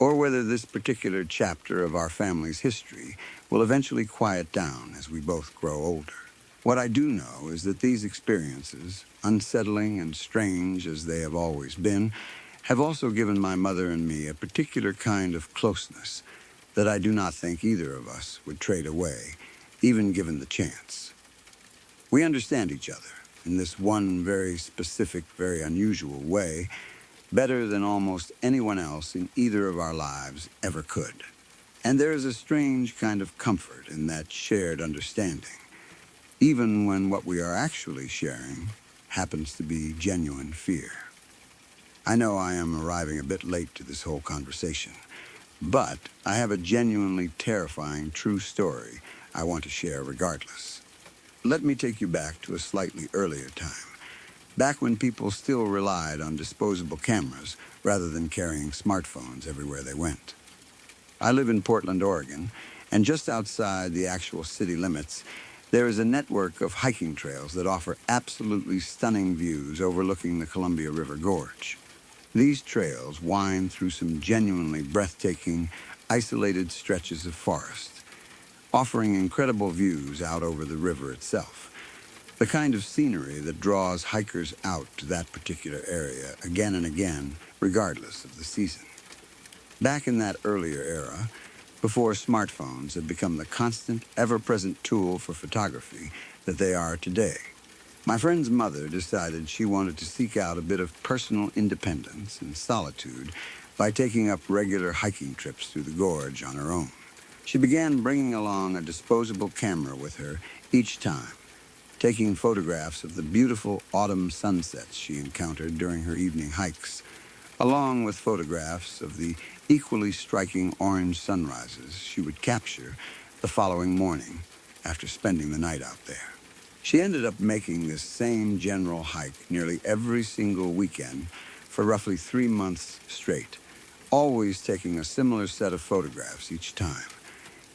or whether this particular chapter of our family's history will eventually quiet down as we both grow older. What I do know is that these experiences, unsettling and strange as they have always been, have also given my mother and me a particular kind of closeness that I do not think either of us would trade away, even given the chance. We understand each other in this one very specific, very unusual way better than almost anyone else in either of our lives ever could. And there is a strange kind of comfort in that shared understanding, even when what we are actually sharing happens to be genuine fear. I know I am arriving a bit late to this whole conversation, but I have a genuinely terrifying true story I want to share regardless. Let me take you back to a slightly earlier time, back when people still relied on disposable cameras rather than carrying smartphones everywhere they went. I live in Portland, Oregon, and just outside the actual city limits, there is a network of hiking trails that offer absolutely stunning views overlooking the Columbia River Gorge. These trails wind through some genuinely breathtaking, isolated stretches of forest, offering incredible views out over the river itself. The kind of scenery that draws hikers out to that particular area again and again, regardless of the season. Back in that earlier era, before smartphones had become the constant, ever-present tool for photography that they are today, my friend's mother decided she wanted to seek out a bit of personal independence and solitude by taking up regular hiking trips through the gorge on her own. She began bringing along a disposable camera with her each time, taking photographs of the beautiful autumn sunsets she encountered during her evening hikes, along with photographs of the equally striking orange sunrises she would capture the following morning after spending the night out there. She ended up making this same general hike nearly every single weekend for roughly 3 months straight, always taking a similar set of photographs each time,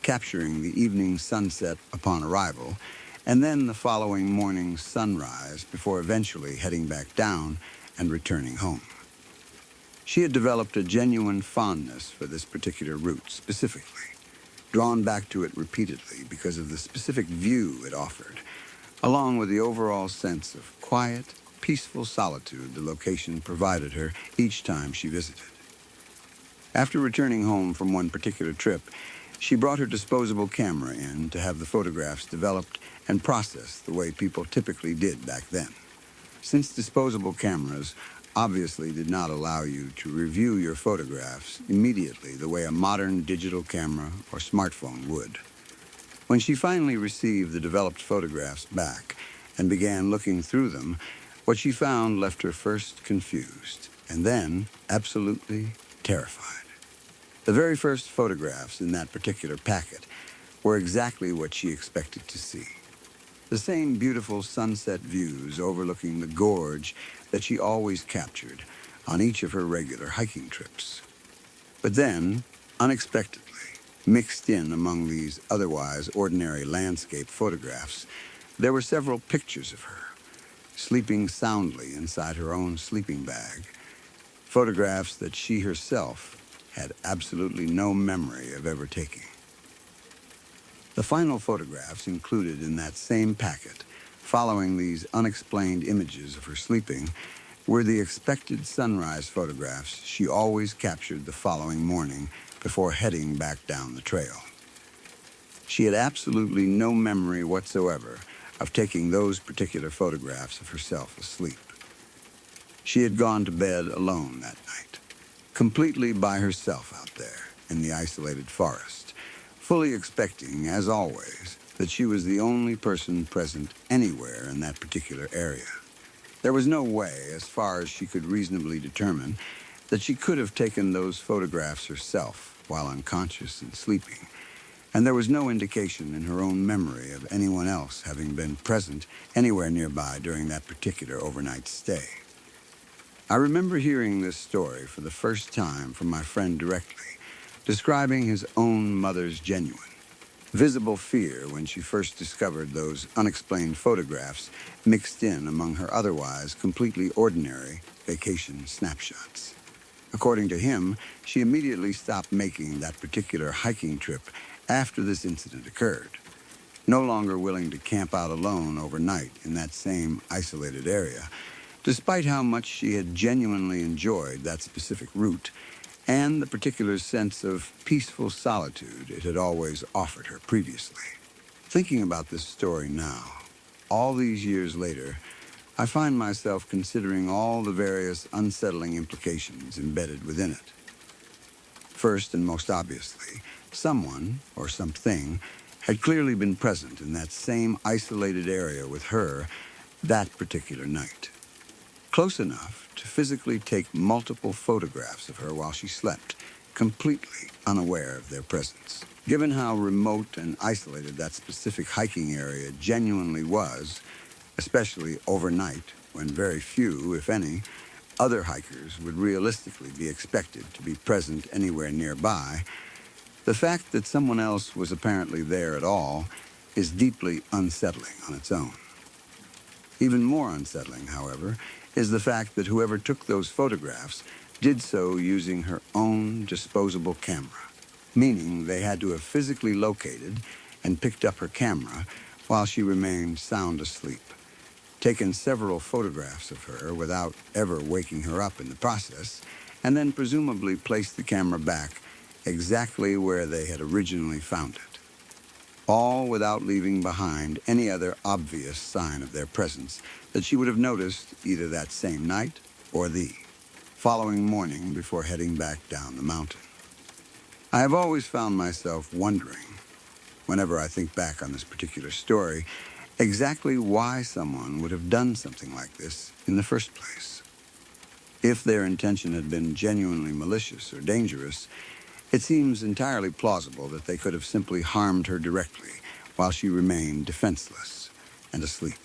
capturing the evening sunset upon arrival, and then the following morning's sunrise before eventually heading back down and returning home. She had developed a genuine fondness for this particular route specifically, drawn back to it repeatedly because of the specific view it offered, along with the overall sense of quiet, peaceful solitude the location provided her each time she visited. After returning home from one particular trip, she brought her disposable camera in to have the photographs developed and processed the way people typically did back then. Since disposable cameras obviously did not allow you to review your photographs immediately the way a modern digital camera or smartphone would. When she finally received the developed photographs back and began looking through them, what she found left her first confused and then absolutely terrified. The very first photographs in that particular packet were exactly what she expected to see. The same beautiful sunset views overlooking the gorge that she always captured on each of her regular hiking trips. But then, unexpectedly, mixed in among these otherwise ordinary landscape photographs, there were several pictures of her, sleeping soundly inside her own sleeping bag, photographs that she herself had absolutely no memory of ever taking. The final photographs included in that same packet, following these unexplained images of her sleeping, were the expected sunrise photographs she always captured the following morning before heading back down the trail. She had absolutely no memory whatsoever of taking those particular photographs of herself asleep. She had gone to bed alone that night, completely by herself out there in the isolated forest, fully expecting, as always, that she was the only person present anywhere in that particular area. There was no way, as far as she could reasonably determine, that she could have taken those photographs herself while unconscious and sleeping, and there was no indication in her own memory of anyone else having been present anywhere nearby during that particular overnight stay. I remember hearing this story for the first time from my friend directly, describing his own mother's genuine, visible fear when she first discovered those unexplained photographs mixed in among her otherwise completely ordinary vacation snapshots. According to him, she immediately stopped making that particular hiking trip after this incident occurred, no longer willing to camp out alone overnight in that same isolated area, despite how much she had genuinely enjoyed that specific route and the particular sense of peaceful solitude it had always offered her previously. Thinking about this story now, all these years later, I find myself considering all the various unsettling implications embedded within it. First and most obviously, someone or something had clearly been present in that same isolated area with her that particular night. Close enough to physically take multiple photographs of her while she slept, completely unaware of their presence. Given how remote and isolated that specific hiking area genuinely was, especially overnight, when very few, if any, other hikers would realistically be expected to be present anywhere nearby, the fact that someone else was apparently there at all is deeply unsettling on its own. Even more unsettling, however, is the fact that whoever took those photographs did so using her own disposable camera, meaning they had to have physically located and picked up her camera while she remained sound asleep, taken several photographs of her without ever waking her up in the process, and then presumably placed the camera back exactly where they had originally found it, all without leaving behind any other obvious sign of their presence that she would have noticed either that same night or the following morning before heading back down the mountain. I have always found myself wondering, whenever I think back on this particular story, exactly why someone would have done something like this in the first place. If their intention had been genuinely malicious or dangerous, it seems entirely plausible that they could have simply harmed her directly while she remained defenseless and asleep,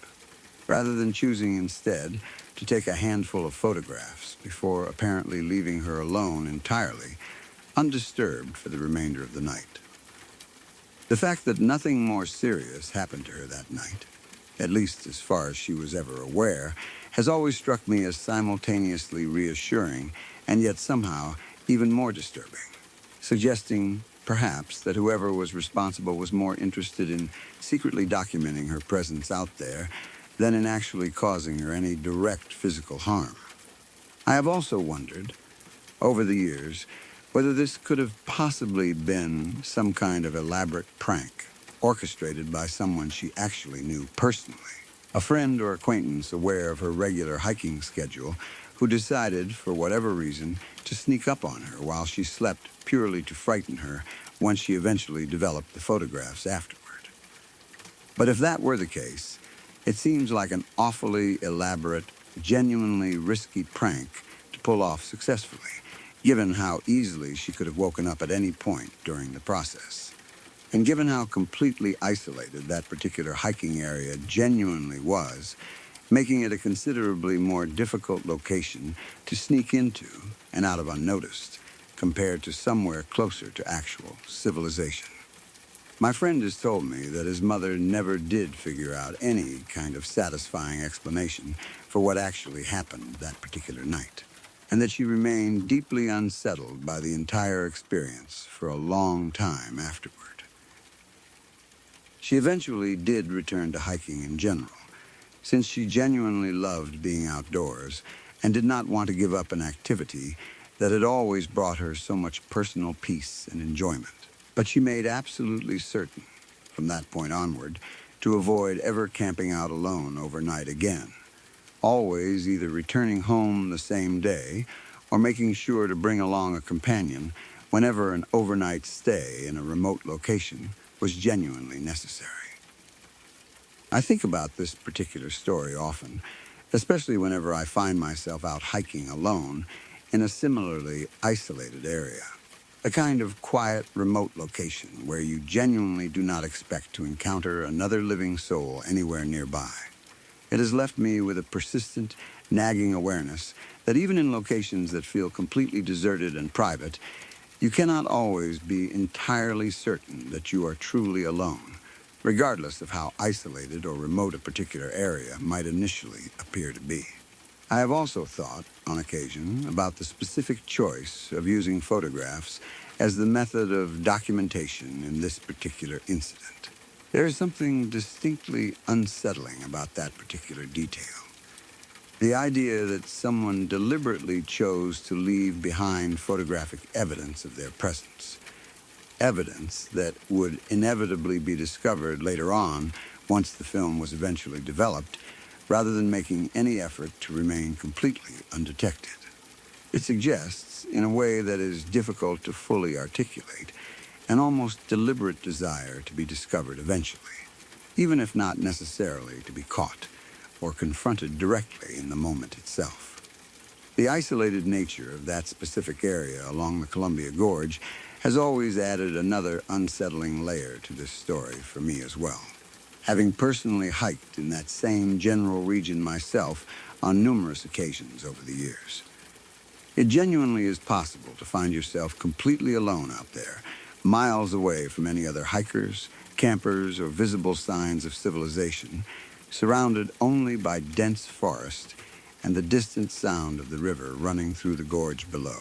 rather than choosing instead to take a handful of photographs before apparently leaving her alone entirely, undisturbed for the remainder of the night. The fact that nothing more serious happened to her that night, at least as far as she was ever aware, has always struck me as simultaneously reassuring and yet somehow even more disturbing, suggesting perhaps that whoever was responsible was more interested in secretly documenting her presence out there than in actually causing her any direct physical harm. I have also wondered, over the years, whether this could have possibly been some kind of elaborate prank orchestrated by someone she actually knew personally, a friend or acquaintance aware of her regular hiking schedule who decided, for whatever reason, to sneak up on her while she slept purely to frighten her once she eventually developed the photographs afterward. But if that were the case, it seems like an awfully elaborate, genuinely risky prank to pull off successfully, given how easily she could have woken up at any point during the process. And given how completely isolated that particular hiking area genuinely was, making it a considerably more difficult location to sneak into and out of unnoticed, compared to somewhere closer to actual civilization. My friend has told me that his mother never did figure out any kind of satisfying explanation for what actually happened that particular night, and that she remained deeply unsettled by the entire experience for a long time afterward. She eventually did return to hiking in general, since she genuinely loved being outdoors and did not want to give up an activity that had always brought her so much personal peace and enjoyment. But she made absolutely certain, from that point onward, to avoid ever camping out alone overnight again, always either returning home the same day or making sure to bring along a companion whenever an overnight stay in a remote location was genuinely necessary. I think about this particular story often, especially whenever I find myself out hiking alone in a similarly isolated area, a kind of quiet, remote location where you genuinely do not expect to encounter another living soul anywhere nearby. It has left me with a persistent, nagging awareness that even in locations that feel completely deserted and private, you cannot always be entirely certain that you are truly alone, regardless of how isolated or remote a particular area might initially appear to be. I have also thought, on occasion, about the specific choice of using photographs as the method of documentation in this particular incident. There is something distinctly unsettling about that particular detail. The idea that someone deliberately chose to leave behind photographic evidence of their presence. Evidence that would inevitably be discovered later on once the film was eventually developed, rather than making any effort to remain completely undetected. It suggests, in a way that is difficult to fully articulate, an almost deliberate desire to be discovered eventually, even if not necessarily to be caught or confronted directly in the moment itself. The isolated nature of that specific area along the Columbia Gorge has always added another unsettling layer to this story for me as well, having personally hiked in that same general region myself on numerous occasions over the years. It genuinely is possible to find yourself completely alone out there, miles away from any other hikers, campers, or visible signs of civilization, surrounded only by dense forest and the distant sound of the river running through the gorge below.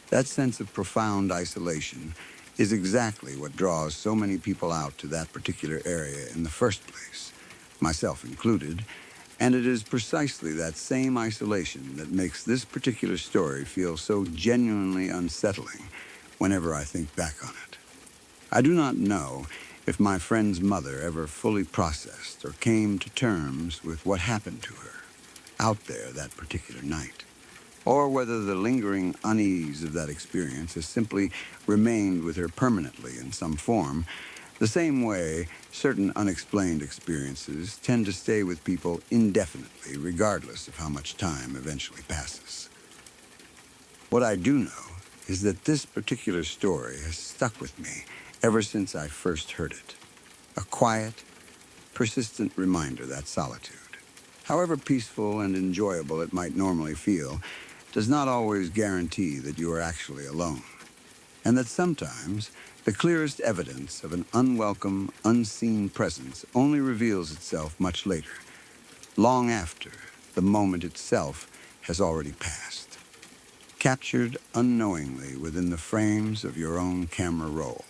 That sense of profound isolation is exactly what draws so many people out to that particular area in the first place, myself included, and it is precisely that same isolation that makes this particular story feel so genuinely unsettling whenever I think back on it. I do not know if my friend's mother ever fully processed or came to terms with what happened to her out there that particular night, or whether the lingering unease of that experience has simply remained with her permanently in some form, the same way certain unexplained experiences tend to stay with people indefinitely, regardless of how much time eventually passes. What I do know is that this particular story has stuck with me ever since I first heard it. A quiet, persistent reminder that solitude, however peaceful and enjoyable it might normally feel, does not always guarantee that you are actually alone, and that sometimes the clearest evidence of an unwelcome, unseen presence only reveals itself much later, long after the moment itself has already passed, captured unknowingly within the frames of your own camera roll.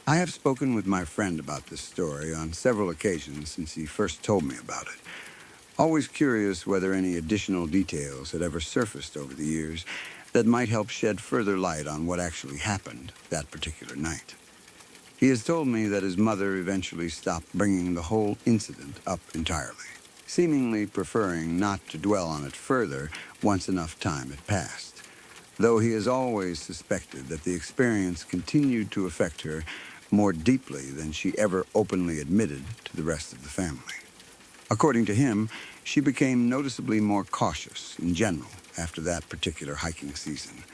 I have spoken with my friend about this story on several occasions since he first told me about it, always curious whether any additional details had ever surfaced over the years that might help shed further light on what actually happened that particular night. He has told me that his mother eventually stopped bringing the whole incident up entirely, seemingly preferring not to dwell on it further once enough time had passed, though he has always suspected that the experience continued to affect her more deeply than she ever openly admitted to the rest of the family. According to him, she became noticeably more cautious in general after that particular hiking season,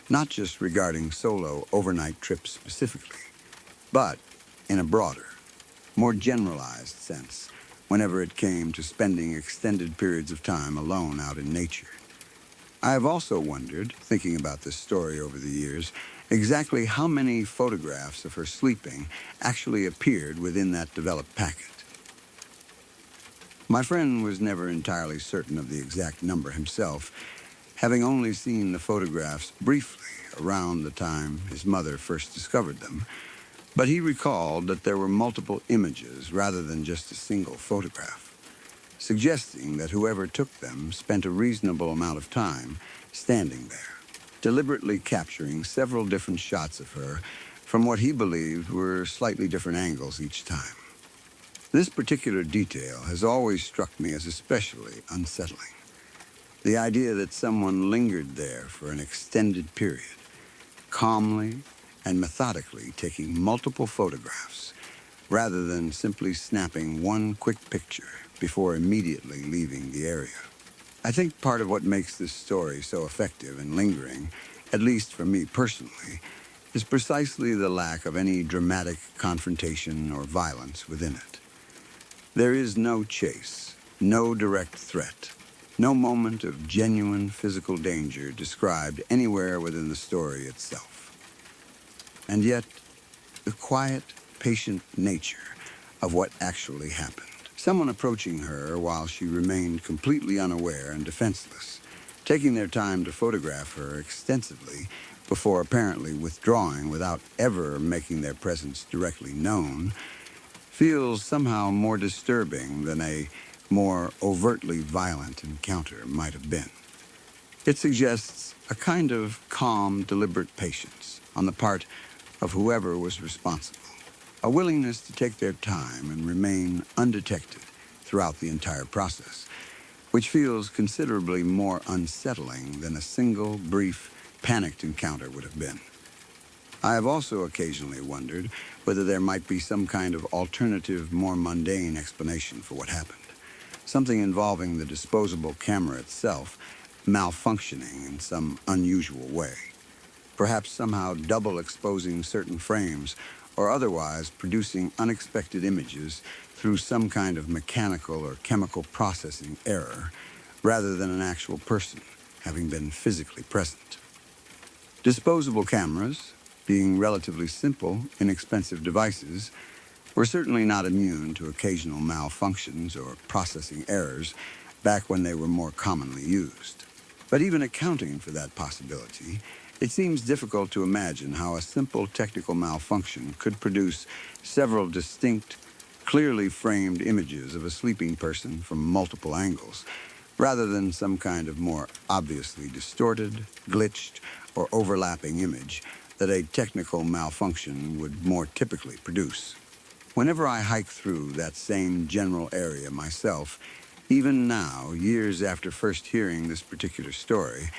not just regarding solo overnight trips specifically, but in a broader, more generalized sense whenever it came to spending extended periods of time alone out in nature. I have also wondered, thinking about this story over the years, exactly how many photographs of her sleeping actually appeared within that developed packet. My friend was never entirely certain of the exact number himself, having only seen the photographs briefly around the time his mother first discovered them, but he recalled that there were multiple images rather than just a single photograph, suggesting that whoever took them spent a reasonable amount of time standing there, deliberately capturing several different shots of her from what he believed were slightly different angles each time. This particular detail has always struck me as especially unsettling. The idea that someone lingered there for an extended period, calmly and methodically taking multiple photographs, rather than simply snapping one quick picture before immediately leaving the area. I think part of what makes this story so effective and lingering, at least for me personally, is precisely the lack of any dramatic confrontation or violence within it. There is no chase, no direct threat, no moment of genuine physical danger described anywhere within the story itself. And yet, the quiet, patient nature of what actually happened. Someone approaching her while she remained completely unaware and defenseless, taking their time to photograph her extensively before apparently withdrawing without ever making their presence directly known, feels somehow more disturbing than a more overtly violent encounter might have been. It suggests a kind of calm, deliberate patience on the part of whoever was responsible, a willingness to take their time and remain undetected throughout the entire process, which feels considerably more unsettling than a single, brief, panicked encounter would have been. I have also occasionally wondered whether there might be some kind of alternative, more mundane explanation for what happened. Something involving the disposable camera itself malfunctioning in some unusual way. Perhaps somehow double exposing certain frames or otherwise producing unexpected images through some kind of mechanical or chemical processing error rather than an actual person having been physically present. Disposable cameras, being relatively simple, inexpensive devices, were certainly not immune to occasional malfunctions or processing errors back when they were more commonly used. But even accounting for that possibility, it seems difficult to imagine how a simple technical malfunction could produce several distinct, clearly framed images of a sleeping person from multiple angles, rather than some kind of more obviously distorted, glitched, or overlapping image that a technical malfunction would more typically produce. Whenever I hike through that same general area myself, even now, years after first hearing this particular story,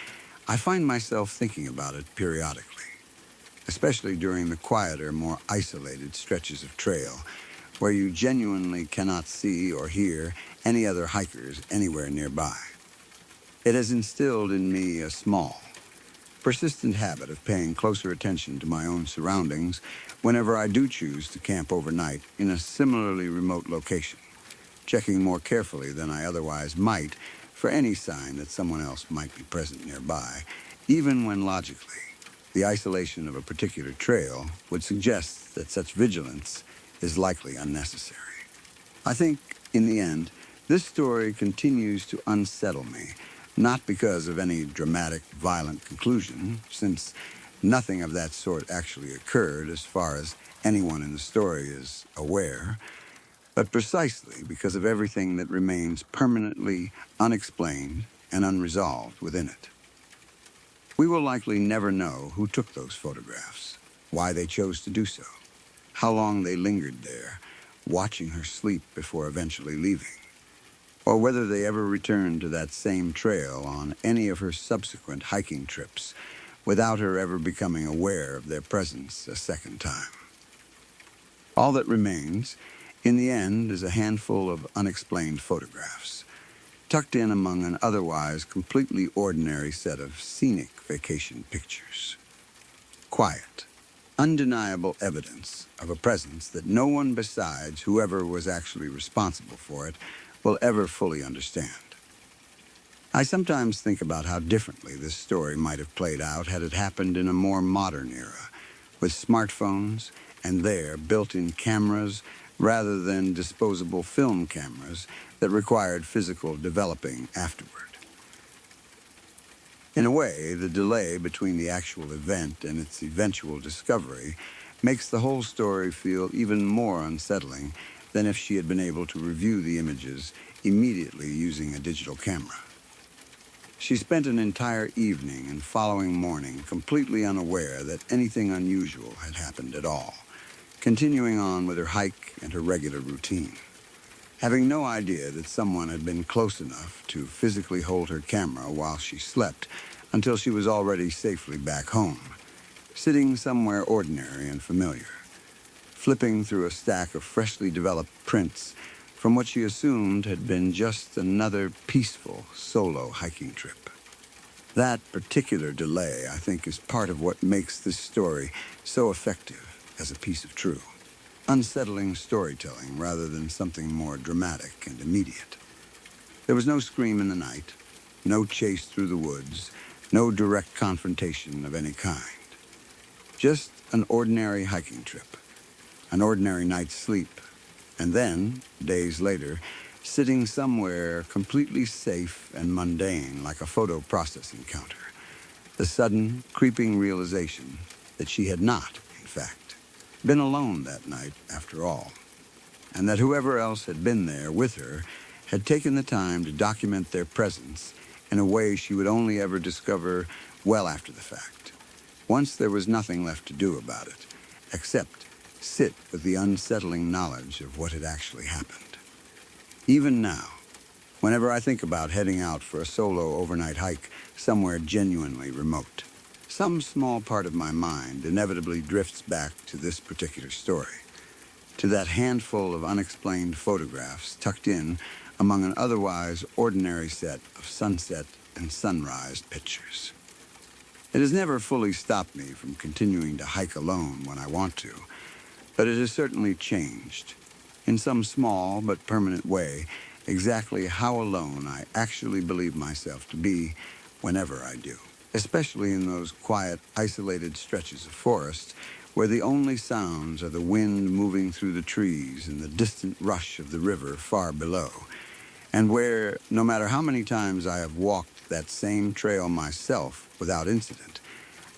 I find myself thinking about it periodically, especially during the quieter, more isolated stretches of trail, where you genuinely cannot see or hear any other hikers anywhere nearby. It has instilled in me a small, persistent habit of paying closer attention to my own surroundings whenever I do choose to camp overnight in a similarly remote location, checking more carefully than I otherwise might for any sign that someone else might be present nearby, even when logically the isolation of a particular trail would suggest that such vigilance is likely unnecessary. I think, in the end, this story continues to unsettle me, not because of any dramatic, violent conclusion, since nothing of that sort actually occurred as far as anyone in the story is aware, but precisely because of everything that remains permanently unexplained and unresolved within it. We will likely never know who took those photographs, why they chose to do so, how long they lingered there, watching her sleep before eventually leaving, or whether they ever returned to that same trail on any of her subsequent hiking trips without her ever becoming aware of their presence a second time. All that remains, in the end, is a handful of unexplained photographs, tucked in among an otherwise completely ordinary set of scenic vacation pictures. Quiet, undeniable evidence of a presence that no one besides whoever was actually responsible for it will ever fully understand. I sometimes think about how differently this story might have played out had it happened in a more modern era, with smartphones and their built-in cameras rather than disposable film cameras that required physical developing afterward. In a way, the delay between the actual event and its eventual discovery makes the whole story feel even more unsettling than if she had been able to review the images immediately using a digital camera. She spent an entire evening and following morning completely unaware that anything unusual had happened at all, continuing on with her hike and her regular routine, having no idea that someone had been close enough to physically hold her camera while she slept until she was already safely back home, sitting somewhere ordinary and familiar, flipping through a stack of freshly developed prints from what she assumed had been just another peaceful solo hiking trip. That particular delay, I think, is part of what makes this story so effective as a piece of true, unsettling storytelling rather than something more dramatic and immediate. There was no scream in the night, no chase through the woods, no direct confrontation of any kind. Just an ordinary hiking trip, an ordinary night's sleep, and then, days later, sitting somewhere completely safe and mundane like a photo processing counter. The sudden, creeping realization that she had not, in fact, been alone that night after all, and that whoever else had been there with her had taken the time to document their presence in a way she would only ever discover well after the fact, once there was nothing left to do about it, except sit with the unsettling knowledge of what had actually happened. Even now, whenever I think about heading out for a solo overnight hike somewhere genuinely remote, some small part of my mind inevitably drifts back to this particular story, to that handful of unexplained photographs tucked in among an otherwise ordinary set of sunset and sunrise pictures. It has never fully stopped me from continuing to hike alone when I want to, but it has certainly changed, in some small but permanent way, exactly how alone I actually believe myself to be whenever I do, especially in those quiet, isolated stretches of forest where the only sounds are the wind moving through the trees and the distant rush of the river far below, and where, no matter how many times I have walked that same trail myself without incident,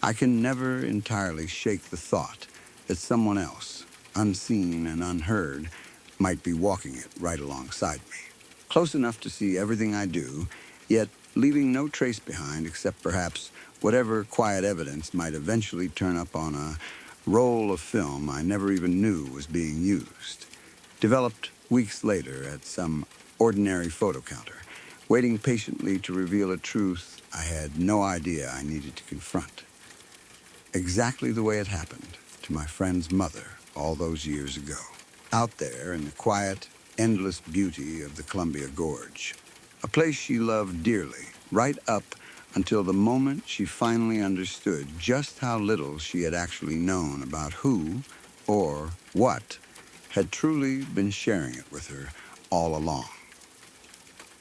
I can never entirely shake the thought that someone else, unseen and unheard, might be walking it right alongside me, close enough to see everything I do, yet leaving no trace behind except perhaps whatever quiet evidence might eventually turn up on a roll of film I never even knew was being used, developed weeks later at some ordinary photo counter, waiting patiently to reveal a truth I had no idea I needed to confront. Exactly the way it happened to my friend's mother all those years ago, out there in the quiet, endless beauty of the Columbia Gorge, a place she loved dearly, right up until the moment she finally understood just how little she had actually known about who or what had truly been sharing it with her all along.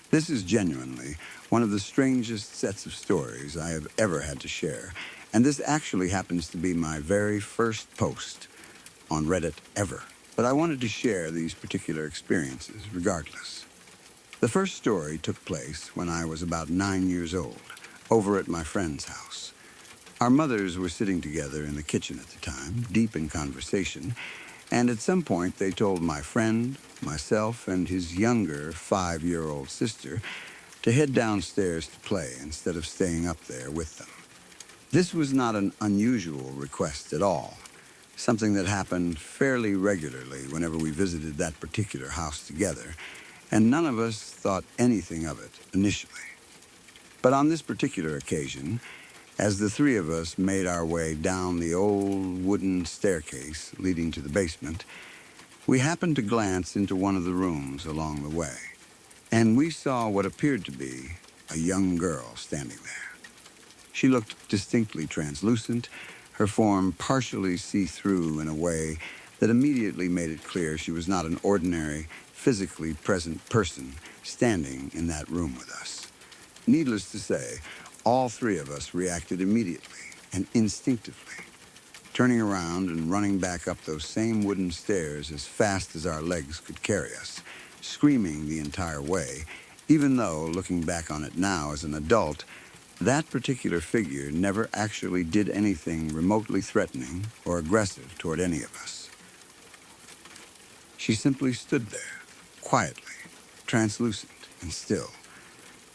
This is genuinely one of the strangest sets of stories I have ever had to share, and this actually happens to be my very first post on Reddit ever. But I wanted to share these particular experiences regardless. The first story took place when I was about 9 years old, over at my friend's house. Our mothers were sitting together in the kitchen at the time, deep in conversation, and at some point they told my friend, myself, and his younger 5-year-old sister to head downstairs to play instead of staying up there with them. This was not an unusual request at all, something that happened fairly regularly whenever we visited that particular house together, and none of us thought anything of it initially. But on this particular occasion, as the three of us made our way down the old wooden staircase leading to the basement, we happened to glance into one of the rooms along the way, and we saw what appeared to be a young girl standing there. She looked distinctly translucent, her form partially see-through in a way that immediately made it clear she was not an ordinary, physically present person standing in that room with us. Needless to say, all three of us reacted immediately and instinctively, turning around and running back up those same wooden stairs as fast as our legs could carry us, screaming the entire way, even though, looking back on it now as an adult, that particular figure never actually did anything remotely threatening or aggressive toward any of us. She simply stood there, quietly, translucent and still.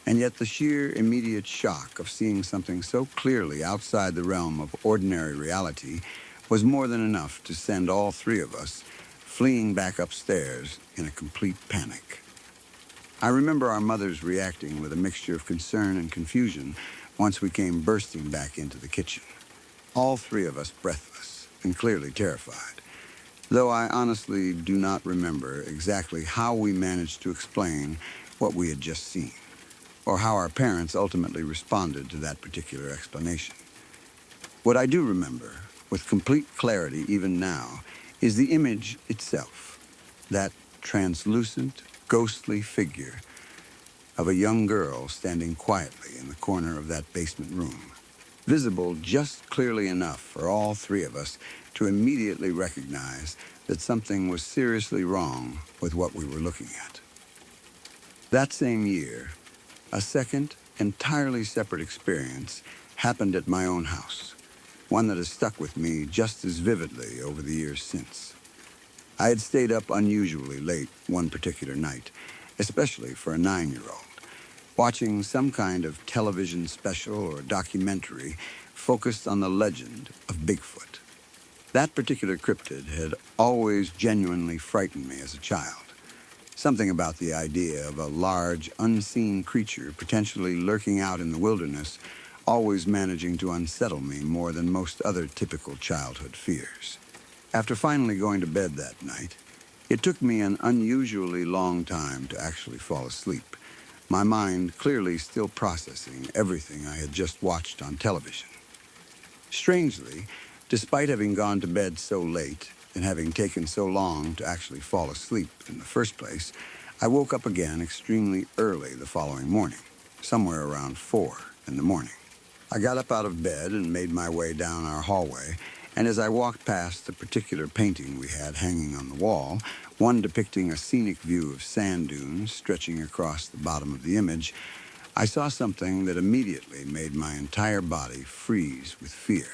And yet the sheer immediate shock of seeing something so clearly outside the realm of ordinary reality was more than enough to send all three of us fleeing back upstairs in a complete panic. I remember our mothers reacting with a mixture of concern and confusion once we came bursting back into the kitchen. All three of us breathless and clearly terrified, though I honestly do not remember exactly how we managed to explain what we had just seen, or how our parents ultimately responded to that particular explanation. What I do remember, with complete clarity even now, is the image itself, that translucent, ghostly figure of a young girl standing quietly in the corner of that basement room, visible just clearly enough for all three of us to immediately recognize that something was seriously wrong with what we were looking at. That same year, a second, entirely separate experience happened at my own house, one that has stuck with me just as vividly over the years since. I had stayed up unusually late one particular night, especially for a 9-year-old, watching some kind of television special or documentary focused on the legend of Bigfoot. That particular cryptid had always genuinely frightened me as a child. Something about the idea of a large, unseen creature potentially lurking out in the wilderness always managing to unsettle me more than most other typical childhood fears. After finally going to bed that night, it took me an unusually long time to actually fall asleep, my mind clearly still processing everything I had just watched on television. Strangely, despite having gone to bed so late and having taken so long to actually fall asleep in the first place, I woke up again extremely early the following morning, somewhere around 4 in the morning. I got up out of bed and made my way down our hallway, and as I walked past the particular painting we had hanging on the wall, one depicting a scenic view of sand dunes stretching across the bottom of the image, I saw something that immediately made my entire body freeze with fear.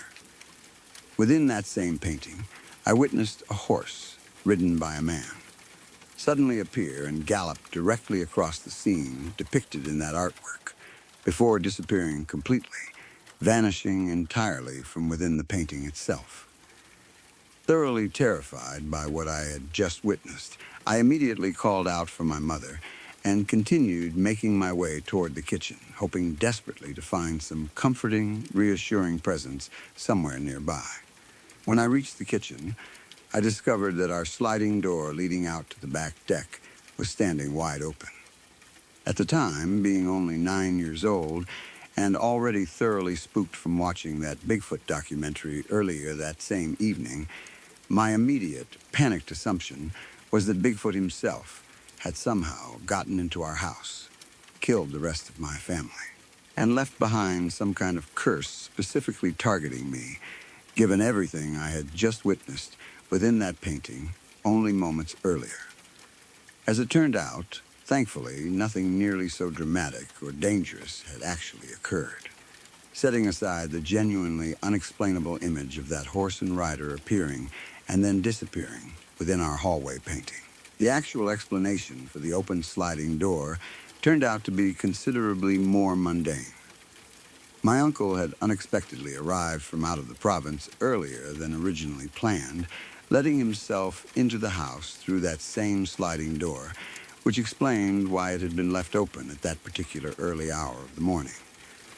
Within that same painting, I witnessed a horse ridden by a man suddenly appear and gallop directly across the scene depicted in that artwork, before disappearing completely, vanishing entirely from within the painting itself. Thoroughly terrified by what I had just witnessed, I immediately called out for my mother and continued making my way toward the kitchen, hoping desperately to find some comforting, reassuring presence somewhere nearby. When I reached the kitchen, I discovered that our sliding door leading out to the back deck was standing wide open. At the time, being only 9 years old, and already thoroughly spooked from watching that Bigfoot documentary earlier that same evening, my immediate, panicked assumption was that Bigfoot himself had somehow gotten into our house, killed the rest of my family, and left behind some kind of curse specifically targeting me, given everything I had just witnessed within that painting only moments earlier. As it turned out, thankfully, nothing nearly so dramatic or dangerous had actually occurred. Setting aside the genuinely unexplainable image of that horse and rider appearing and then disappearing within our hallway painting, the actual explanation for the open sliding door turned out to be considerably more mundane. My uncle had unexpectedly arrived from out of the province earlier than originally planned, letting himself into the house through that same sliding door, which explained why it had been left open at that particular early hour of the morning.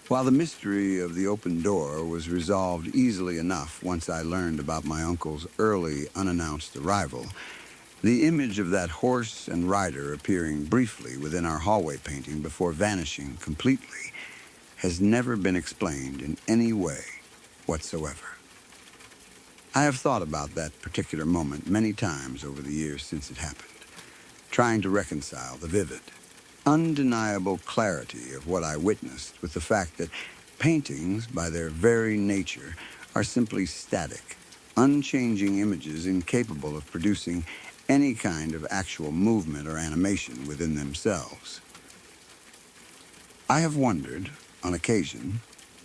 While the mystery of the open door was resolved easily enough once I learned about my uncle's early, unannounced arrival, the image of that horse and rider appearing briefly within our hallway painting before vanishing completely has never been explained in any way whatsoever. I have thought about that particular moment many times over the years since it happened, trying to reconcile the vivid, undeniable clarity of what I witnessed with the fact that paintings, by their very nature, are simply static, unchanging images incapable of producing any kind of actual movement or animation within themselves. I have wondered, on occasion,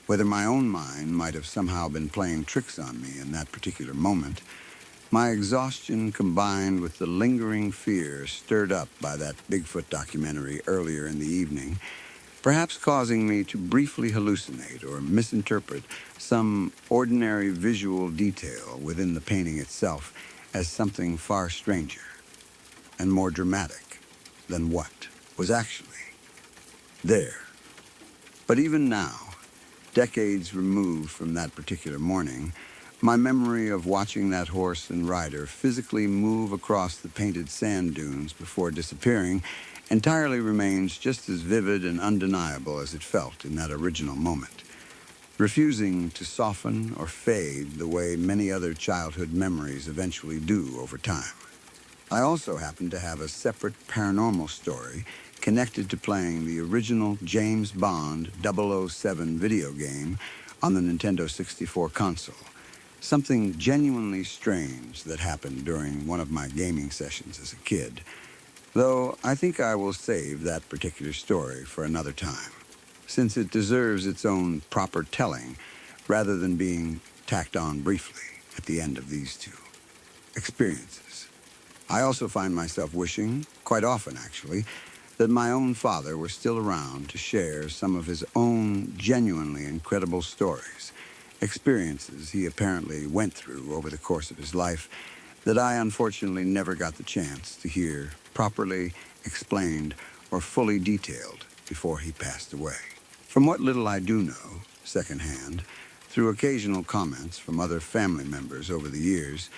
whether my own mind might have somehow been playing tricks on me in that particular moment, my exhaustion combined with the lingering fear stirred up by that Bigfoot documentary earlier in the evening, perhaps causing me to briefly hallucinate or misinterpret some ordinary visual detail within the painting itself as something far stranger and more dramatic than what was actually there. But even now, decades removed from that particular morning, my memory of watching that horse and rider physically move across the painted sand dunes before disappearing entirely remains just as vivid and undeniable as it felt in that original moment, refusing to soften or fade the way many other childhood memories eventually do over time. I also happen to have a separate paranormal story connected to playing the original James Bond 007 video game on the Nintendo 64 console. Something genuinely strange that happened during one of my gaming sessions as a kid, though I think I will save that particular story for another time, since it deserves its own proper telling rather than being tacked on briefly at the end of these two experiences. I also find myself wishing, quite often actually, that my own father were still around to share some of his own genuinely incredible stories, experiences he apparently went through over the course of his life that I unfortunately never got the chance to hear properly explained or fully detailed before he passed away. From what little I do know, secondhand, through occasional comments from other family members over the years,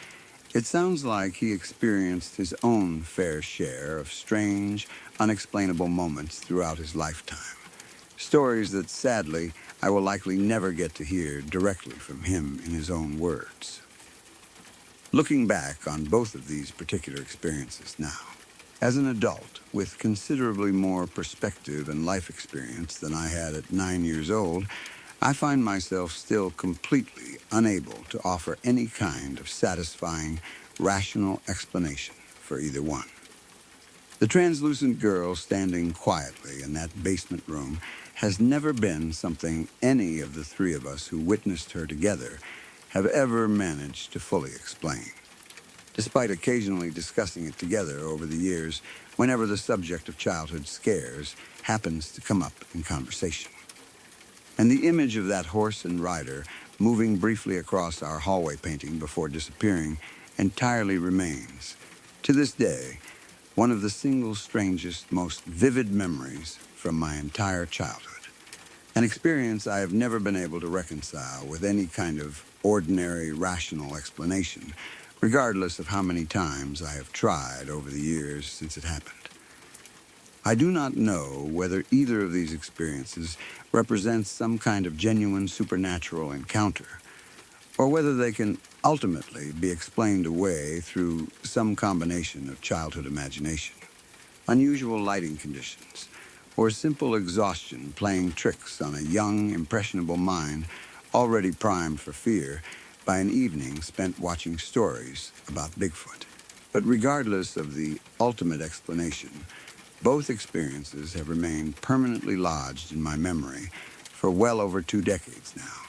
it sounds like he experienced his own fair share of strange, unexplainable moments throughout his lifetime. Stories that, sadly, I will likely never get to hear directly from him in his own words. Looking back on both of these particular experiences now, as an adult with considerably more perspective and life experience than I had at 9 years old, I find myself still completely unable to offer any kind of satisfying, rational explanation for either one. The translucent girl standing quietly in that basement room has never been something any of the three of us who witnessed her together have ever managed to fully explain, despite occasionally discussing it together over the years whenever the subject of childhood scares happens to come up in conversation. And the image of that horse and rider moving briefly across our hallway painting before disappearing entirely remains, to this day, one of the single strangest, most vivid memories from my entire childhood. An experience I have never been able to reconcile with any kind of ordinary, rational explanation, regardless of how many times I have tried over the years since it happened. I do not know whether either of these experiences represents some kind of genuine supernatural encounter, or whether they can ultimately be explained away through some combination of childhood imagination, unusual lighting conditions, or simple exhaustion playing tricks on a young, impressionable mind already primed for fear by an evening spent watching stories about Bigfoot. But regardless of the ultimate explanation, both experiences have remained permanently lodged in my memory for well over 2 decades now,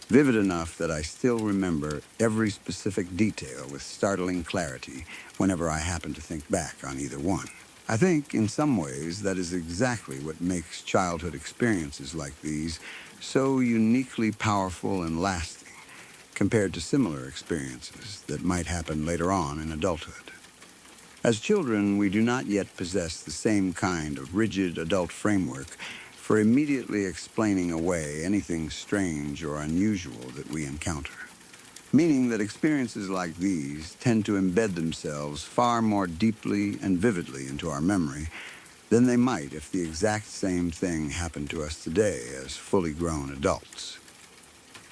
vivid enough that I still remember every specific detail with startling clarity whenever I happen to think back on either one. I think, in some ways, that is exactly what makes childhood experiences like these so uniquely powerful and lasting compared to similar experiences that might happen later on in adulthood. As children, we do not yet possess the same kind of rigid adult framework for immediately explaining away anything strange or unusual that we encounter, meaning that experiences like these tend to embed themselves far more deeply and vividly into our memory than they might if the exact same thing happened to us today as fully grown adults.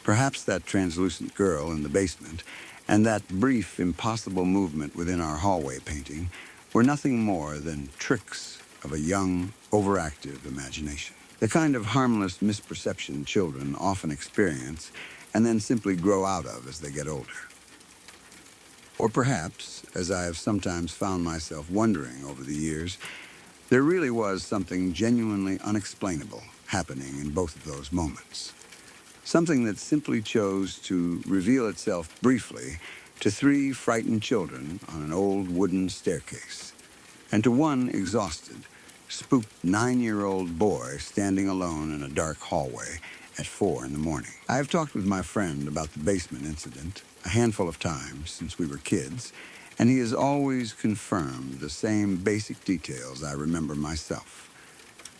Perhaps that translucent girl in the basement and that brief, impossible movement within our hallway painting were nothing more than tricks of a young, overactive imagination. The kind of harmless misperception children often experience and then simply grow out of as they get older. Or perhaps, as I have sometimes found myself wondering over the years, there really was something genuinely unexplainable happening in both of those moments. Something that simply chose to reveal itself briefly to 3 frightened children on an old wooden staircase, and to one exhausted, spooked 9-year-old boy standing alone in a dark hallway at 4 in the morning. I have talked with my friend about the basement incident a handful of times since we were kids, and he has always confirmed the same basic details I remember myself.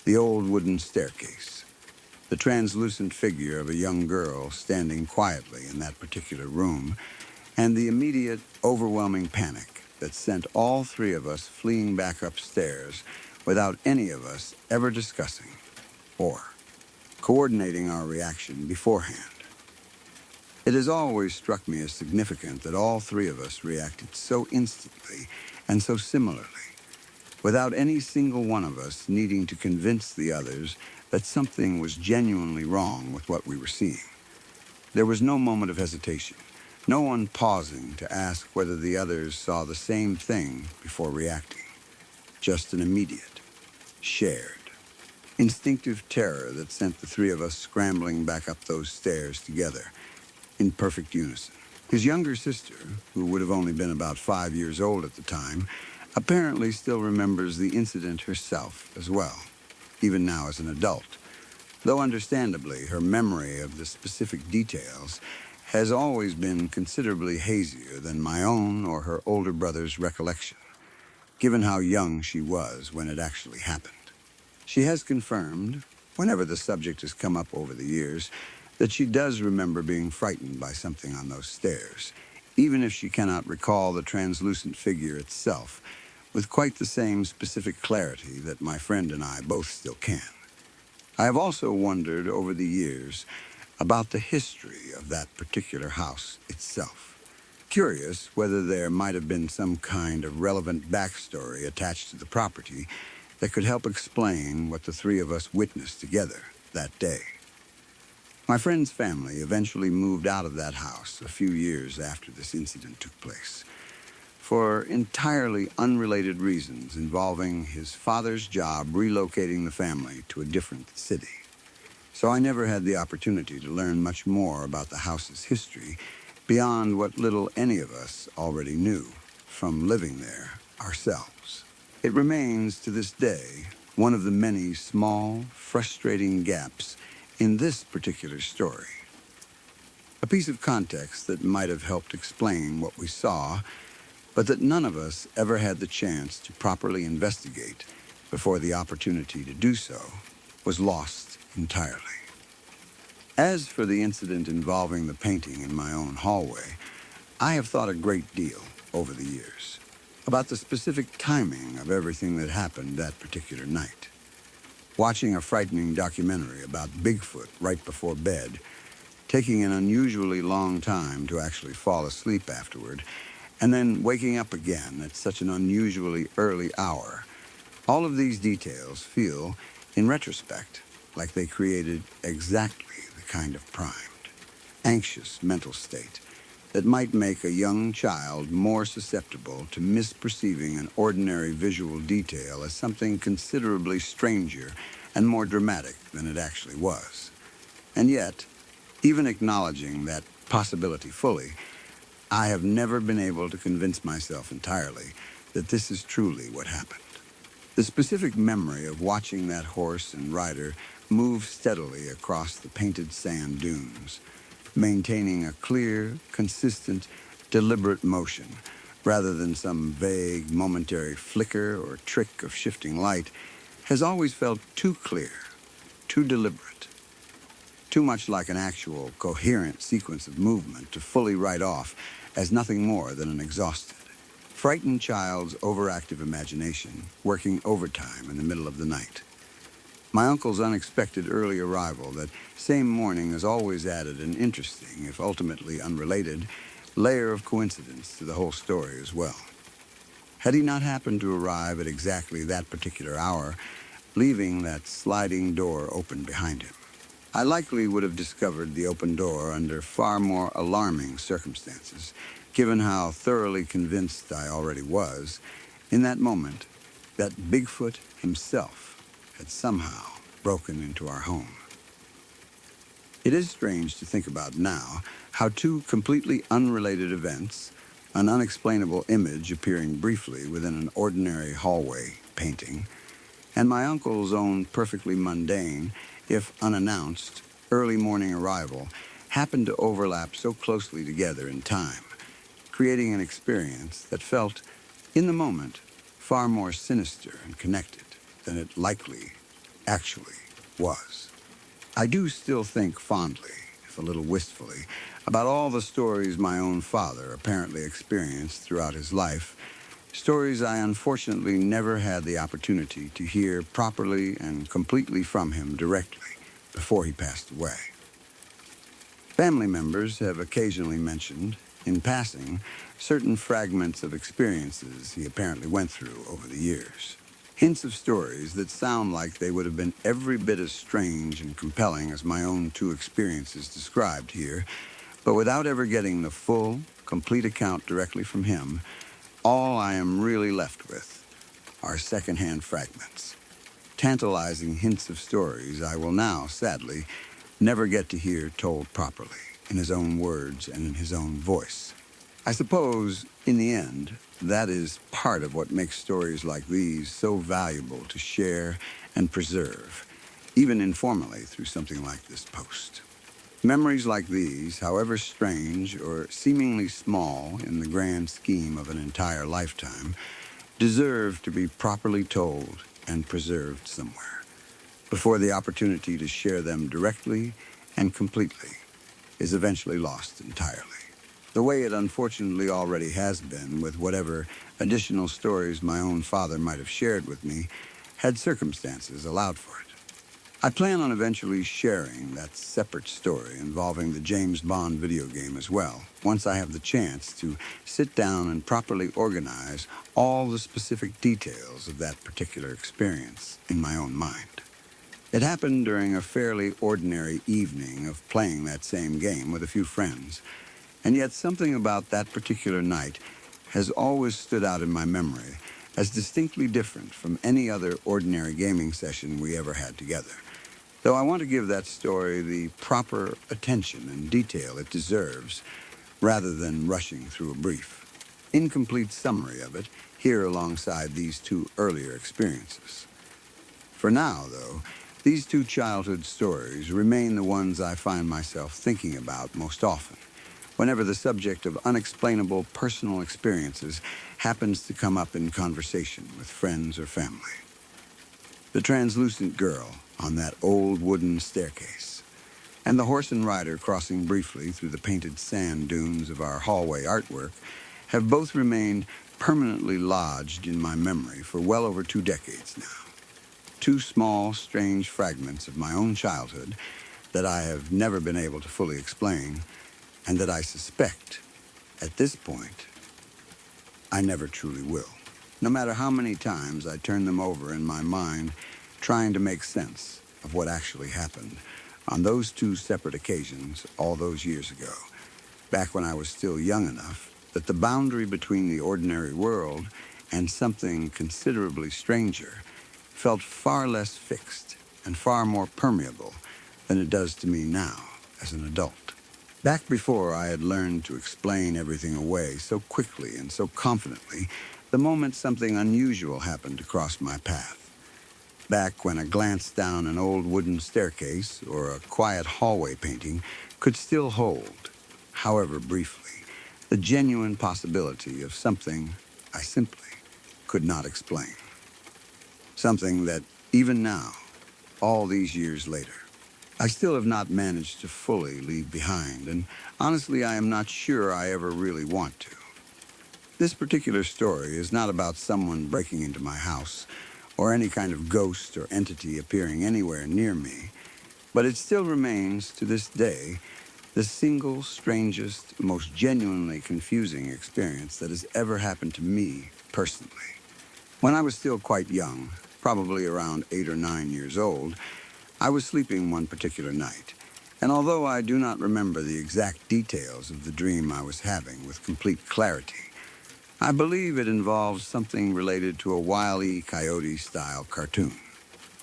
The old wooden staircase, the translucent figure of a young girl standing quietly in that particular room, and the immediate, overwhelming panic that sent all 3 of us fleeing back upstairs without any of us ever discussing or coordinating our reaction beforehand. It has always struck me as significant that all 3 of us reacted so instantly and so similarly, without any single one of us needing to convince the others that something was genuinely wrong with what we were seeing. There was no moment of hesitation, no one pausing to ask whether the others saw the same thing before reacting. Just an immediate, shared, instinctive terror that sent the 3 of us scrambling back up those stairs together, in perfect unison. His younger sister, who would have only been about 5 years old at the time, apparently still remembers the incident herself as well, even now as an adult, though understandably her memory of the specific details has always been considerably hazier than my own or her older brother's recollection, given how young she was when it actually happened. She has confirmed, whenever the subject has come up over the years, that she does remember being frightened by something on those stairs, even if she cannot recall the translucent figure itself with quite the same specific clarity that my friend and I both still can. I have also wondered over the years about the history of that particular house itself. Curious whether there might have been some kind of relevant backstory attached to the property that could help explain what the three of us witnessed together that day. My friend's family eventually moved out of that house a few years after this incident took place, for entirely unrelated reasons involving his father's job relocating the family to a different city. So I never had the opportunity to learn much more about the house's history beyond what little any of us already knew from living there ourselves. It remains to this day one of the many small, frustrating gaps in this particular story. A piece of context that might have helped explain what we saw, but that none of us ever had the chance to properly investigate before the opportunity to do so was lost entirely. As for the incident involving the painting in my own hallway, I have thought a great deal over the years about the specific timing of everything that happened that particular night. Watching a frightening documentary about Bigfoot right before bed, taking an unusually long time to actually fall asleep afterward, and then waking up again at such an unusually early hour. All of these details feel, in retrospect, like they created exactly the kind of primed, anxious mental state that might make a young child more susceptible to misperceiving an ordinary visual detail as something considerably stranger and more dramatic than it actually was. And yet, even acknowledging that possibility fully, I have never been able to convince myself entirely that this is truly what happened. The specific memory of watching that horse and rider move steadily across the painted sand dunes, maintaining a clear, consistent, deliberate motion, rather than some vague, momentary flicker or trick of shifting light, has always felt too clear, too deliberate, too much like an actual, coherent sequence of movement to fully write off as nothing more than an exhausted, frightened child's overactive imagination working overtime in the middle of the night. My uncle's unexpected early arrival that same morning has always added an interesting, if ultimately unrelated, layer of coincidence to the whole story as well. Had he not happened to arrive at exactly that particular hour, leaving that sliding door open behind him, I likely would have discovered the open door under far more alarming circumstances, given how thoroughly convinced I already was, in that moment, that Bigfoot himself had somehow broken into our home. It is strange to think about now how two completely unrelated events, an unexplainable image appearing briefly within an ordinary hallway painting, and my uncle's own perfectly mundane, if unannounced, early morning arrival happened to overlap so closely together in time, creating an experience that felt, in the moment, far more sinister and connected than it likely actually was. I do still think fondly, if a little wistfully, about all the stories my own father apparently experienced throughout his life, stories I unfortunately never had the opportunity to hear properly and completely from him directly before he passed away. Family members have occasionally mentioned, in passing, certain fragments of experiences he apparently went through over the years. Hints of stories that sound like they would have been every bit as strange and compelling as my own two experiences described here, but without ever getting the full, complete account directly from him, all I am really left with are secondhand fragments, tantalizing hints of stories I will now, sadly, never get to hear told properly, in his own words and in his own voice. I suppose, in the end, that is part of what makes stories like these so valuable to share and preserve, even informally through something like this post. Memories like these, however strange or seemingly small in the grand scheme of an entire lifetime, deserve to be properly told and preserved somewhere, before the opportunity to share them directly and completely, is eventually lost entirely. The way it unfortunately already has been with whatever additional stories my own father might have shared with me, had circumstances allowed for it. I plan on eventually sharing that separate story involving the James Bond video game as well, once I have the chance to sit down and properly organize all the specific details of that particular experience in my own mind. It happened during a fairly ordinary evening of playing that same game with a few friends, and yet something about that particular night has always stood out in my memory as distinctly different from any other ordinary gaming session we ever had together. Though I want to give that story the proper attention and detail it deserves, rather than rushing through a brief, incomplete summary of it here alongside these two earlier experiences. For now, though, these two childhood stories remain the ones I find myself thinking about most often, whenever the subject of unexplainable personal experiences happens to come up in conversation with friends or family. The translucent girl on that old wooden staircase, and the horse and rider crossing briefly through the painted sand dunes of our hallway artwork have both remained permanently lodged in my memory for well over 2 decades now. Two small, strange fragments of my own childhood that I have never been able to fully explain, and that I suspect, at this point, I never truly will. No matter how many times I turn them over in my mind, trying to make sense of what actually happened on those two separate occasions all those years ago, back when I was still young enough that the boundary between the ordinary world and something considerably stranger felt far less fixed and far more permeable than it does to me now as an adult. Back before I had learned to explain everything away so quickly and so confidently, the moment something unusual happened to cross my path. Back when a glance down an old wooden staircase or a quiet hallway painting could still hold, however briefly, the genuine possibility of something I simply could not explain. Something that, even now, all these years later, I still have not managed to fully leave behind, and honestly, I am not sure I ever really want to. This particular story is not about someone breaking into my house, or any kind of ghost or entity appearing anywhere near me, but it still remains, to this day, the single strangest, most genuinely confusing experience that has ever happened to me personally. When I was still quite young, probably around 8 or 9 years old, I was sleeping one particular night, and although I do not remember the exact details of the dream I was having with complete clarity, I believe it involved something related to a Wile E. Coyote-style cartoon,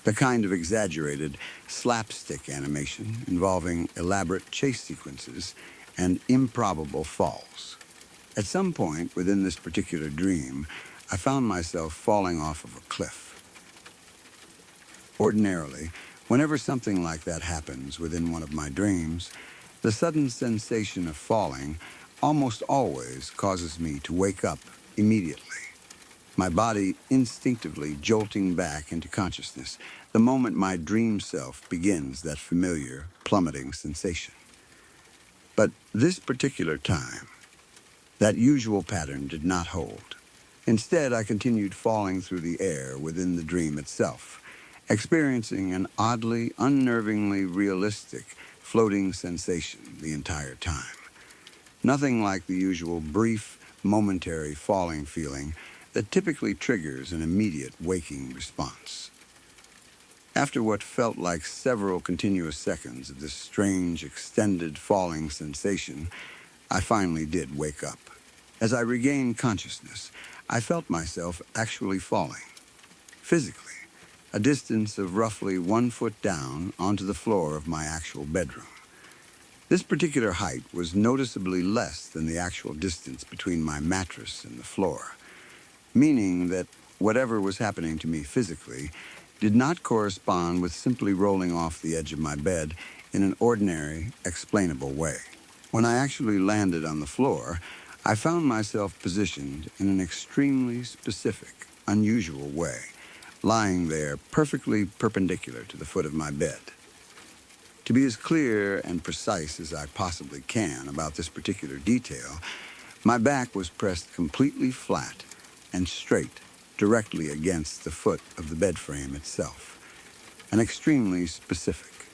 the kind of exaggerated slapstick animation involving elaborate chase sequences and improbable falls. At some point within this particular dream, I found myself falling off of a cliff. Ordinarily, whenever something like that happens within one of my dreams, the sudden sensation of falling almost always causes me to wake up immediately, my body instinctively jolting back into consciousness the moment my dream self begins that familiar plummeting sensation. But this particular time, that usual pattern did not hold. Instead, I continued falling through the air within the dream itself, experiencing an oddly, unnervingly realistic floating sensation the entire time. Nothing like the usual brief, momentary falling feeling that typically triggers an immediate waking response. After what felt like several continuous seconds of this strange, extended falling sensation, I finally did wake up. As I regained consciousness, I felt myself actually falling, physically, a distance of roughly 1 foot down onto the floor of my actual bedroom. This particular height was noticeably less than the actual distance between my mattress and the floor, meaning that whatever was happening to me physically did not correspond with simply rolling off the edge of my bed in an ordinary, explainable way. When I actually landed on the floor, I found myself positioned in an extremely specific, unusual way, lying there perfectly perpendicular to the foot of my bed. To be as clear and precise as I possibly can about this particular detail, my back was pressed completely flat and straight directly against the foot of the bed frame itself, an extremely specific,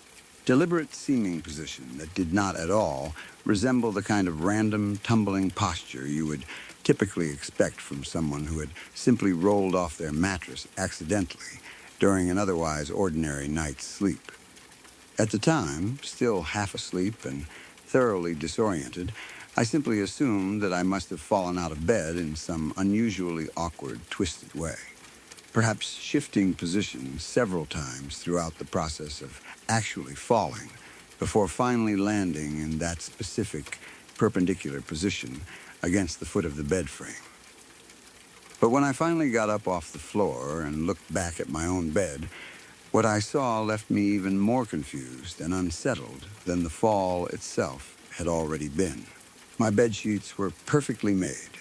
deliberate seeming position that did not at all resemble the kind of random, tumbling posture you would typically expect from someone who had simply rolled off their mattress accidentally during an otherwise ordinary night's sleep. At the time, still half asleep and thoroughly disoriented, I simply assumed that I must have fallen out of bed in some unusually awkward, twisted way, perhaps shifting positions several times throughout the process of actually falling before finally landing in that specific perpendicular position against the foot of the bed frame. But when I finally got up off the floor and looked back at my own bed, what I saw left me even more confused and unsettled than the fall itself had already been. My bedsheets were perfectly made,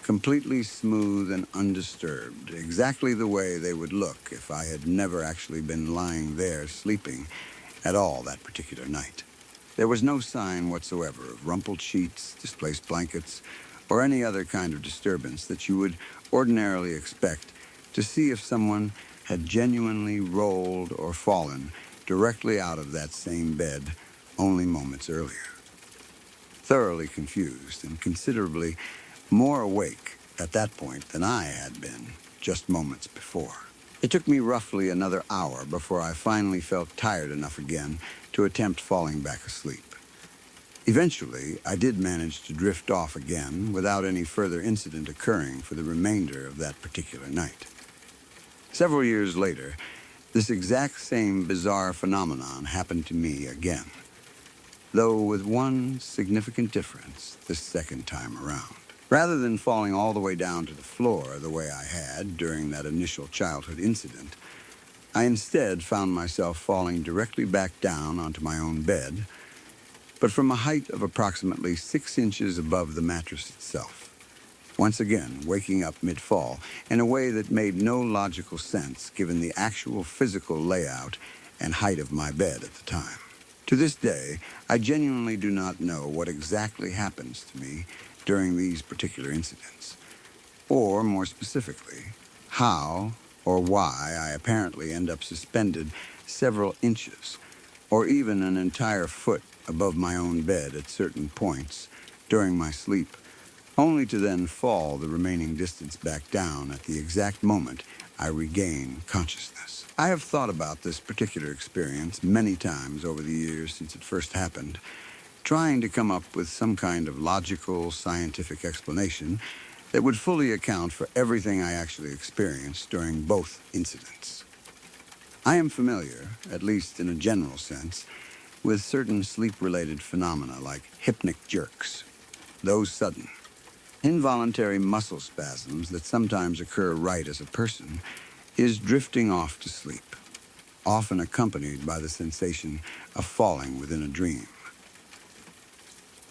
completely smooth and undisturbed, exactly the way they would look if I had never actually been lying there sleeping at all that particular night. There was no sign whatsoever of rumpled sheets, displaced blankets, or any other kind of disturbance that you would ordinarily expect to see if someone had genuinely rolled or fallen directly out of that same bed only moments earlier. Thoroughly confused and considerably more awake at that point than I had been just moments before. It took me roughly another hour before I finally felt tired enough again to attempt falling back asleep. Eventually, I did manage to drift off again without any further incident occurring for the remainder of that particular night. Several years later, this exact same bizarre phenomenon happened to me again, though with one significant difference this second time around. Rather than falling all the way down to the floor the way I had during that initial childhood incident, I instead found myself falling directly back down onto my own bed, but from a height of approximately 6 inches above the mattress itself. Once again, waking up mid-fall in a way that made no logical sense given the actual physical layout and height of my bed at the time. To this day, I genuinely do not know what exactly happens to me during these particular incidents, or more specifically, how or why I apparently end up suspended several inches, or even an entire foot above my own bed at certain points during my sleep, only to then fall the remaining distance back down at the exact moment I regain consciousness. I have thought about this particular experience many times over the years since it first happened, trying to come up with some kind of logical, scientific explanation that would fully account for everything I actually experienced during both incidents. I am familiar, at least in a general sense, with certain sleep-related phenomena like hypnic jerks. Those sudden, involuntary muscle spasms that sometimes occur right as a person is drifting off to sleep, often accompanied by the sensation of falling within a dream.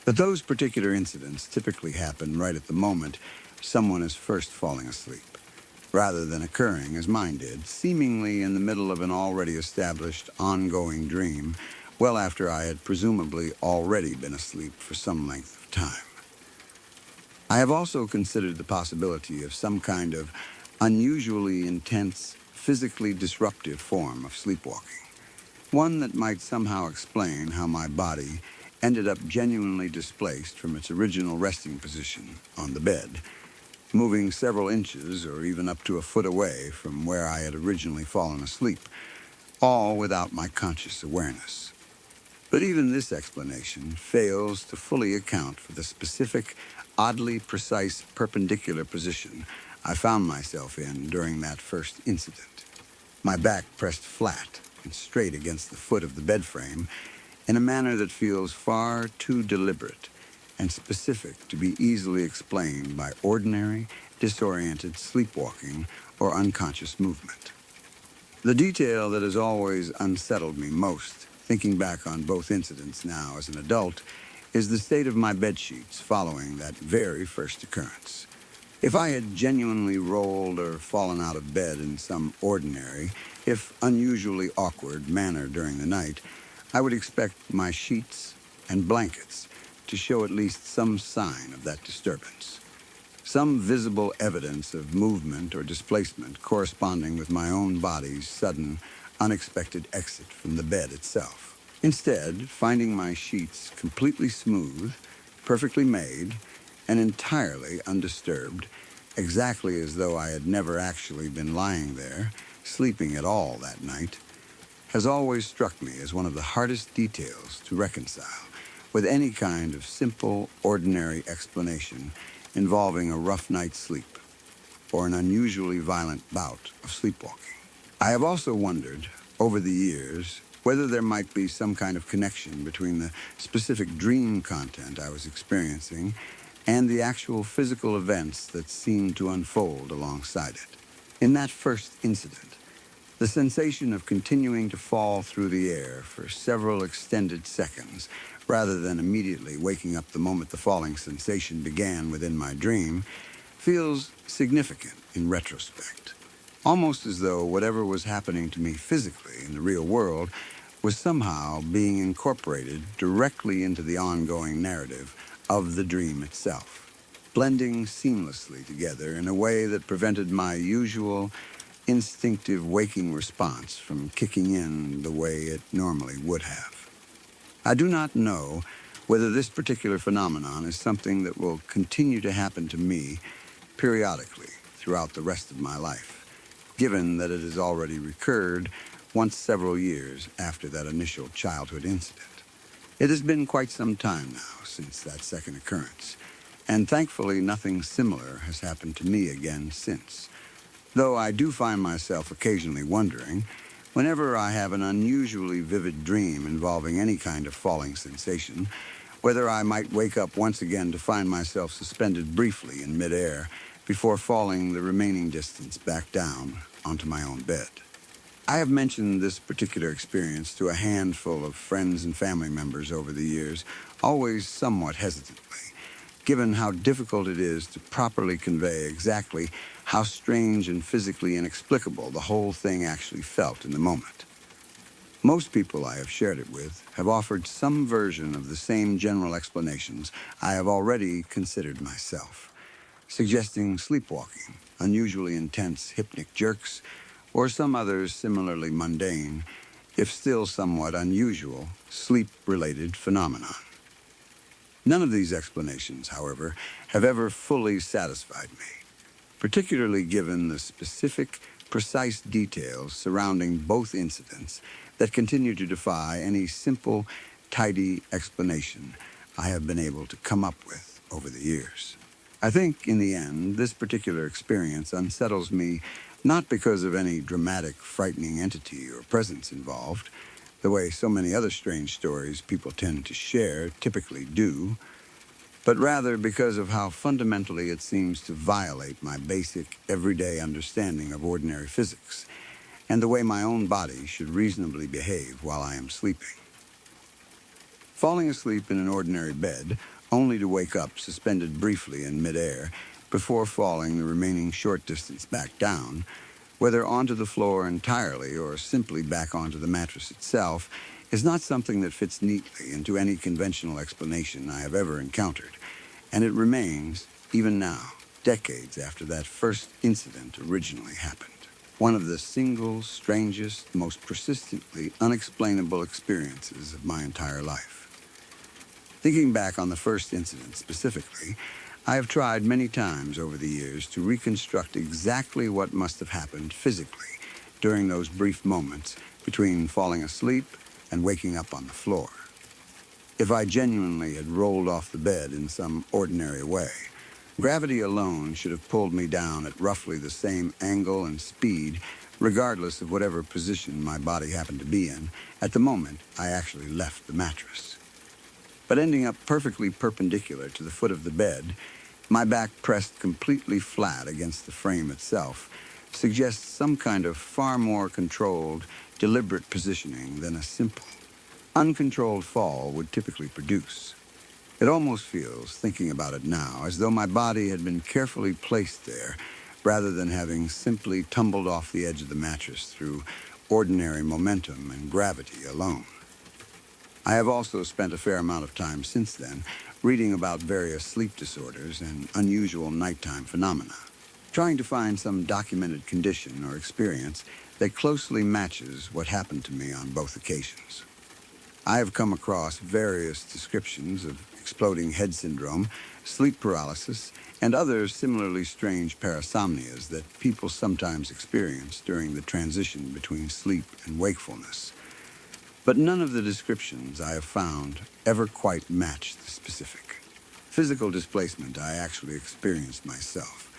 But those particular incidents typically happen right at the moment someone is first falling asleep, rather than occurring, as mine did, seemingly in the middle of an already established, ongoing dream, well after I had presumably already been asleep for some length of time. I have also considered the possibility of some kind of unusually intense, physically disruptive form of sleepwalking, one that might somehow explain how my body ended up genuinely displaced from its original resting position on the bed, moving several inches or even up to a foot away from where I had originally fallen asleep, all without my conscious awareness. But even this explanation fails to fully account for the specific, oddly precise perpendicular position I found myself in during that first incident. My back pressed flat and straight against the foot of the bed frame in a manner that feels far too deliberate and specific to be easily explained by ordinary, disoriented sleepwalking or unconscious movement. The detail that has always unsettled me most, thinking back on both incidents now as an adult, is the state of my bedsheets following that very first occurrence. If I had genuinely rolled or fallen out of bed in some ordinary, if unusually awkward manner during the night, I would expect my sheets and blankets to show at least some sign of that disturbance, some visible evidence of movement or displacement corresponding with my own body's sudden, unexpected exit from the bed itself. Instead, finding my sheets completely smooth, perfectly made, and entirely undisturbed, exactly as though I had never actually been lying there, sleeping at all that night, has always struck me as one of the hardest details to reconcile with any kind of simple, ordinary explanation involving a rough night's sleep or an unusually violent bout of sleepwalking. I have also wondered, over the years, whether there might be some kind of connection between the specific dream content I was experiencing and the actual physical events that seemed to unfold alongside it. In that first incident, the sensation of continuing to fall through the air for several extended seconds, rather than immediately waking up the moment the falling sensation began within my dream, feels significant in retrospect. Almost as though whatever was happening to me physically in the real world was somehow being incorporated directly into the ongoing narrative of the dream itself, blending seamlessly together in a way that prevented my usual instinctive waking response from kicking in the way it normally would have. I do not know whether this particular phenomenon is something that will continue to happen to me periodically throughout the rest of my life, given that it has already recurred once several years after that initial childhood incident. It has been quite some time now since that second occurrence, and thankfully nothing similar has happened to me again since. Though I do find myself occasionally wondering, whenever I have an unusually vivid dream involving any kind of falling sensation, whether I might wake up once again to find myself suspended briefly in midair before falling the remaining distance back down onto my own bed. I have mentioned this particular experience to a handful of friends and family members over the years, always somewhat hesitantly, given how difficult it is to properly convey exactly how strange and physically inexplicable the whole thing actually felt in the moment. Most people I have shared it with have offered some version of the same general explanations I have already considered myself, suggesting sleepwalking, unusually intense hypnic jerks, or some other similarly mundane, if still somewhat unusual, sleep-related phenomenon. None of these explanations, however, have ever fully satisfied me, particularly given the specific, precise details surrounding both incidents that continue to defy any simple, tidy explanation I have been able to come up with over the years. I think, in the end, this particular experience unsettles me not because of any dramatic, frightening entity or presence involved, the way so many other strange stories people tend to share typically do, but rather because of how fundamentally it seems to violate my basic, everyday understanding of ordinary physics and the way my own body should reasonably behave while I am sleeping. Falling asleep in an ordinary bed, only to wake up suspended briefly in midair before falling the remaining short distance back down, whether onto the floor entirely or simply back onto the mattress itself, is not something that fits neatly into any conventional explanation I have ever encountered, and it remains, even now, decades after that first incident originally happened, one of the single, strangest, most persistently unexplainable experiences of my entire life. Thinking back on the first incident specifically, I have tried many times over the years to reconstruct exactly what must have happened physically during those brief moments between falling asleep and waking up on the floor. If I genuinely had rolled off the bed in some ordinary way, gravity alone should have pulled me down at roughly the same angle and speed, regardless of whatever position my body happened to be in at the moment I actually left the mattress. But ending up perfectly perpendicular to the foot of the bed, my back pressed completely flat against the frame itself, suggests some kind of far more controlled, deliberate positioning than a simple, uncontrolled fall would typically produce. It almost feels, thinking about it now, as though my body had been carefully placed there, rather than having simply tumbled off the edge of the mattress through ordinary momentum and gravity alone. I have also spent a fair amount of time since then reading about various sleep disorders and unusual nighttime phenomena, trying to find some documented condition or experience that closely matches what happened to me on both occasions. I have come across various descriptions of exploding head syndrome, sleep paralysis, and other similarly strange parasomnias that people sometimes experience during the transition between sleep and wakefulness. But none of the descriptions I have found ever quite match the specific. Physical displacement I actually experienced myself,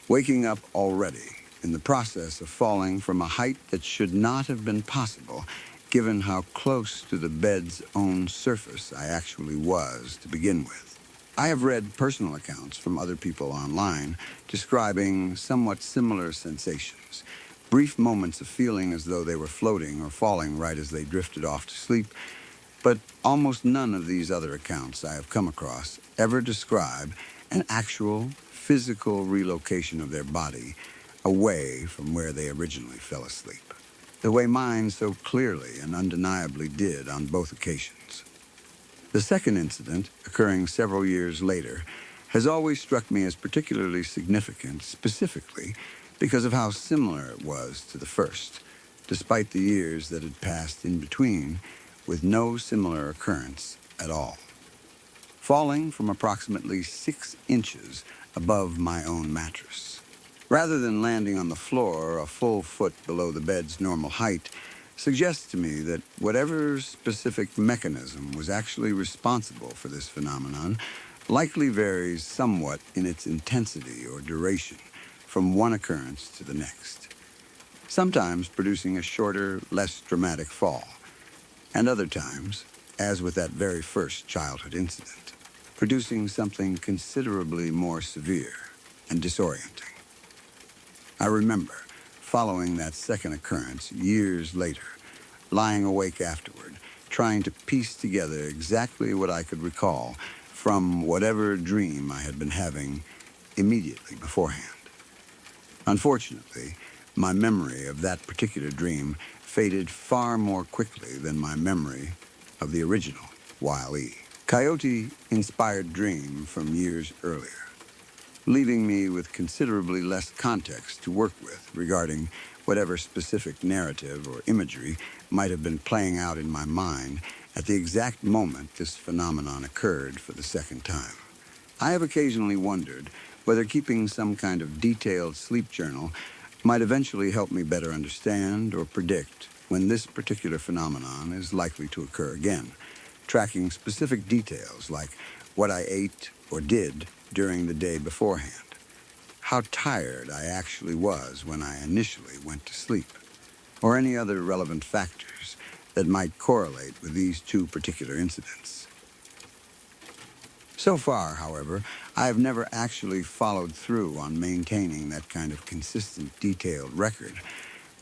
waking up already in the process of falling from a height that should not have been possible given how close to the bed's own surface I actually was to begin with. I have read personal accounts from other people online describing somewhat similar sensations, brief moments of feeling as though they were floating or falling right as they drifted off to sleep, but almost none of these other accounts I have come across ever describe an actual physical relocation of their body away from where they originally fell asleep, the way mine so clearly and undeniably did on both occasions. The second incident, occurring several years later, has always struck me as particularly significant, specifically because of how similar it was to the first, despite the years that had passed in between, with no similar occurrence at all. Falling from approximately 6 inches above my own mattress. Rather than landing on the floor a full foot below the bed's normal height, suggests to me that whatever specific mechanism was actually responsible for this phenomenon likely varies somewhat in its intensity or duration from one occurrence to the next, sometimes producing a shorter, less dramatic fall, and other times, as with that very first childhood incident, producing something considerably more severe and disorienting. I remember, following that second occurrence years later, lying awake afterward, trying to piece together exactly what I could recall from whatever dream I had been having immediately beforehand. Unfortunately, my memory of that particular dream faded far more quickly than my memory of the original Wile-E. Coyote-inspired dream from years earlier, leaving me with considerably less context to work with regarding whatever specific narrative or imagery might have been playing out in my mind at the exact moment this phenomenon occurred for the second time. I have occasionally wondered whether keeping some kind of detailed sleep journal might eventually help me better understand or predict when this particular phenomenon is likely to occur again, tracking specific details like what I ate or did during the day beforehand, how tired I actually was when I initially went to sleep, or any other relevant factors that might correlate with these two particular incidents. So far, however, I have never actually followed through on maintaining that kind of consistent, detailed record,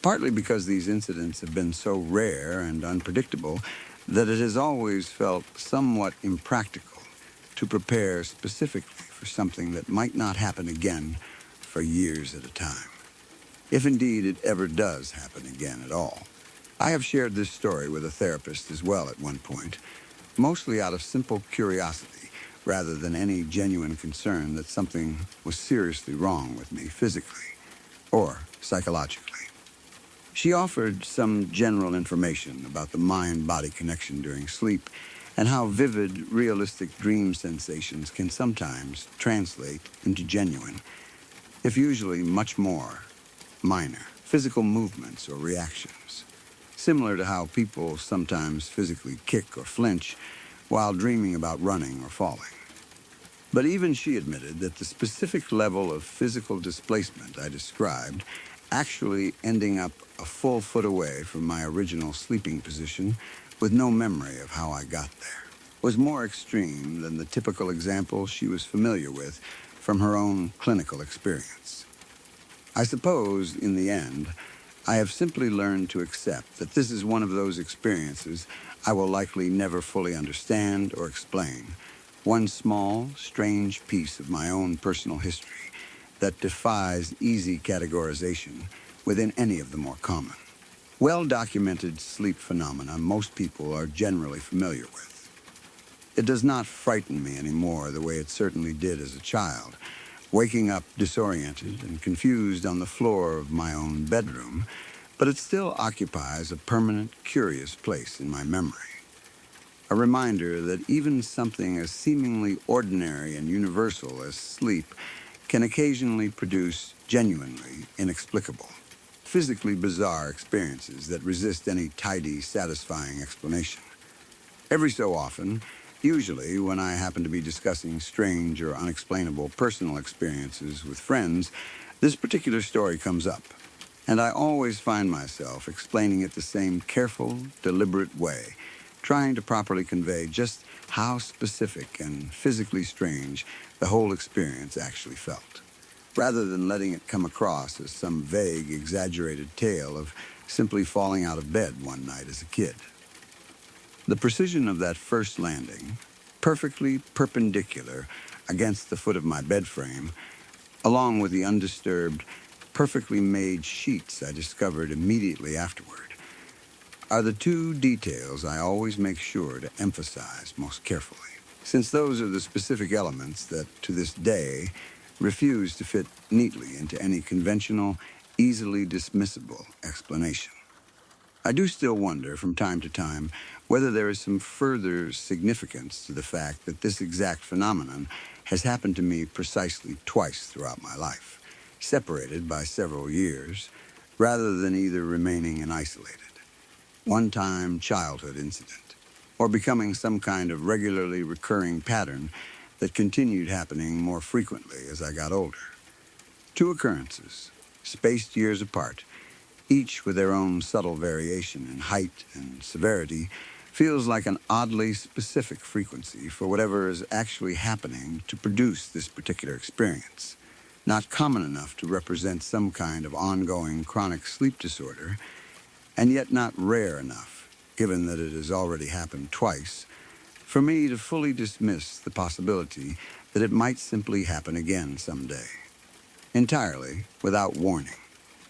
partly because these incidents have been so rare and unpredictable that it has always felt somewhat impractical to prepare specifically for something that might not happen again for years at a time, if indeed it ever does happen again at all. I have shared this story with a therapist as well at one point, mostly out of simple curiosity rather than any genuine concern that something was seriously wrong with me physically or psychologically. She offered some general information about the mind-body connection during sleep and how vivid, realistic dream sensations can sometimes translate into genuine, if usually much more, minor, physical movements or reactions, similar to how people sometimes physically kick or flinch while dreaming about running or falling. But even she admitted that the specific level of physical displacement I described, actually ending up a full foot away from my original sleeping position with no memory of how I got there, was more extreme than the typical example she was familiar with from her own clinical experience. I suppose, in the end, I have simply learned to accept that this is one of those experiences I will likely never fully understand or explain, one small, strange piece of my own personal history that defies easy categorization within any of the more common. Well-documented sleep phenomena most people are generally familiar with. It does not frighten me anymore the way it certainly did as a child, waking up disoriented and confused on the floor of my own bedroom, but it still occupies a permanent, curious place in my memory. A reminder that even something as seemingly ordinary and universal as sleep can occasionally produce genuinely inexplicable, physically bizarre experiences that resist any tidy, satisfying explanation. Every so often, usually when I happen to be discussing strange or unexplainable personal experiences with friends, this particular story comes up, and I always find myself explaining it the same careful, deliberate way, trying to properly convey just how specific and physically strange the whole experience actually felt, rather than letting it come across as some vague, exaggerated tale of simply falling out of bed one night as a kid. The precision of that first landing, perfectly perpendicular against the foot of my bed frame, along with the undisturbed, perfectly made sheets I discovered immediately afterward, are the two details I always make sure to emphasize most carefully, since those are the specific elements that, to this day, refuse to fit neatly into any conventional, easily dismissible explanation. I do still wonder from time to time whether there is some further significance to the fact that this exact phenomenon has happened to me precisely twice throughout my life, separated by several years, rather than either remaining an isolated, one-time childhood incident, or becoming some kind of regularly recurring pattern that continued happening more frequently as I got older. Two occurrences, spaced years apart, each with their own subtle variation in height and severity, feels like an oddly specific frequency for whatever is actually happening to produce this particular experience. Not common enough to represent some kind of ongoing chronic sleep disorder, and yet not rare enough, given that it has already happened twice, for me to fully dismiss the possibility that it might simply happen again someday, entirely without warning,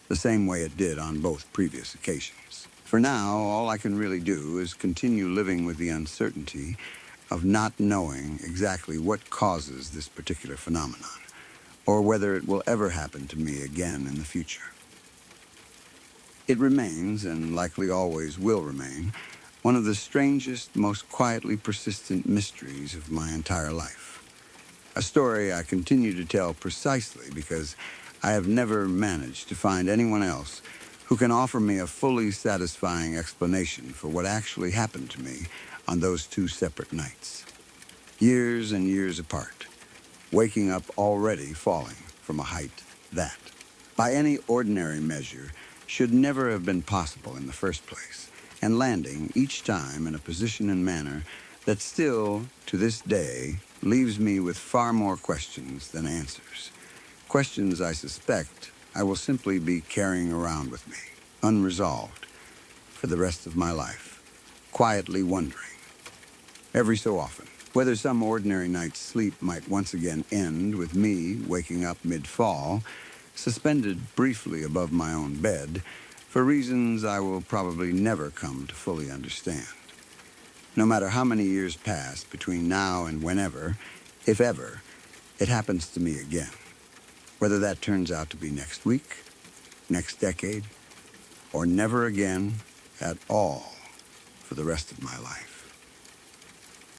the same way it did on both previous occasions. For now, all I can really do is continue living with the uncertainty of not knowing exactly what causes this particular phenomenon, or whether it will ever happen to me again in the future. It remains, and likely always will remain, one of the strangest, most quietly persistent mysteries of my entire life. A story I continue to tell precisely because I have never managed to find anyone else who can offer me a fully satisfying explanation for what actually happened to me on those two separate nights. Years and years apart, waking up already falling from a height that, by any ordinary measure, should never have been possible in the first place, and landing each time in a position and manner that still, to this day, leaves me with far more questions than answers. Questions I suspect I will simply be carrying around with me, unresolved, for the rest of my life, quietly wondering, every so often, whether some ordinary night's sleep might once again end with me waking up mid-fall, suspended briefly above my own bed, for reasons I will probably never come to fully understand. No matter how many years pass between now and whenever, if ever, it happens to me again. Whether that turns out to be next week, next decade, or never again at all for the rest of my life.